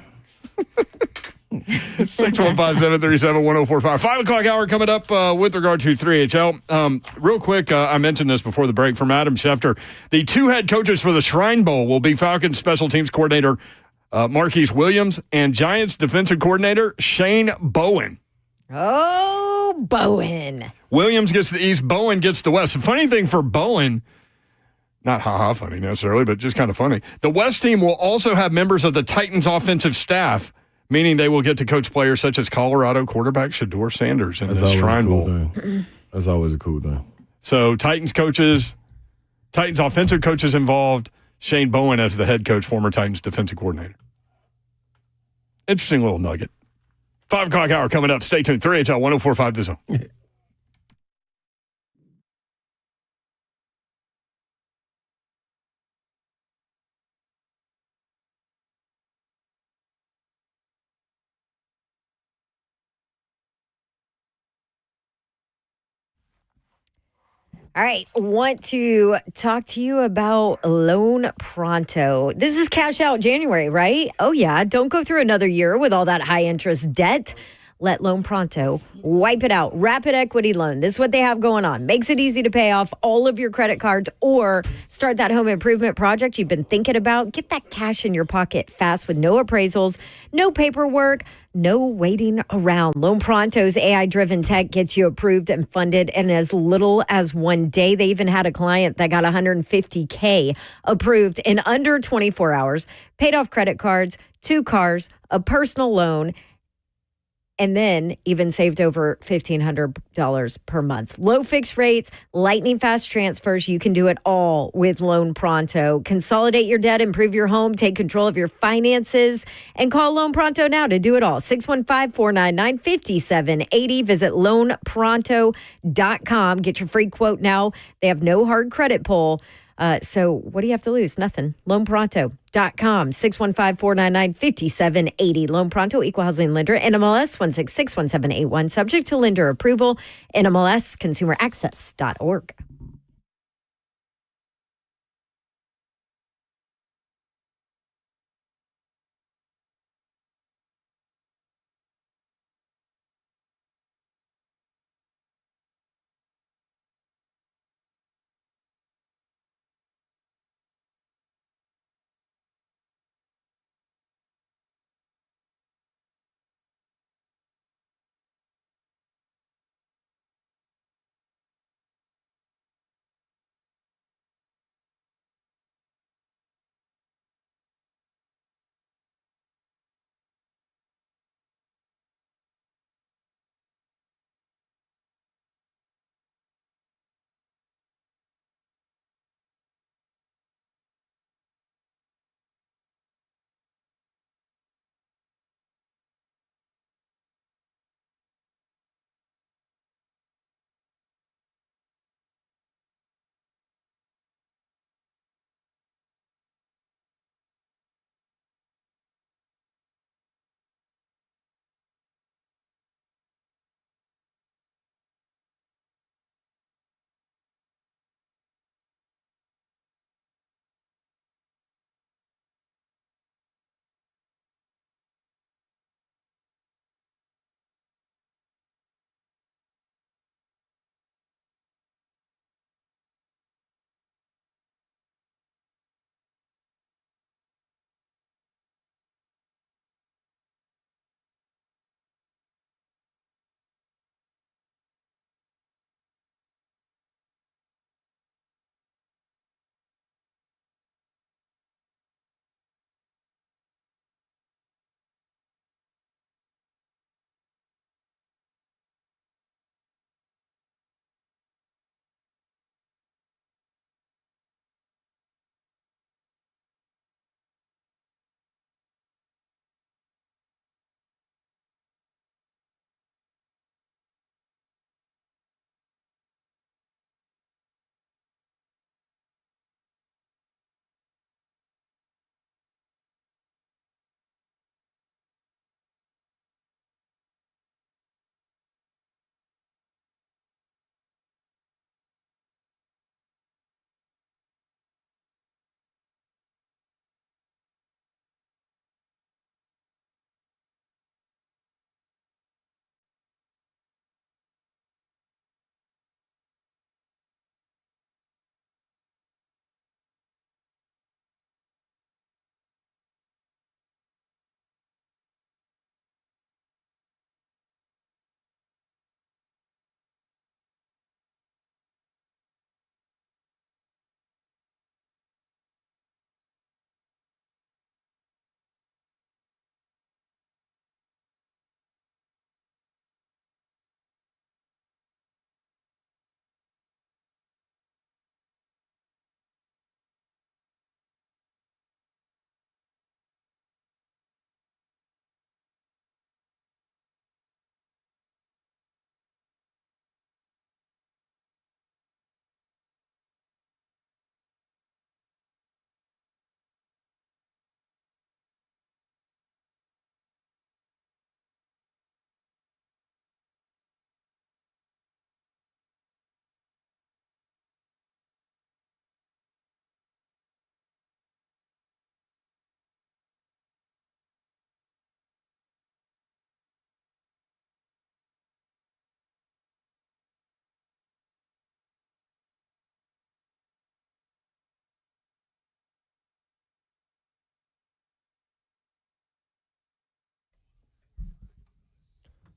615-737-1045. 5 o'clock hour coming up with regard to 3HL. Real quick, I mentioned this before the break from Adam Schefter. The 2 head coaches for the Shrine Bowl will be Falcons special teams coordinator Marquise Williams and Giants defensive coordinator Shane Bowen. Oh, Bowen. Williams gets the East, Bowen gets the West. The funny thing for Bowen, not ha-ha funny necessarily, but just kind of funny, the West team will also have members of the Titans offensive staff, meaning they will get to coach players such as Colorado quarterback Shedeur Sanders in the Shrine Bowl. That's always a cool thing. So Titans offensive coaches involved, Shane Bowen as the head coach, former Titans defensive coordinator. Interesting little nugget. 5 o'clock hour coming up. Stay tuned. 3HL 1045 The Zone. All right, want to talk to you about Loan Pronto. This is cash out January, right? Oh, yeah. Don't go through another year with all that high interest debt. Let Loan Pronto wipe it out. Rapid equity loan. This is what they have going on. Makes it easy to pay off all of your credit cards or start that home improvement project you've been thinking about. Get that cash in your pocket fast with no appraisals, no paperwork, no waiting around. Loan Pronto's AI-driven tech gets you approved and funded in as little as 1 day. They even had a client that got $150K approved in under 24 hours, paid off credit cards, 2 cars, a personal loan, and then even saved over $1,500 per month. Low fixed rates, lightning fast transfers. You can do it all with Loan Pronto. Consolidate your debt, improve your home, take control of your finances, and call Loan Pronto now to do it all. 615-499-5780. Visit loanpronto.com. Get your free quote now. They have no hard credit pull. So what do you have to lose? Nothing. LoanPronto.com, 615-499-5780. Loan Pronto, Equal Housing Lender, NMLS 1661781, subject to lender approval, NMLSConsumerAccess.org.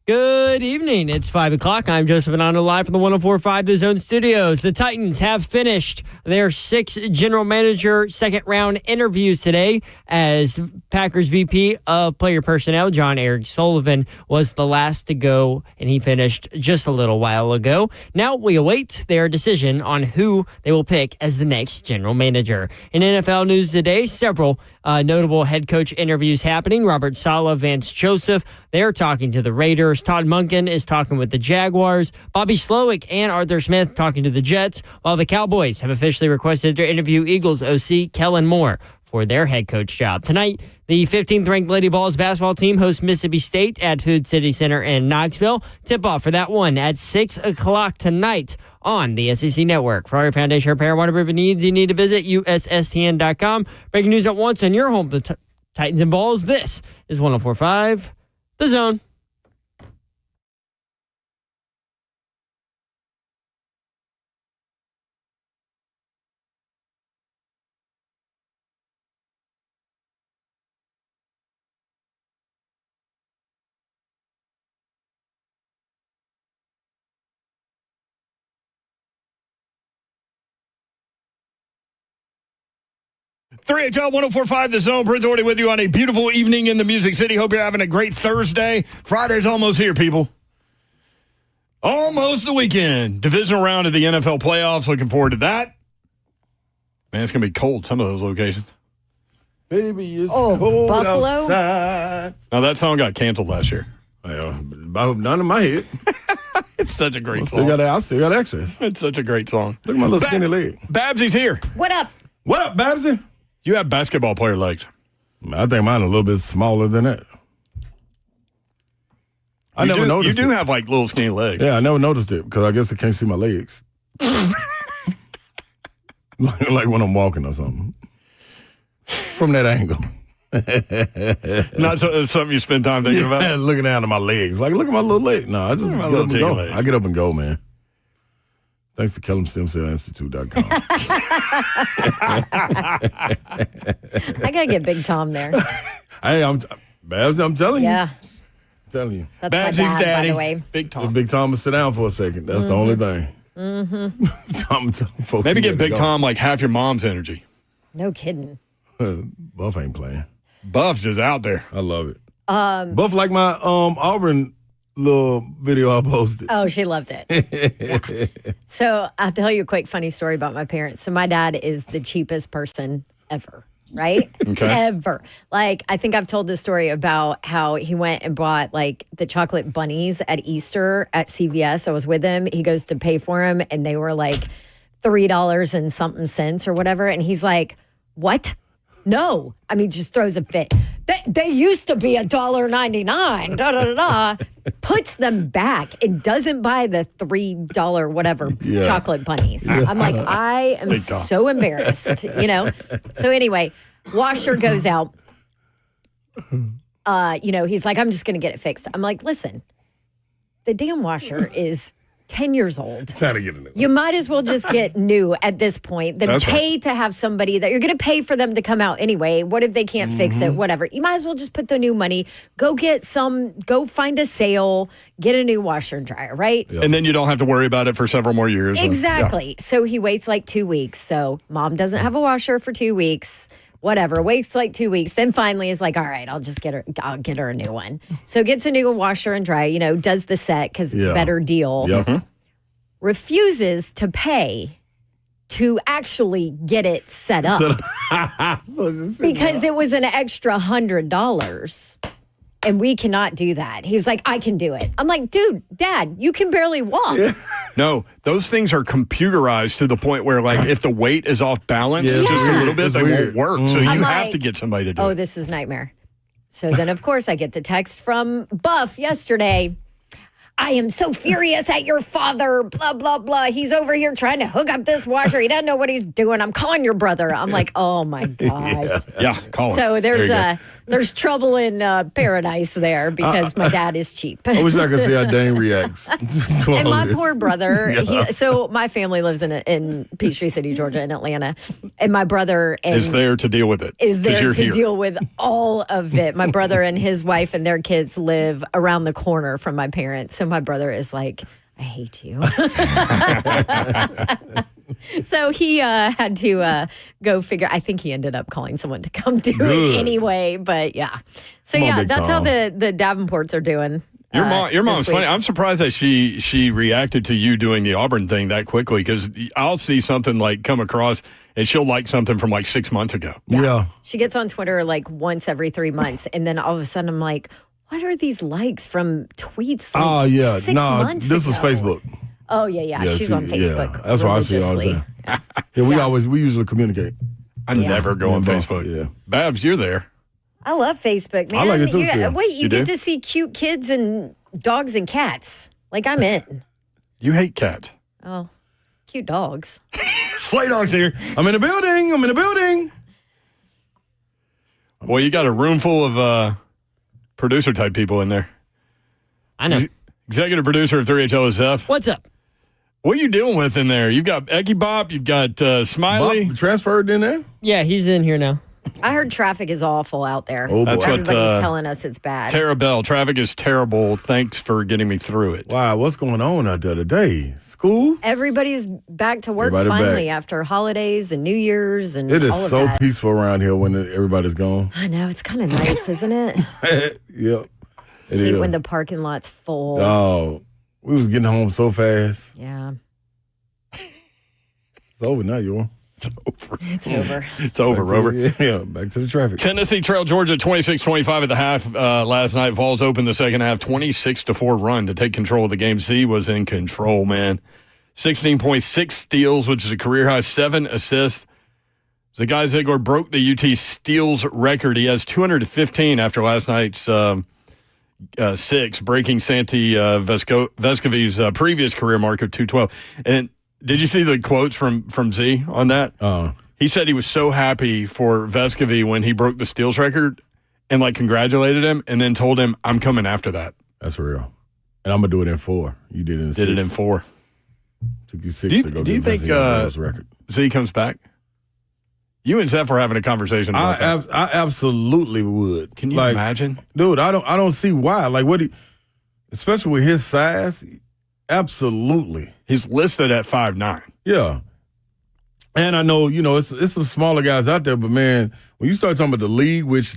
Good evening. It's 5 o'clock. I'm Joseph Bonanno live from the 104.5 The Zone Studios. The Titans have finished their 6 general manager second-round interviews today as Packers VP of Player Personnel, John Eric Sullivan, was the last to go, and he finished just a little while ago. Now we await their decision on who they will pick as the next general manager. In NFL news today, several notable head coach interviews happening. Robert Saleh, Vance Joseph, they're talking to the Raiders. Todd Monken is talking with the Jaguars. Bobby Slowick and Arthur Smith talking to the Jets, while the Cowboys have officially requested to interview Eagles OC Kellen Moore for their head coach job. Tonight, the 15th ranked Lady Vols basketball team hosts Mississippi State at Food City Center in Knoxville. Tip-off for that one at 6 o'clock tonight on the SEC Network. For all your foundation repair and waterproofing needs, you need to visit USSTN.com. Breaking news at once on your home, the Titans and Balls. This is 104.5 The Zone. HL 104.5 The Zone. Prince already with you on a beautiful evening in the Music City. Hope you're having a great Thursday. Friday's almost here, people. Almost the weekend. Divisional round of the NFL playoffs. Looking forward to that. Man, it's going to be cold, some of those locations. Baby, it's cold Buffalo? outside. Now, that song got canceled last year. Well, none in my head. It's such a great I song. still got access. It's such a great song. Look at my little skinny leg. Babsy's here. What up? What up, Babsy? You have basketball player legs. I think mine are a little bit smaller than that. I never noticed You do it. have like little skinny legs. Yeah, I never noticed it because I guess I can't see my legs. like when I'm walking or something. From that angle. Not something you spend time thinking about? Looking down at my legs. Like, look at my little leg. No, I just get up and go. Leg. I get up and go, man. Thanks to KellamStemCellInstitute.com. I got to get Big Tom there. Hey, Babs, I'm telling you. Yeah. I'm telling you. That's Babsy's my dad, daddy. by the way. Big Tom. Big Tom will sit down for a second. That's the only thing. Mm-hmm. Tom, folks, Maybe you get better Big go. Tom like half your mom's energy. No kidding. Buff ain't playing. Buff's just out there. I love it. Buff like my Auburn little video I posted. Oh, she loved it. Yeah. So I'll tell you a quick funny story about my parents. So my dad is the cheapest person ever, right? Okay. Ever. Like, I think I've told this story about how he went and bought like the chocolate bunnies at Easter at CVS. I was with him. He goes to pay for them and they were like $3 and something cents or whatever. And he's like, what? No. I mean, just throws a fit. They used to be $1.99. Da, da, da, da. Puts them back and doesn't buy the $3 whatever chocolate bunnies. I'm like, I am so embarrassed, you know? So anyway, washer goes out. He's like, I'm just going to get it fixed. I'm like, listen, the damn washer is 10 years old. Time to get a new one. You might as well just get new at this point than That's pay to have somebody that you're going to pay for them to come out anyway. What if they can't fix it? Whatever. You might as well just put the new money, go find a sale, get a new washer and dryer, right? Yeah. And then you don't have to worry about it for several more years. Exactly. So he waits like 2 weeks. So mom doesn't have a washer for 2 weeks. Whatever, waits like 2 weeks. Then finally is like, all right, I'll get her a new one. So gets a new washer and dryer, does the set because it's a better deal. Yep. Refuses to pay to actually get it set up because it was an extra $100. And we cannot do that. He was like, I can do it. I'm like, dude, Dad, you can barely walk. Yeah. No, those things are computerized to the point where, like, if the weight is off balance just a little bit, It's they weird. won't work. So you I'm have like, to get somebody to do Oh, it. this is nightmare. So then, of course, I get the text from Buff yesterday. I am so furious at your father, blah, blah, blah. He's over here trying to hook up this washer. He doesn't know what he's doing. I'm calling your brother. I'm like, oh, my gosh. Yeah, call him. So there's trouble in paradise there because my dad is cheap. I wish I could see how Dane reacts. And my poor brother, so my family lives in Peachtree City, Georgia, in Atlanta. And my brother is there to deal with it. Is there to deal with all of it. My brother and his wife and their kids live around the corner from my parents. So my brother is like, I hate you. So he had to go figure. I think he ended up calling someone to come do it anyway. But yeah. So that's how the Davenports are doing. Your mom's funny. I'm surprised that she reacted to you doing the Auburn thing that quickly, because I'll see something like come across and she'll like something from like 6 months ago. Yeah. She gets on Twitter like once every 3 months, and then all of a sudden I'm like, what are these likes from tweets? Like 6 months this ago? was Facebook. Oh yeah. She's on Facebook. Yeah, that's why I see all the time. We usually communicate. I never go on Facebook. Yeah. Babs, you're there. I love Facebook, man. I like it too. You get to see cute kids and dogs and cats. Like, I'm in. You hate cats. Oh, cute dogs. Slay Dog's here. I'm in a building. Well, you got a room full of producer type people in there. I know. Executive producer of 3HLSF. What's up? What are you dealing with in there? You've got Ecky Bop. You've got Smiley. Bob transferred in there? Yeah, he's in here now. I heard traffic is awful out there. Oh, boy. That's what everybody's telling us it's bad. Tara Bell, traffic is terrible. Thanks for getting me through it. Wow, what's going on out there today? School? Everybody's back to work finally after holidays and New Year's and it is all of so that. peaceful around here when everybody's gone. I know, it's kind of nice, isn't it? Yep, it is. When the parking lot's full. Oh, we was getting home so fast. Yeah. It's over now, you. It's over. It's over, Rover. Yeah, back to the traffic. Tennessee trailed Georgia 26-25 at the half last night. Vols opened the second half 26-4 run to take control of the game. Z was in control, man. 16.6 steals, which is a career high, 7 assists. Zakai Zeigler broke the UT steals record. He has 215 after last night's 6, breaking Santi Vescovi's previous career mark of 212. And did you see the quotes from Z on that? He said he was so happy for Vescovi when he broke the steals record and like congratulated him and then told him, I'm coming after that. That's real. And I'm going to do it in 4. You did it in 6. Did it in 4. Took you 6 to go do you think record. Z comes back? You and Zeph were having a conversation about that. I absolutely would. Can you imagine? Dude, I don't see why. Like, especially with his size, absolutely. He's listed at 5'9". Yeah. And I know, it's some smaller guys out there, but man, when you start talking about the league, which,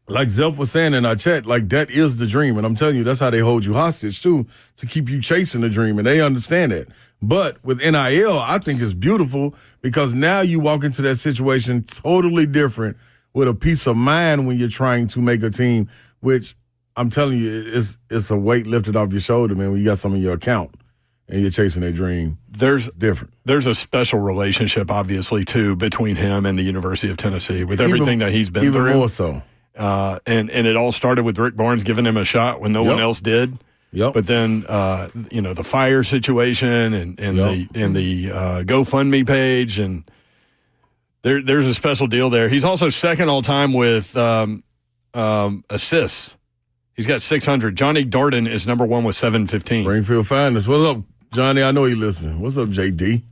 like Zeph was saying in our chat, like that is the dream. And I'm telling you, that's how they hold you hostage too, to keep you chasing the dream. And they understand that. But with NIL, I think it's beautiful because now you walk into that situation totally different with a peace of mind when you're trying to make a team, which I'm telling you, it's a weight lifted off your shoulder, man, when you got some in your account and you're chasing that dream. There's different. There's a special relationship, obviously, too, between him and the University of Tennessee with everything that he's been through. Even more so. And it all started with Rick Barnes giving him a shot when no one else did. Yep. But then, the fire situation and the GoFundMe page, and there's a special deal there. He's also second all time with assists. He's got 600. Johnny Darden is number 1 with 715. Springfield Finest. What's up, Johnny? I know you're listening. What's up, JD?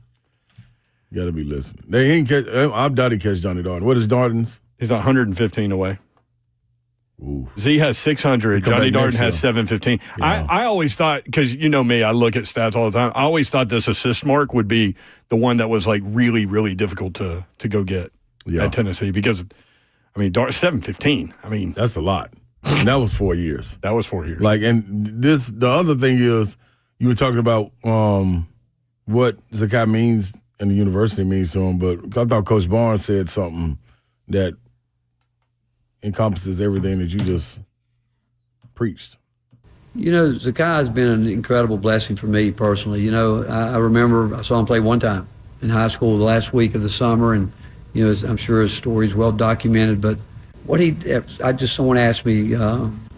You got to be listening. I doubt he catch Johnny Darden. What is Darden's? He's 115 away. Ooh. Z has 600. Johnny Darden has 715. Yeah. I always thought, because you know me, I look at stats all the time. I always thought this assist mark would be the one that was like really, really difficult to go get at Tennessee because, 715. That's a lot. And that was 4 years. That was 4 years. The other thing is, you were talking about what Zakai means and the university means to him, but I thought Coach Barnes said something that encompasses everything that you just preached. Zakai has been an incredible blessing for me personally. I remember I saw him play one time in high school the last week of the summer, and, I'm sure his story is well documented, but someone asked me,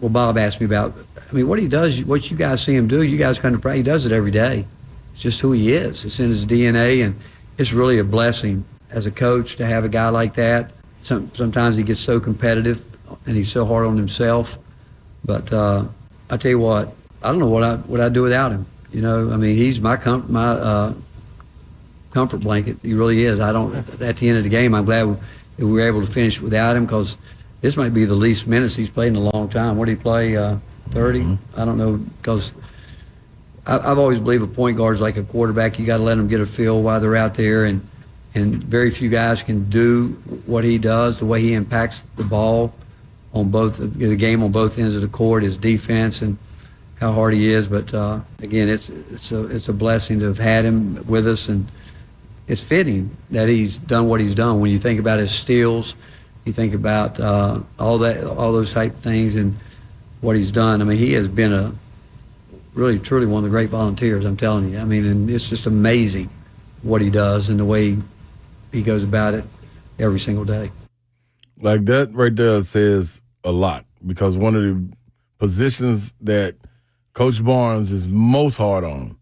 Bob asked me about, what he does, what you guys see him do, you guys come to pray, he does it every day. It's just who he is. It's in his DNA, and it's really a blessing as a coach to have a guy like that. Sometimes he gets so competitive and he's so hard on himself. But I tell you what, I don't know what I'd do without him. He's my comfort blanket. He really is. At the end of the game, I'm glad we were able to finish without him, because this might be the least minutes he's played in a long time. What did he play, 30? Mm-hmm. I don't know, because I've always believed a point guard is like a quarterback. You got to let them get a feel while they're out there, and very few guys can do what he does, the way he impacts the ball on the game on both ends of the court, his defense, and how hard he is. But again, it's a blessing to have had him with us, and it's fitting that he's done what he's done. When you think about his steals, you think about all those type of things, and what he's done. He has been really, truly one of the great volunteers, I'm telling you. And it's just amazing what he does and the way he goes about it every single day. Like that right there says a lot, because one of the positions that Coach Barnes is most hard on,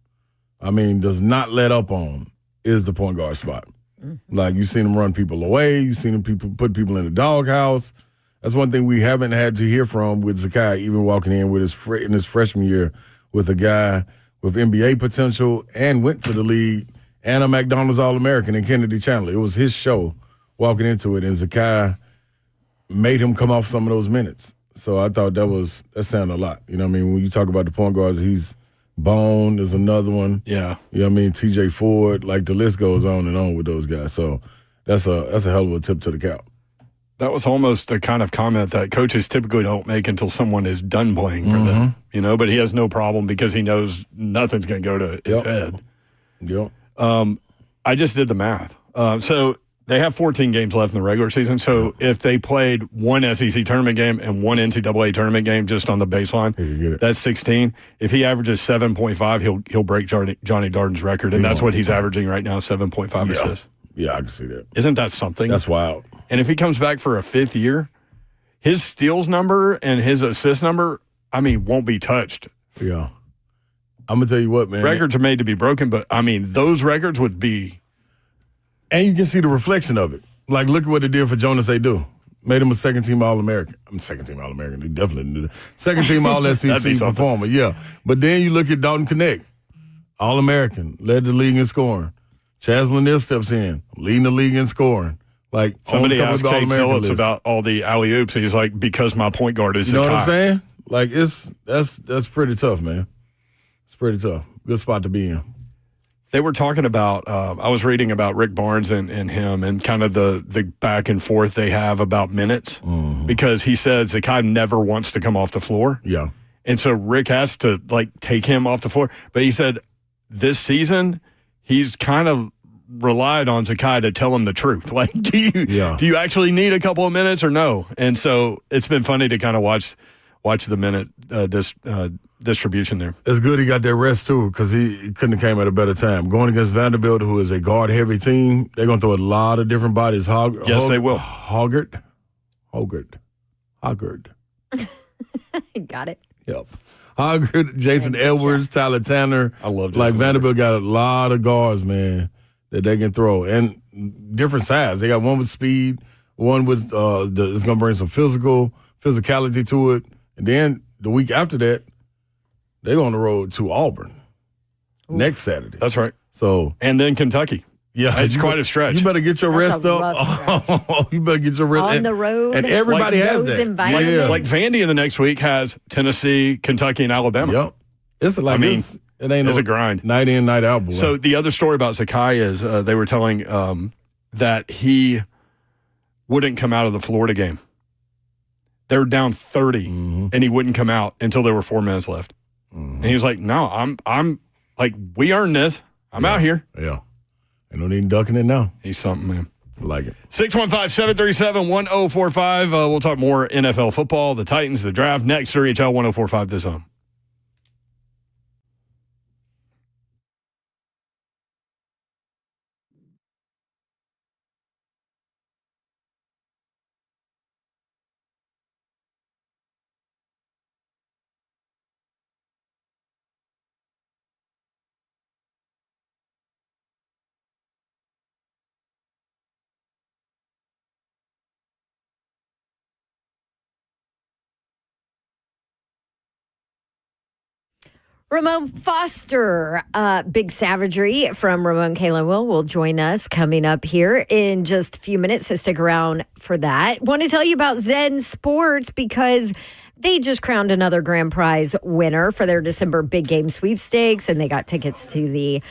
does not let up on, is the point guard spot. Mm-hmm. Like, you've seen him run people away. You've seen him put people in the doghouse. That's one thing we haven't had to hear from with Zakai, even walking in with in his freshman year, with a guy with NBA potential and went to the league and a McDonald's All-American in Kennedy Chandler. It was his show walking into it, and Zakai made him come off some of those minutes. So I thought that sounded a lot. When you talk about the point guards, he's Bone is another one. Yeah. TJ Ford, like the list goes on and on with those guys. So that's a hell of a tip to the cap. That was almost a kind of comment that coaches typically don't make until someone is done playing for them, but he has no problem because he knows nothing's going to go to his head. Yep. I just did the math. So they have 14 games left in the regular season. So if they played one SEC tournament game and one NCAA tournament game just on the baseline, that's 16. If he averages 7.5, he'll break Johnny Darden's record, and that's what he's averaging right now, 7.5 assists. Yeah, I can see that. Isn't that something? That's wild. And if he comes back for a fifth year, his steals number and his assist number, won't be touched. Yeah. I'm going to tell you what, man. Records are made to be broken, but, those records would be. And you can see the reflection of it. Like, look at what it did for Jonas Adu. Made him a second-team All-American. Second-team All-American. He definitely didn't do that. Second-team All-SEC performer, yeah. But then you look at Dalton Knecht, All-American, led the league in scoring. Chaz Lanier steps in, leading the league in scoring. Like, somebody asked Kate Phillips about all the alley-oops. He's like, because my point guard is Zakai. You know what I'm saying? Like, that's pretty tough, man. It's pretty tough. Good spot to be in. They were talking about, I was reading about Rick Barnes and him and kind of the back and forth they have about minutes, because he says Zakai never wants to come off the floor. Yeah. And so Rick has to, take him off the floor. But he said this season he's kind of relied on Zakai to tell him the truth. Like, do you actually need a couple of minutes or no? And so it's been funny to kind of watch the minute distribution there. It's good he got that rest, too, because he couldn't have came at a better time. Going against Vanderbilt, who is a guard-heavy team, they're going to throw a lot of different bodies. Yes, they will. Hoggard. Got it. Yep. Hoggard, Jason Edwards, Tyler Tanner. I love Jason Like, Vanderbilt got a lot of guards, man, that they can throw. And different size. They got one with speed, one with it's going to bring some physicality to it. And then the week after that, they go on the road to Auburn next Saturday. That's right. So and then Kentucky. Yeah, it's quite a stretch. You better get your rest up. You better get your rest on the road. And everybody has that. Like Vandy in the next week has Tennessee, Kentucky, and Alabama. Yep. It's like it's a grind. Night in, night out. Boy. So the other story about Zakai is they were telling that he wouldn't come out of the Florida game. They were down 30, and he wouldn't come out until there were 4 minutes left. And he was like, "No, I'm like, we earned this. I'm out here." Yeah. Ain't no need ducking it now. He's something, man. I like it. 615-737-1045. We'll talk more NFL football, the Titans, the draft, next. RHL 1045 The Zone. Ramone Foster, Big Savagery from Ramone, Kayla will join us coming up here in just a few minutes, so stick around for that. Want to tell you about Zen Sports because they just crowned another grand prize winner for their December big game sweepstakes, and they got tickets to the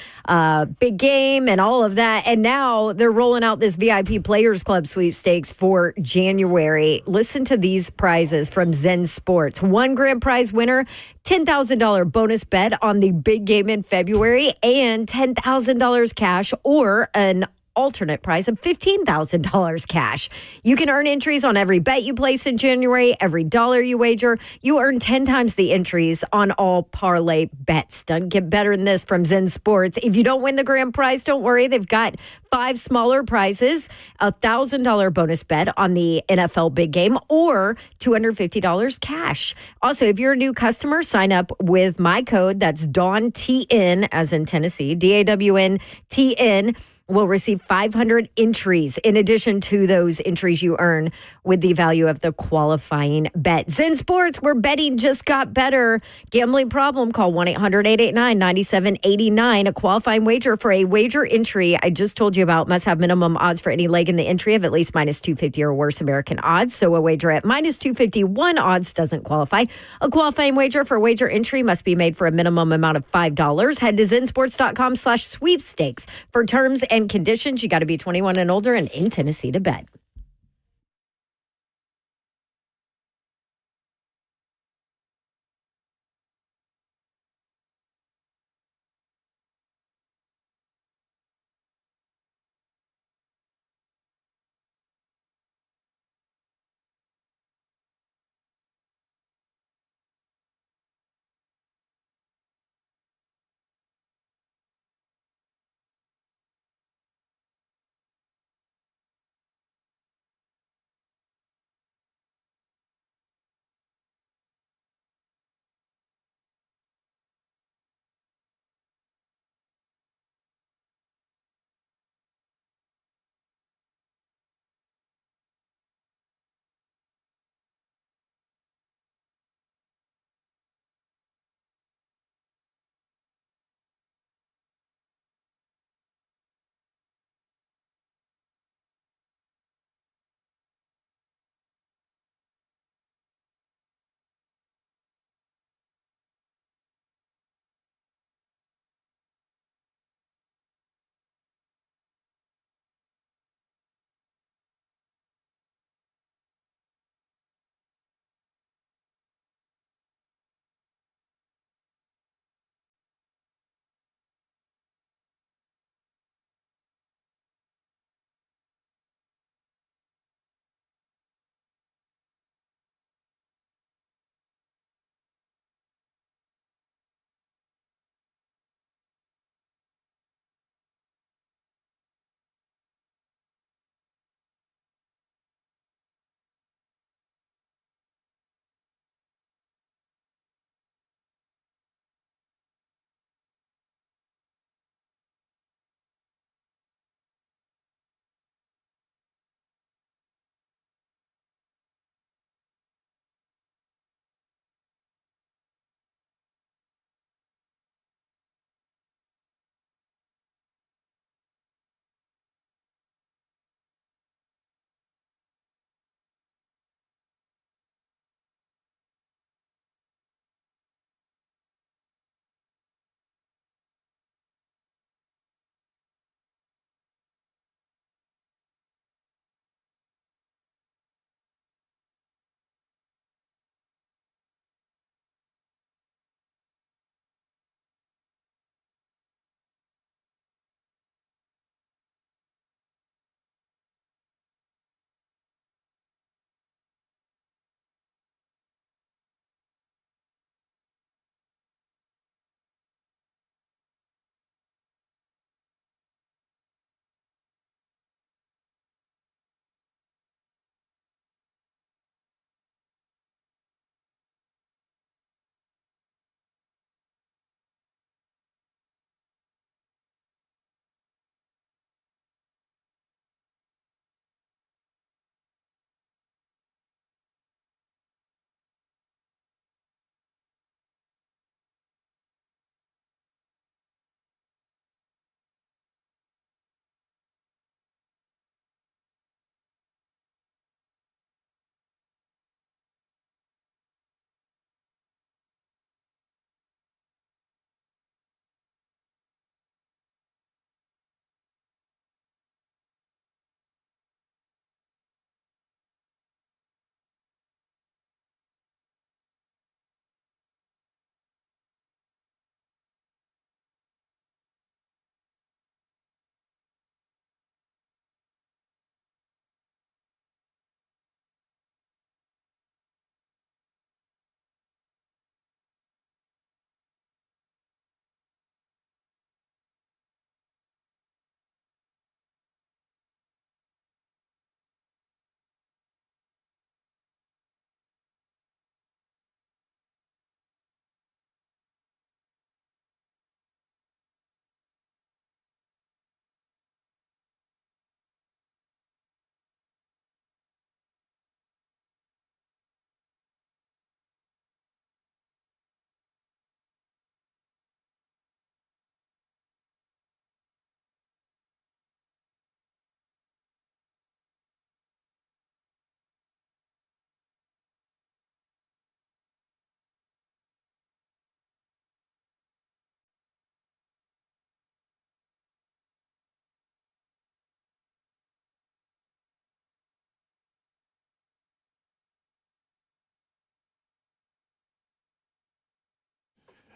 big game and all of that. And now they're rolling out this VIP Players Club sweepstakes for January. Listen to these prizes from Zen Sports. One grand prize winner, $10,000 bonus bet on the big game in February, and $10,000 cash or an alternate prize of $15,000 cash. You can earn entries on every bet you place in January, every dollar you wager. You earn 10 times the entries on all parlay bets. Doesn't get better than this from Zen Sports. If you don't win the grand prize, don't worry. They've got 5 smaller prizes, a $1,000 bonus bet on the NFL big game, or $250 cash. Also, if you're a new customer, sign up with my code. That's DAWNTN, as in Tennessee, DAWNTN. Will receive 500 entries in addition to those entries you earn with the value of the qualifying bet. Zen Sports, where betting just got better. Gambling problem? Call 1-800-889-9789. A qualifying wager for a wager entry I just told you about must have minimum odds for any leg in the entry of at least minus 250 or worse American odds. So a wager at minus 251 odds doesn't qualify. A qualifying wager for wager entry must be made for a minimum amount of $5. Head to zensports.com/sweepstakes for terms and conditions. You got to be 21 and older and in Tennessee to bet.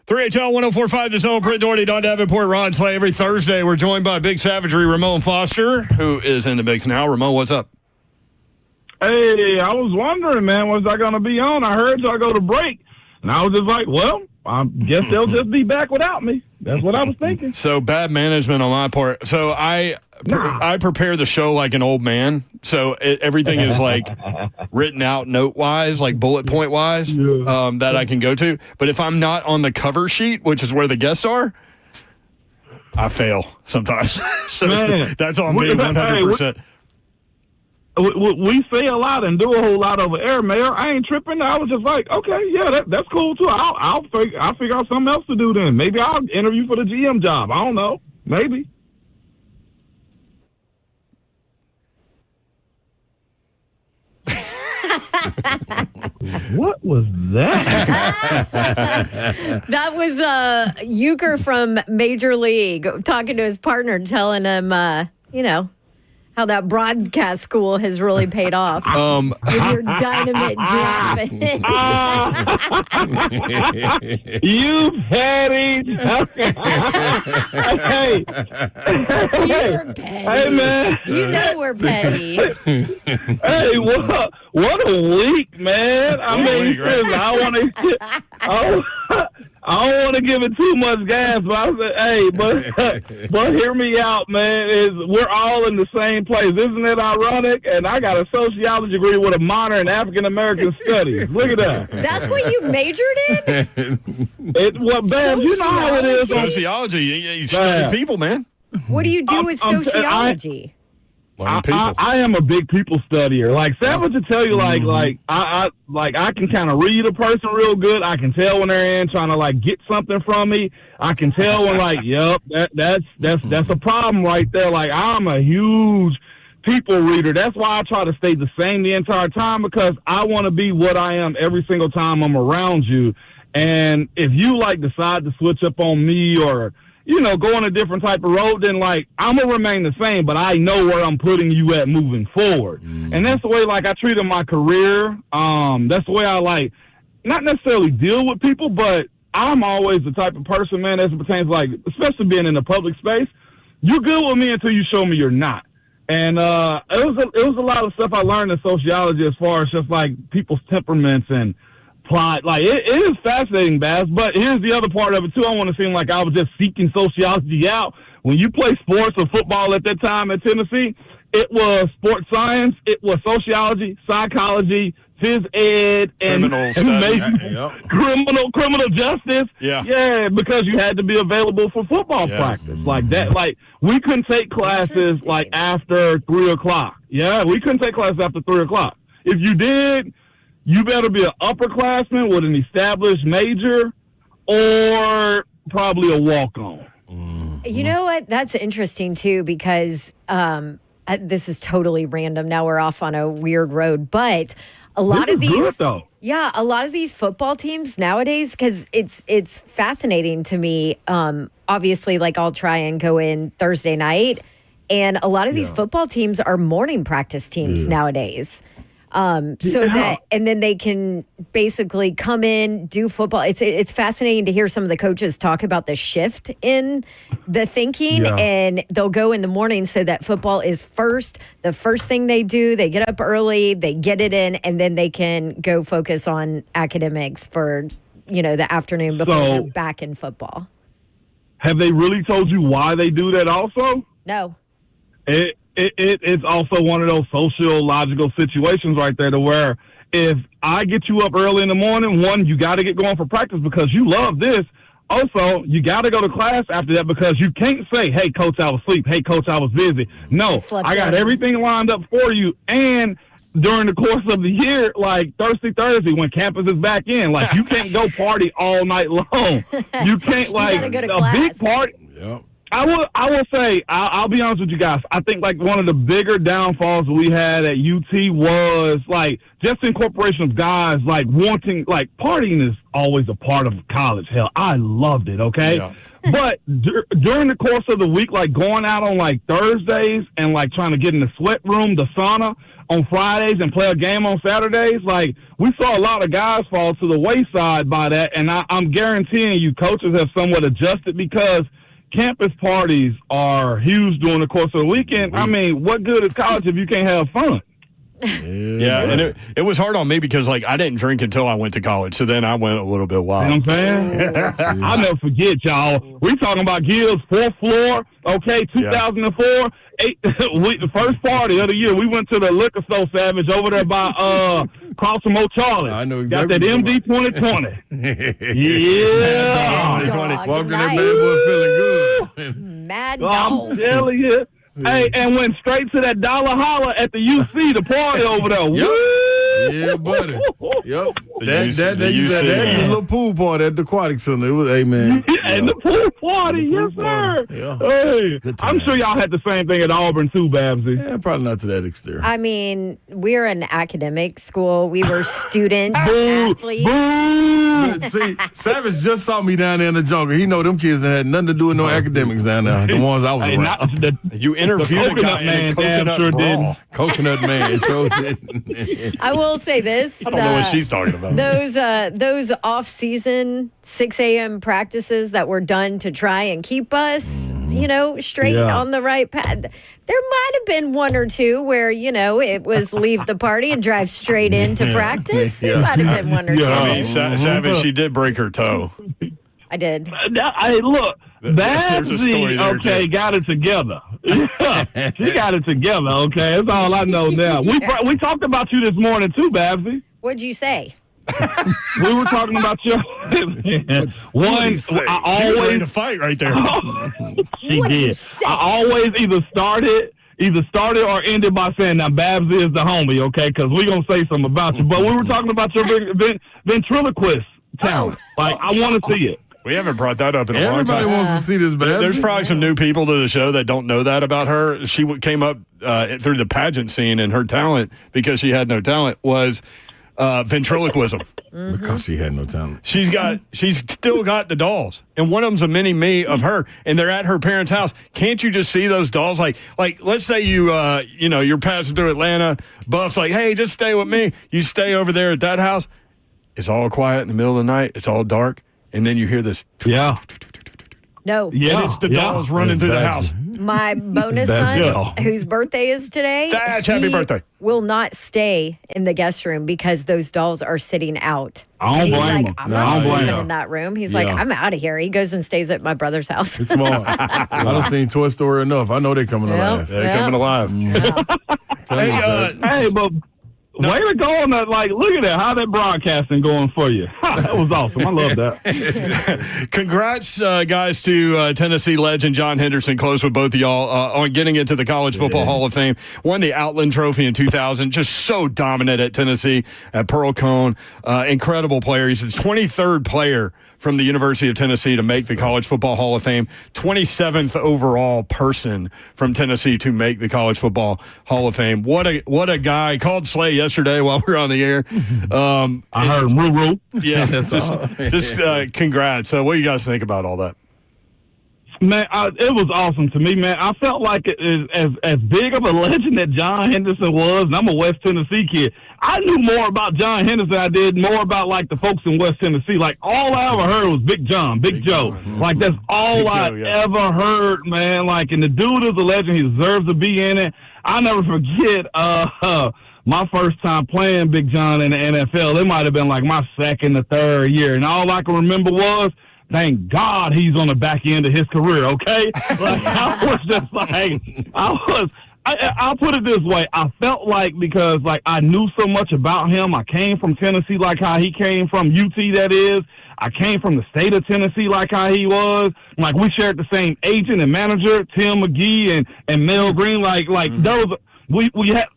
3HL 1045, The Zone, Britt Doherty, Don Davenport, Ron Slay. Every Thursday, we're joined by Big Savagery, Ramone Foster, who is in the mix now. Ramone, what's up? Hey, I was wondering, man, was I going to be on? I heard y'all go to break. And I was just like, well, I guess they'll just be back without me. That's what I was thinking. So bad management on my part. So I prepare the show like an old man. So everything is like written out note-wise, like bullet point-wise, that I can go to. But if I'm not on the cover sheet, which is where the guests are, I fail sometimes. So that's on me 100%. We say a lot and do a whole lot over air, Mayor. I ain't tripping. I was just like, okay, yeah, that's cool too. I'll figure out something else to do then. Maybe I'll interview for the GM job. I don't know. Maybe. What was that? That was Uecker from Major League talking to his partner, telling him, how that broadcast school has really paid off. With your dynamite dropping. You petty. You're petty. Hey, man. You know we're petty. Hey, what a week, man. I mean, I don't want to give it too much gas, but I said, but hear me out, man. We're all in the same place. Isn't it ironic? And I got a sociology degree with a minor in African-American studies. Look at that. That's what you majored in? Bam, you know how it is. Sociology. You study people, man. What do you do with sociology? I am a big people studier. Like Savage will tell you, I can kind of read a person real good. I can tell when they're trying to get something from me. I can tell when that's a problem right there. Like I'm a huge people reader. That's why I try to stay the same the entire time, because I want to be what I am every single time I'm around you. And if you decide to switch up on me or go on a different type of road, then I'm gonna remain the same, but I know where I'm putting you at moving forward. And that's the way I treated my career. That's the way I not necessarily deal with people, but I'm always the type of person, man, as it pertains especially being in the public space. You're good with me until you show me you're not. And it was a lot of stuff I learned in sociology as far as just people's temperaments and plot. It is fascinating, Baz, but here's the other part of it too. I want to seem like I was just seeking sociology out. When you play sports or football at that time at Tennessee, it was sports science, it was sociology, psychology, phys ed, and criminal justice. Yeah, because you had to be available for football practice like that. We couldn't take classes after 3 o'clock. Yeah, we couldn't take classes after 3 o'clock. If you did, you better be an upperclassman with an established major or probably a walk-on. You know what? That's interesting, too, because this is totally random. Now we're off on a weird road. But a lot of these... Yeah, a lot of these football teams nowadays, because it's fascinating to me. Obviously, I'll try and go in Thursday night, and a lot of these football teams are morning practice teams nowadays. And then they can basically come in, do football. It's fascinating to hear some of the coaches talk about the shift in the thinking, and they'll go in the morning so that football is the first thing they do. They get up early, they get it in, and then they can go focus on academics for, the afternoon before they're back in football. Have they really told you why they do that also? No. It's also one of those sociological situations right there to where if I get you up early in the morning, one, you got to get going for practice because you love this. Also, you got to go to class after that because you can't say, hey, coach, I was asleep. Hey, coach, I was busy. No, I got everything lined up for you. And during the course of the year, Thursday, when campus is back in, you can't go party all night long. You can't, go to a big party. Yep. I will say, I'll be honest with you guys. I think like one of the bigger downfalls we had at UT was like just incorporation of guys like wanting, like partying is always a part of college. Hell, I loved it. Okay. Yeah. But during the course of the week, like going out on like Thursdays and like trying to get in the sweat room, the sauna on Fridays and play a game on Saturdays, like we saw a lot of guys fall to the wayside by that. And I'm guaranteeing you coaches have somewhat adjusted because campus parties are huge during the course of the weekend. I mean, what good is college if you can't have fun? Yeah, and it was hard on me because, like, I didn't drink until I went to college, so then I went a little bit wild. You know what I'm saying? I'll never forget, y'all. We talking about Gill's 4th floor, okay, 2004. Yeah. The first party of the year, we went to the liquor store, Savage, over there by across from O'Charlie. I know exactly. Got that MD 2020. Yeah. 2020. Walked in that bad boy feeling good. Mad dog. I'm telling you. Hey, and went straight to that Dollar Holler at the UC, the party over there. Yep. Yeah, buddy. Yep. That used to have a little pool party at the Aquatic Center. It was, hey, man. And the pool party, yes, sir. Yeah. Hey, I'm sure y'all had the same thing at Auburn, too, Babsy. Yeah, probably not to that extent. I mean, we're an academic school. We were student athletes. But see, Savage just saw me down there in the jungle. He know them kids that had nothing to do with no academics down there. The ones I was around. You interviewed a guy in a coconut brawl. Coconut man. I will say this. I don't know what she's talking about. Those off-season 6 a.m. practices that were done to try and keep us, straight on the right path. There might have been one or two where, it was leave the party and drive straight into practice. There might have been one or two. I mean, Savage, she did break her toe. I did. Hey, look. Babsy, okay, got it together. She got it together, okay? That's all I know now. We talked about you this morning, too, Babsy. What'd you say? We were talking about your one. She was ready to fight right there. She What'd did. you say? I always either started or ended by saying, now, Babsy is the homie, okay? Because we're going to say something about you. But we were talking about your ventriloquist talent. I want to see it. We haven't brought that up in a long time. Everybody wants to see this, Babsy. There's probably some new people to the show that don't know that about her. She came up through the pageant scene, and her talent, because she had no talent, was ventriloquism. Because she had no talent. She's still got the dolls, and one of them's a mini me of her, and they're at her parents' house. Can't you just see those dolls? Like let's say you're passing through Atlanta. Buff's like, hey, just stay with me. You stay over there at that house. It's all quiet in the middle of the night. It's all dark. And then you hear this. Yeah. No. Yeah. And it's the dolls running through the house. My bonus son, whose birthday is today, happy birthday, will not stay in the guest room because those dolls are sitting out. I don't blame him. I'm not sleeping in that room. He's like, I'm out of here. He goes and stays at my brother's house. It's smart. I done seen Toy Story enough. I know they're coming alive. They're coming alive. Hey, but way to go on that. Like, look at that. How that broadcasting going for you? That was awesome. I love that. Congrats, guys, to Tennessee legend John Henderson. Close with both of y'all on getting into the College Football Hall of Fame. Won the Outland Trophy in 2000. Just so dominant at Tennessee, at Pearl Cone. Incredible player. He's the 23rd player from the University of Tennessee to make the College Football Hall of Fame. 27th overall person from Tennessee to make the College Football Hall of Fame. What a guy. Called Slay yesterday while we were on the air. I heard woo-woo. Yeah, just congrats. What do you guys think about all that? Man, it was awesome to me, man. I felt like as big of a legend that John Henderson was, and I'm a West Tennessee kid, I knew more about John Henderson than I did more about, like, the folks in West Tennessee. Like, all I ever heard was Big John, Big Joe. Mm-hmm. Like, that's all I ever heard, man. Like, and the dude is a legend. He deserves to be in it. I'll never forget my first time playing Big John in the NFL. It might have been, like, my second or third year. And all I can remember was, thank God he's on the back end of his career, okay? Like, I was just like, I'll put it this way. I felt like, because, like, I knew so much about him. I came from Tennessee like how he came from, UT that is. I came from the state of Tennessee like how he was. Like, we shared the same agent and manager, Tim McGee and Mel Green. Like those, we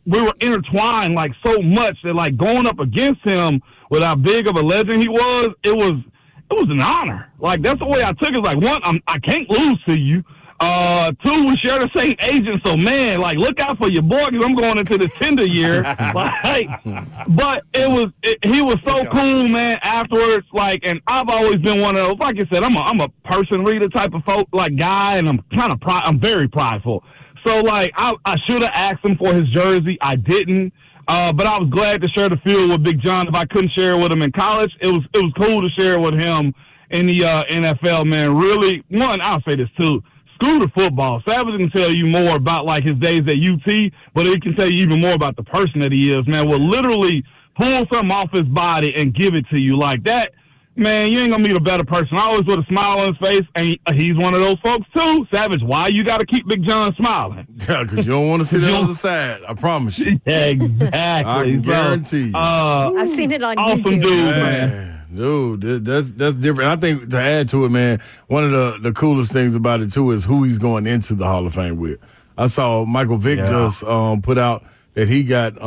were intertwined, like, so much that, like, going up against him with how big of a legend he was, it was an honor. Like, that's the way I took it. Like, one, I can't lose to you. Two, we share the same agent, so man, like, look out for your boy because I'm going into the Tinder year. But he was so cool, man. Afterwards, like, and I've always been one of those. Like I said, I'm a person reader type of guy, and I'm very prideful. So like, I should have asked him for his jersey. I didn't. But I was glad to share the field with Big John. If I couldn't share it with him in college, it was cool to share it with him in the NFL, man. Really, I'll say this too. Screw the football. Savage can tell you more about like his days at UT, but he can tell you even more about the person that he is, man. Will literally pull something off his body and give it to you like that. Man, you ain't gonna meet a better person. Always with a smile on his face, and he's one of those folks too. Savage, why you gotta keep Big John smiling? Yeah, because you don't want to see the other side. I promise you. Exactly. I can guarantee you. I've seen it on awesome YouTube. Dude, man. Dude, that's different. I think to add to it, man, one of the coolest things about it too is who he's going into the Hall of Fame with. I saw Michael Vick just put out that he got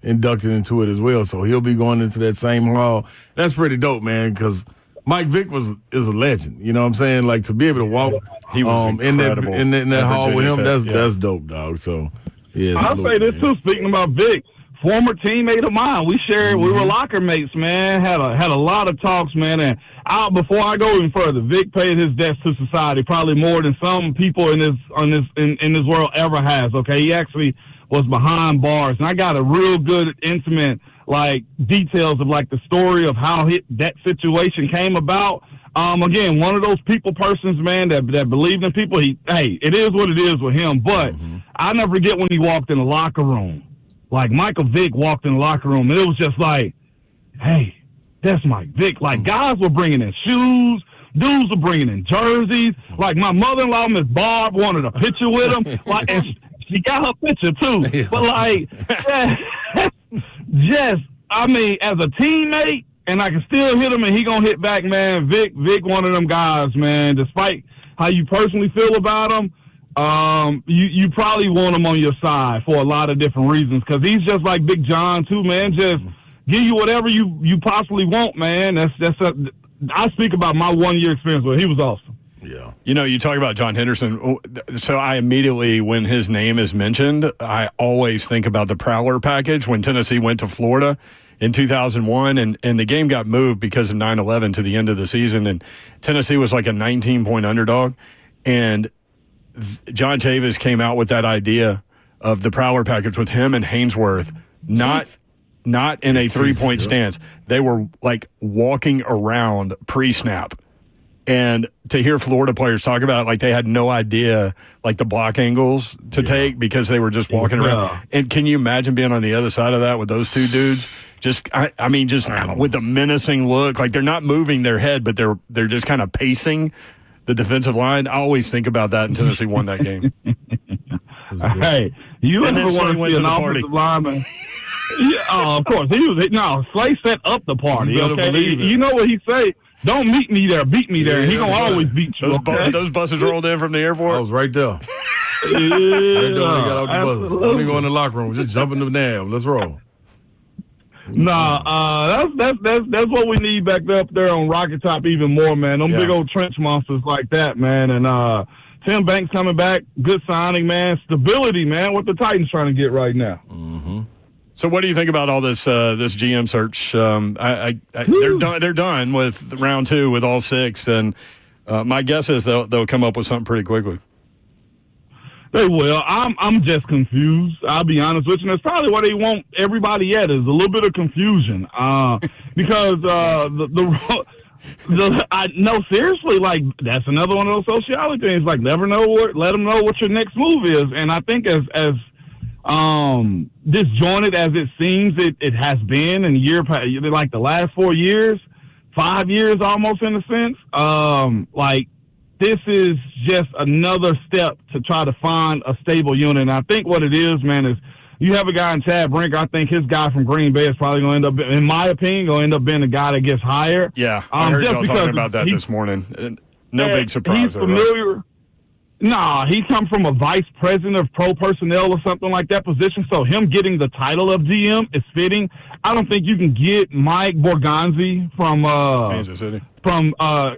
inducted into it as well, so he'll be going into that same hall. That's pretty dope, man, because Mike Vick is a legend. You know what I'm saying? Like, to be able to walk he was in that hall with him, that's dope, dog. So yeah, I'll say this too. Speaking about Vick, former teammate of mine, we were locker mates, man. Had a lot of talks, man. And before I go even further, Vic paid his debts to society probably more than some people in this world ever has. Okay, he actually was behind bars, and I got a real good intimate like details of like the story of how that situation came about. Again, one of those people persons, man, that believed in people. It is what it is with him. But I never forget when he walked in the locker room. Like, Michael Vick walked in the locker room, and it was just like, hey, that's Mike Vick. Like, guys were bringing in shoes. Dudes were bringing in jerseys. Like, my mother-in-law, Miss Barb, wanted a picture with him. Like, and she got her picture, too. But, like, I mean, as a teammate, and I can still hit him, and he gonna hit back, man. Vic, one of them guys, man. Despite how you personally feel about him, you probably want him on your side for a lot of different reasons, because he's just like Big John too, man. Just give you whatever you possibly want, man. I speak about my 1 year experience with him. He was awesome. Yeah. You know, you talk about John Henderson. So I immediately, when his name is mentioned, I always think about the Prowler package when Tennessee went to Florida in 2001, and the game got moved because of 9/11 to the end of the season, and Tennessee was like a 19-point underdog, and John Chavis came out with that idea of the Prowler package with him and Hainsworth, not in a three-point stance. They were like walking around pre-snap. And to hear Florida players talk about it, like they had no idea, like the block angles to take because they were just walking around. And can you imagine being on the other side of that with those two dudes? Just with the menacing look, like they're not moving their head, but they're just kind of pacing the defensive line. I always think about that, and Tennessee won that game. Hey, you ever want to see an offensive lineman? Yeah, of course. Slay set up the party. You know what he say? Don't meet me there, beat me there. He gonna always beat you. Those buses rolled in from the airport. I was right there. Yeah, right there when they got out the bus. Don't even go in the locker room. Just jump in the nab. Let's roll. Nah, that's what we need back up there on Rocket Top even more, man. Them big old trench monsters like that, man. And Tim Banks coming back, good signing, man. Stability, man. What the Titans trying to get right now. Mm-hmm. So, what do you think about all this GM search? They're done with round 2 with all 6, and my guess is they'll come up with something pretty quickly. They will. I'm just confused. I'll be honest with you. And that's probably what they want everybody at, is a little bit of confusion. Because no, seriously, like, that's another one of those sociology things. Like, let them know what your next move is. And I think as disjointed as it seems it has been in like the last 4 years, 5 years almost in a sense, like, this is just another step to try to find a stable unit. And I think what it is, man, is you have a guy in Chad Brinker. I think his guy from Green Bay is probably going to end up, in my opinion, being the guy that gets hired. Yeah, I heard y'all talking about that this morning. No big surprise. He's familiar. Right? Nah, he come from a vice president of pro personnel or something like that position. So him getting the title of GM is fitting. I don't think you can get Mike Borgonzi from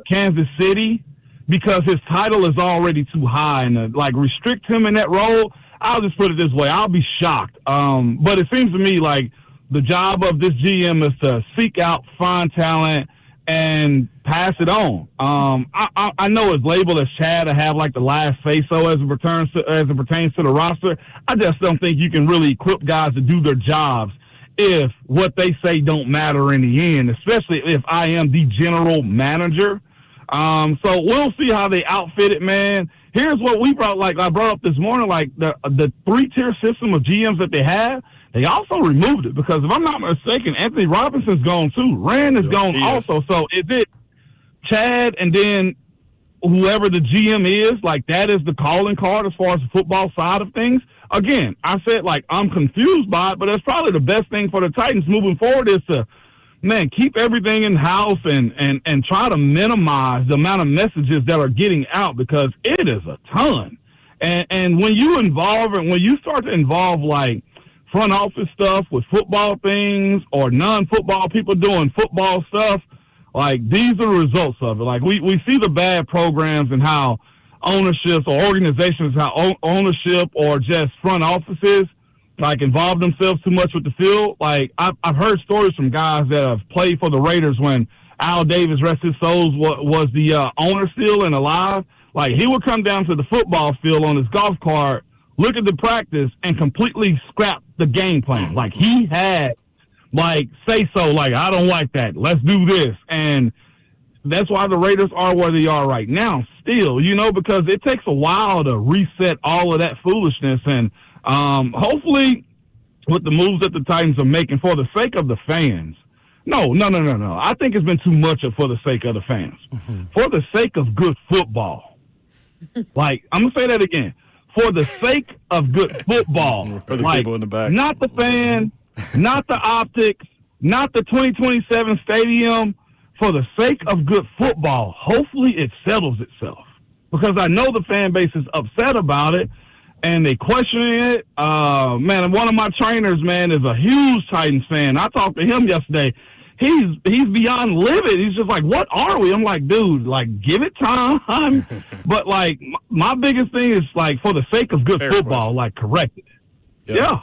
Kansas City because his title is already too high, and like restrict him in that role. I'll just put it this way: I'll be shocked. But it seems to me like the job of this GM is to seek out, find talent, and pass it on. I know it's labeled as Chad to have like the last say so as it pertains to the roster. I just don't think you can really equip guys to do their jobs if what they say don't matter in the end, especially if I am the general manager. So we'll see how they outfit it, man. Here's what we brought, like I brought up this morning, like the 3-tier system of GMs that they have. They also removed it because if I'm not mistaken, Anthony Robinson's gone too. Rand is gone also. So is it Chad and then whoever the GM is, like that is the calling card as far as the football side of things? Again, I said like I'm confused by it, but that's probably the best thing for the Titans moving forward is to, man, keep everything in-house and try to minimize the amount of messages that are getting out because it is a ton. And when you start to involve like front office stuff with football things or non-football people doing football stuff, like these are the results of it. Like we see the bad programs and how ownerships or organizations, how ownership or just front offices like involve themselves too much with the field. Like I've heard stories from guys that have played for the Raiders when Al Davis, rest his soul, was the owner still and alive. Like he would come down to the football field on his golf cart, look at the practice, and completely scrap the game plan. Like he had, like, say so, like, I don't like that. Let's do this. And that's why the Raiders are where they are right now still, because it takes a while to reset all of that foolishness. And hopefully with the moves that the Titans are making for the sake of the fans. No. I think it's been too much for the sake of the fans. Mm-hmm. For the sake of good football. Like, I'm going to say that again. For the sake of good football. For the people in the back. Not the fan, not the optics, not the 2027 stadium. For the sake of good football, hopefully it settles itself. Because I know the fan base is upset about it, and they questioning it. Man, one of my trainers, man, is a huge Titans fan. I talked to him yesterday. He's beyond livid. He's just like, what are we? I'm like, dude, like, give it time. But, like, my biggest thing is, like, for the sake of good football, question. Like, correct it. Yeah.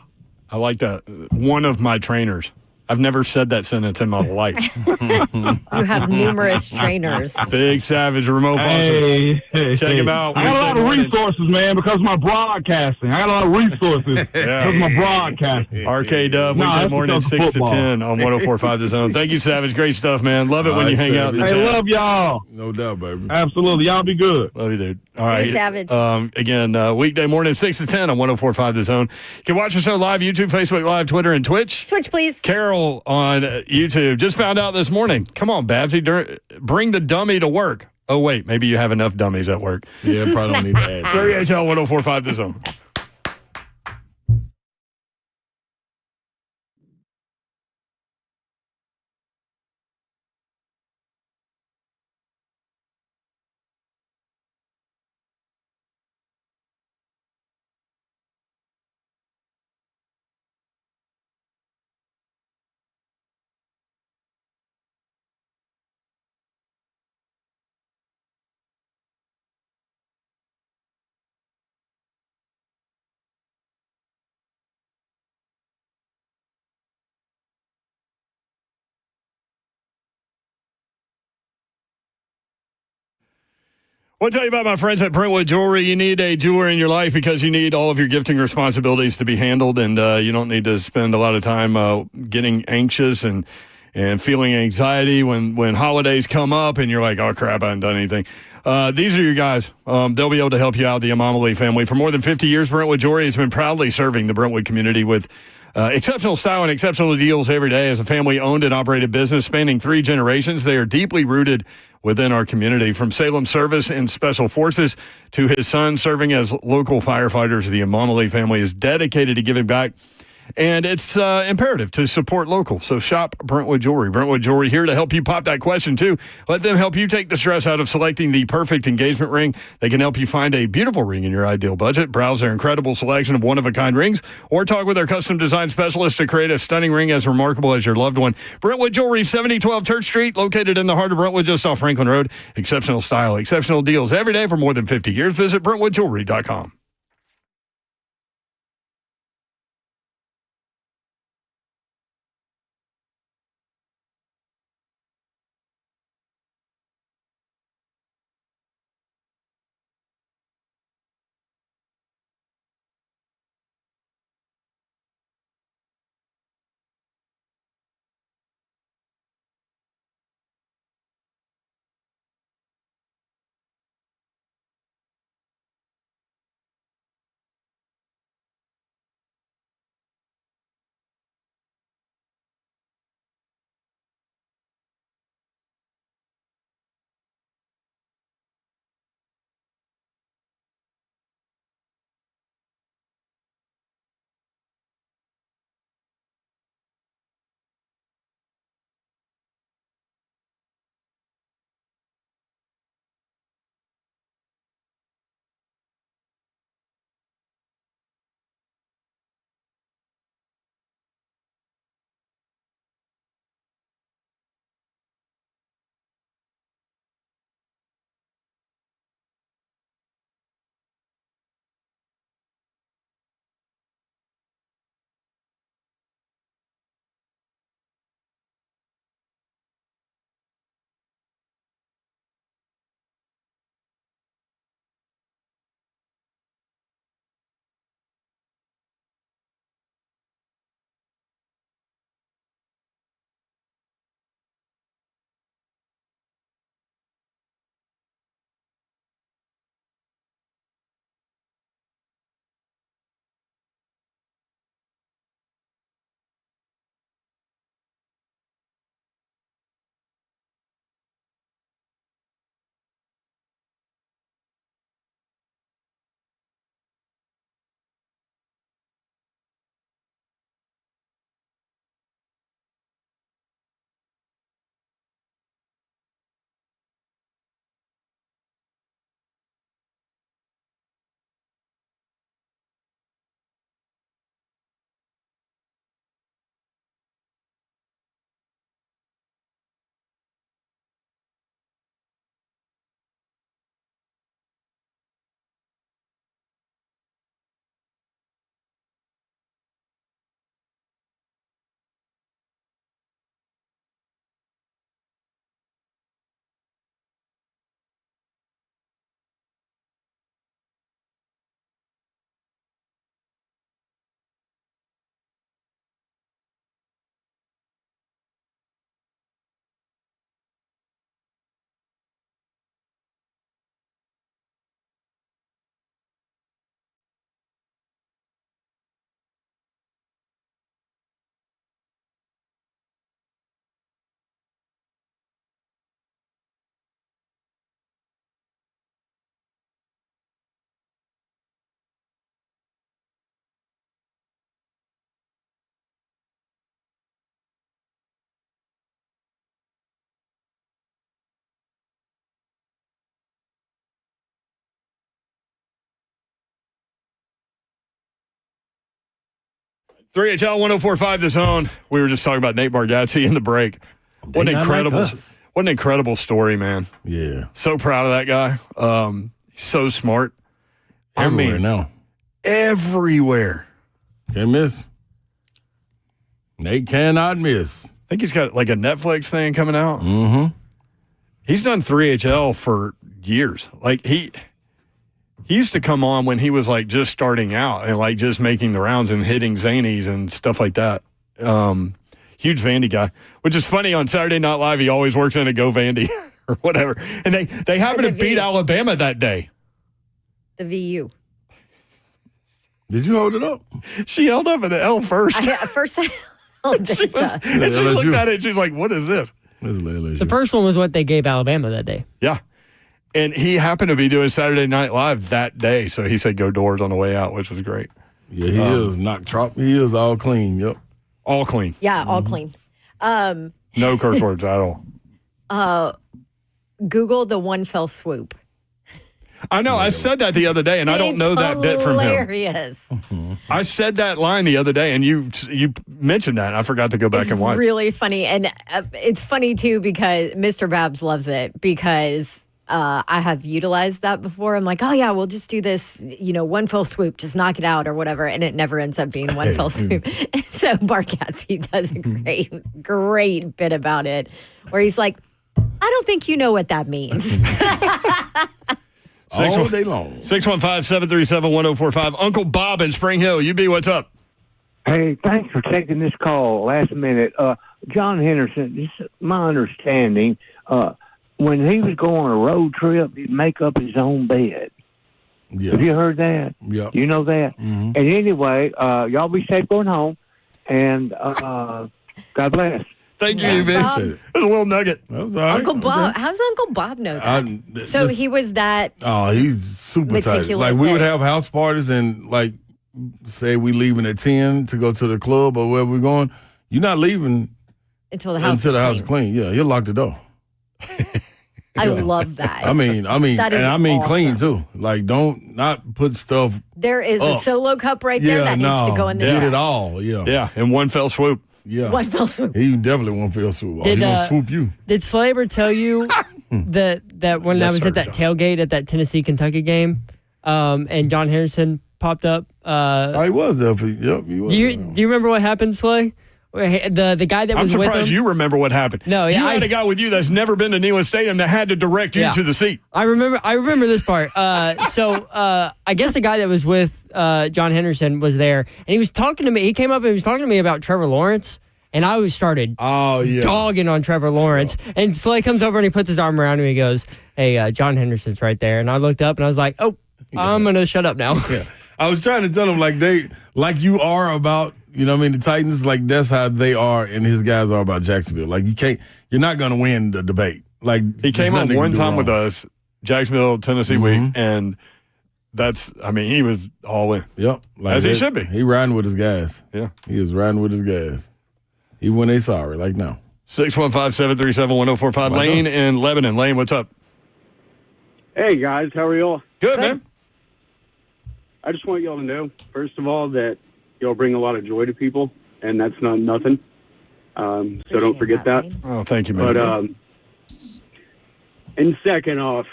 I like that. One of my trainers. I've never said that sentence in my life. You have numerous trainers. Big Savage, Ramone Foster. Hey, Check him out. I got a lot of resources, man, because of my broadcasting. I got a lot of resources because of my broadcasting. RK Dub, weekday morning, 6 to 10 on 104.5 The Zone. Thank you, Savage. Great stuff, man. Love it when you hang out in the chat. I love y'all. No doubt, baby. Absolutely. Y'all be good. Love you, dude. All right. Savage. Again, weekday morning, 6 to 10 on 104.5 The Zone. You can watch the show live, YouTube, Facebook Live, Twitter, and Twitch. Twitch, please. Carol on YouTube just found out this morning. Come on, Babsy, bring the dummy to work. Oh, wait, maybe you have enough dummies at work. Yeah, probably don't need to add. 3HL 104.5 The Zone. I want to tell you about my friends at Brentwood Jewelry. You need a jeweler in your life because you need all of your gifting responsibilities to be handled, and you don't need to spend a lot of time getting anxious and feeling anxiety when holidays come up and you're like, oh, crap, I haven't done anything. These are your guys. They'll be able to help you out, the Amamali family. For more than 50 years, Brentwood Jewelry has been proudly serving the Brentwood community with exceptional style and exceptional deals every day. As a family-owned and operated business spanning 3 generations, they are deeply rooted within our community. From Salem Service and Special Forces to his son serving as local firefighters, the Amamali family is dedicated to giving back And it's imperative to support local. So shop Brentwood Jewelry. Brentwood Jewelry here to help you pop that question, too. Let them help you take the stress out of selecting the perfect engagement ring. They can help you find a beautiful ring in your ideal budget. Browse their incredible selection of one-of-a-kind rings or talk with their custom design specialist to create a stunning ring as remarkable as your loved one. Brentwood Jewelry, 7012 Church Street, located in the heart of Brentwood, just off Franklin Road. Exceptional style, exceptional deals every day for more than 50 years. Visit BrentwoodJewelry.com. HL 104.5 The Zone. We were just talking about Nate Bargatze in the break. What an incredible story, man. Yeah. So proud of that guy. He's so smart. Everywhere now. Everywhere. Can't miss. Nate cannot miss. I think he's got like a Netflix thing coming out. Mm-hmm. He's done 3HL for years. Like he used to come on when he was like just starting out and like just making the rounds and hitting zanies and stuff like that. Huge Vandy guy, which is funny. On Saturday Night Live, he always works in a Go Vandy or whatever. And they happen to beat Alabama that day. The VU. Did you hold it up? She held up an L first. First I held this up. And she looked at it and she's like, what is this? The first one was what they gave Alabama that day. Yeah. And he happened to be doing Saturday Night Live that day. So he said go Doors on the way out, which was great. Yeah, he is not trop. He is all clean. Yep, all clean. Yeah, all clean. No curse words at all. Google the one fell swoop. I know. I said that the other day, and I don't know that bit from him. Hilarious. I said that line the other day, and you mentioned that. And I forgot to go back and watch. Really funny, and it's funny too because Mr. Babs loves it because I have utilized that before. I'm like, oh yeah, we'll just do this, one fell swoop, just knock it out or whatever, and it never ends up being one fell swoop. So Barkatz, does a great bit about it, where he's like, I don't think you know what that means. All day long. 615-737-1045. Uncle Bob in Spring Hill. UB, what's up? Hey, thanks for taking this call last minute. John Henderson, just my understanding, when he would go on a road trip, he'd make up his own bed. Yeah. Have you heard that? Yeah. You know that? Mm-hmm. And anyway, y'all be safe going home, and God bless. Thank you, man. It was a little nugget. That was all right. Uncle Bob, how does Uncle Bob know that? So he was that. Oh, he's super tight. meticulous Like we would there. have house parties and like say we leaving at 10 to go to the club or wherever we're going. You're not leaving Until the house is clean. Yeah, he'll lock the door. I love that. I mean, That is clean awesome. too. Like not put stuff. There is a up. solo cup right there that needs to go in the Get trash. it all. Yeah. Yeah, in one fell swoop. Yeah. One fell swoop. He definitely won't feel swoop. Did, He gonna swoop you. Did Slaver tell you that when Yes, I was sir, at that tailgate at that Tennessee-Kentucky game, and John Henderson popped up? He was there for yep. He was Do you remember what happened, Slay? The guy that I'm was with surprised him? you remember what happened. No, yeah, you had a guy with you that's never been to Neyland Stadium that had to direct you to the seat. I remember this part. So I guess the guy that was with John Henderson was there, and he was talking to me. He came up and he was talking to me about Trevor Lawrence, and I started dogging on Trevor Lawrence. And Slay comes over and he puts his arm around me and he goes, "Hey, John Henderson's right there." And I looked up and I was like, "Oh, I'm gonna shut up now." Yeah. I was trying to tell him like you are about, the Titans, like that's how they are and his guys are about Jacksonville. Like you're not gonna win the debate. Like He came on one time with us, Jacksonville, Tennessee week, and he was all in. Yep. As he should be. He riding with his guys. Yeah. He is riding with his guys. Even when they sorry, like now. 615-737-1045. Lane in Lebanon. Lane, what's up? Hey, guys. How are y'all? Good, man. I just want y'all to know, first of all, that y'all bring a lot of joy to people, and that's not nothing. So don't forget that. Oh, thank you, man. But, and second off,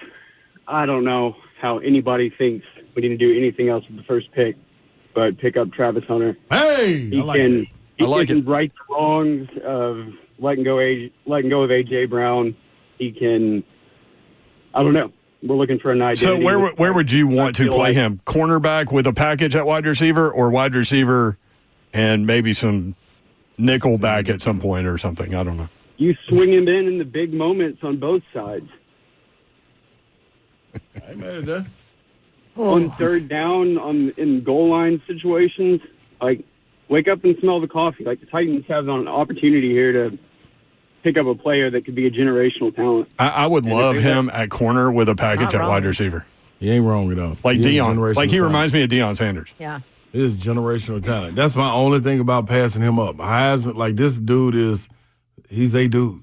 I don't know how anybody thinks we need to do anything else with the first pick, but pick up Travis Hunter. Hey, He can right the wrongs of letting go of A.J. Brown. He can, I don't know. We're looking for an idea. So where would you want to play him? Cornerback with a package at wide receiver, or wide receiver and maybe some nickel back at some point or something? I don't know. You swing him in the big moments on both sides. I made it there. On third down, in goal line situations, like wake up and smell the coffee. Like the Titans have an opportunity here to pick up a player that could be a generational talent. I would love him at corner with a package at wide receiver. He ain't wrong at all. Like He is Deion. generational Like he talent. reminds me of Deion Sanders. Yeah. He is generational talent. That's my only thing about passing him up. Heisman, like this dude he's a dude.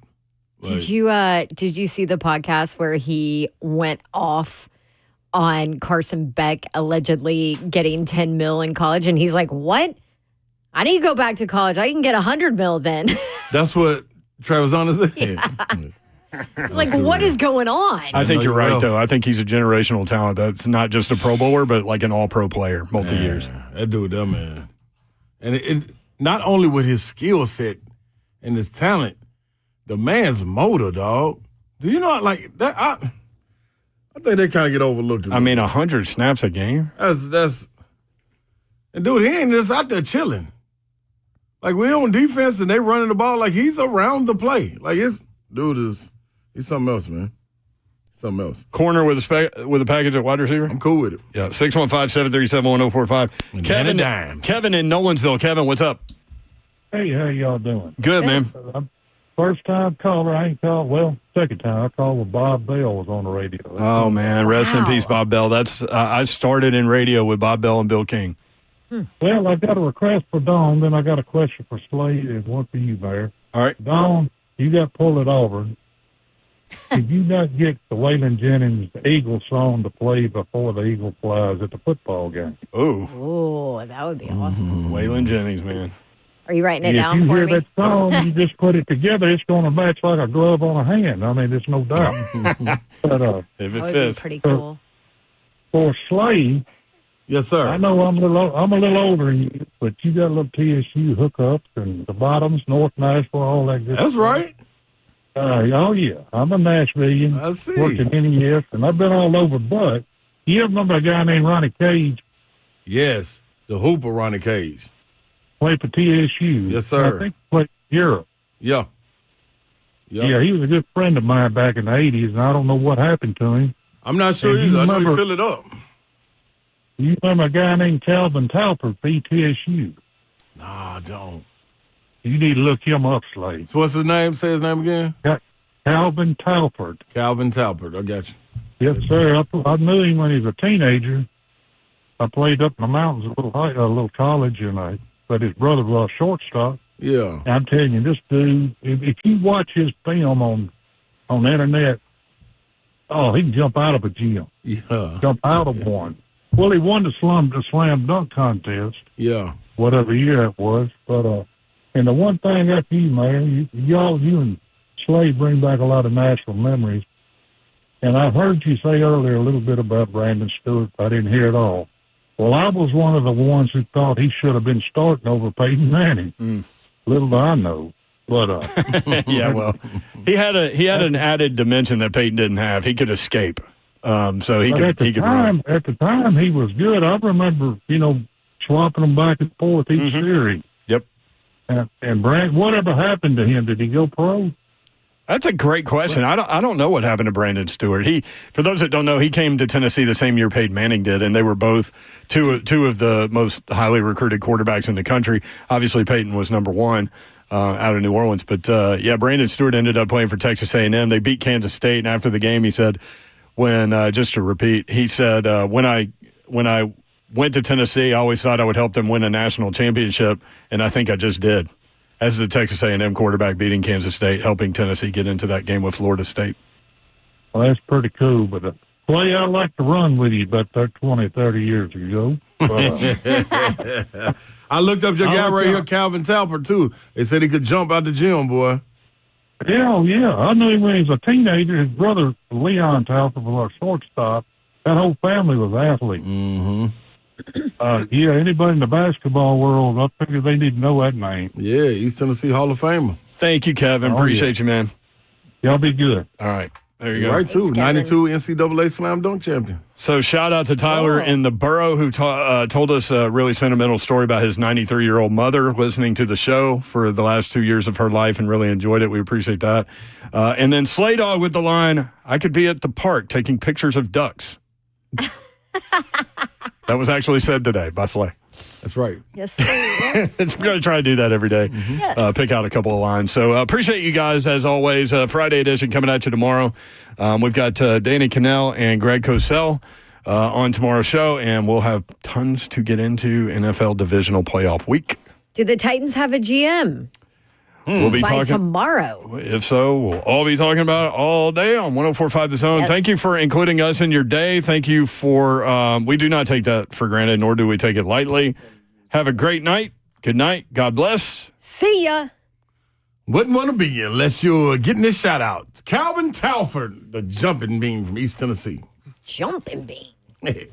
Did you see the podcast where he went off on Carson Beck allegedly getting $10 million in college, and he's like, "What? I need to go back to college. I can get $100 million then." That's what Travis Hunter said. It's like, what is going on? I think you're right, though. I think he's a generational talent. That's not just a Pro Bowler, but like an all-pro player, multi-years. That dude, that man. And it not only with his skill set and his talent, the man's motor, dog. Do you know, like, that? I think they kind of get overlooked. I mean, 100 snaps a game. That's and dude, he ain't just out there chilling. Like when on defense and they running the ball, like he's around the play. Like he's something else, man. Something else. Corner with a package at wide receiver? I'm cool with it. Yeah, 615-737-1045. Kevin in Nolensville. Kevin, what's up? Hey, how y'all doing? Good, man. First time caller, I ain't called. Well, second time I called when Bob Bell was on the radio. Oh, man. Rest in peace, Bob Bell. That's I started in radio with Bob Bell and Bill King. Well, I got a request for Dawn, then I got a question for Slade and one for you, Mayor. All right. Dawn, you got pulled at Auburn. Did you not get the Waylon Jennings Eagle song to play before the Eagle flies at the football game? Oh, that would be awesome. Waylon Jennings, man. Are you writing it down If you for hear me? that song, you just put it together. It's going to match like a glove on a hand. I mean, there's no doubt. But if That would be pretty cool. For Slade, yes, sir. I know I'm a little older than you, but you got a little TSU hookups and the bottoms, North Nashville, all that good That's stuff. right. Oh, yeah. I'm a Nashvilleian. I see. Working NES, and I've been all over, but you ever remember a guy named Ronnie Cage? Yes, the hooper Ronnie Cage. Played for TSU. Yes, sir. I think he played for Europe. Yeah. Yeah, he was a good friend of mine back in the 80s, and I don't know what happened to him. I'm not sure And either. I know remember- you fill it up. You remember a guy named Calvin Talford, TSU? Nah, I don't. You need to look him up, Slade. So what's his name? Say his name again. Calvin Talford. Calvin Talford. I got you. Yes, sir. I knew him when he was a teenager. I played up in the mountains a little college, but his brother was a shortstop. Yeah. I'm telling you, this dude, if you watch his film on the internet, oh, he can jump out of a gym. Yeah. Jump out of one. Well, he won the slam dunk contest. Yeah. Whatever year it was. But and the one thing after you, man, you and Slade bring back a lot of national memories. And I've heard you say earlier a little bit about Brandon Stewart. I didn't hear it all. Well, I was one of the ones who thought he should have been starting over Peyton Manning. Little do I know. But yeah, well, he had an added dimension that Peyton didn't have. He could escape, so he could run. At the time, he was good. I remember, swapping them back and forth each series. Yep. And Brand, whatever happened to him? Did he go pro? That's a great question. I don't know what happened to Brandon Stewart. For those that don't know, he came to Tennessee the same year Peyton Manning did, and they were both two of the most highly recruited quarterbacks in the country. Obviously, Peyton was number one out of New Orleans, but Brandon Stewart ended up playing for Texas A&M. They beat Kansas State, and after the game, he said, just to repeat, he said, when I went to Tennessee, I always thought I would help them win a national championship, and I think I just did. As the Texas A&M quarterback beating Kansas State, helping Tennessee get into that game with Florida State. Well, that's pretty cool. But play I like to run with you about 20, 30 years ago. I looked up your guy right here, Calvin Talford, too. They said he could jump out the gym, boy. Hell, yeah. I knew him when he was a teenager. His brother, Leon Talford, was a shortstop. That whole family was athletes. Mm-hmm. Anybody in the basketball world, I figure they need to know that name. Yeah, East Tennessee Hall of Famer. Thank you, Kevin. Appreciate you, man. Y'all be good. All right. There you go. Right, too. 92 NCAA Slam Dunk champion. So shout out to Tyler in the borough who told us a really sentimental story about his 93-year-old mother listening to the show for the last 2 years of her life and really enjoyed it. We appreciate that. And then Slay Dog with the line, I could be at the park taking pictures of ducks. That was actually said today by Slay. That's right. Yes, sir. Yes. We're going to try to do that every day. Yes. Pick out a couple of lines. So appreciate you guys, as always. Friday edition coming at you tomorrow. We've got Danny Cannell and Greg Cosell on tomorrow's show, and we'll have tons to get into NFL divisional playoff week. Do the Titans have a GM? We'll be by talking tomorrow. If so, we'll all be talking about it all day on 104.5 The Zone. Yes. Thank you for including us in your day. Thank you for, we do not take that for granted, nor do we take it lightly. Have a great night. Good night. God bless. See ya. Wouldn't want to be you unless you're getting this shout out. Calvin Talford, the jumping bean from East Tennessee. Jumping bean.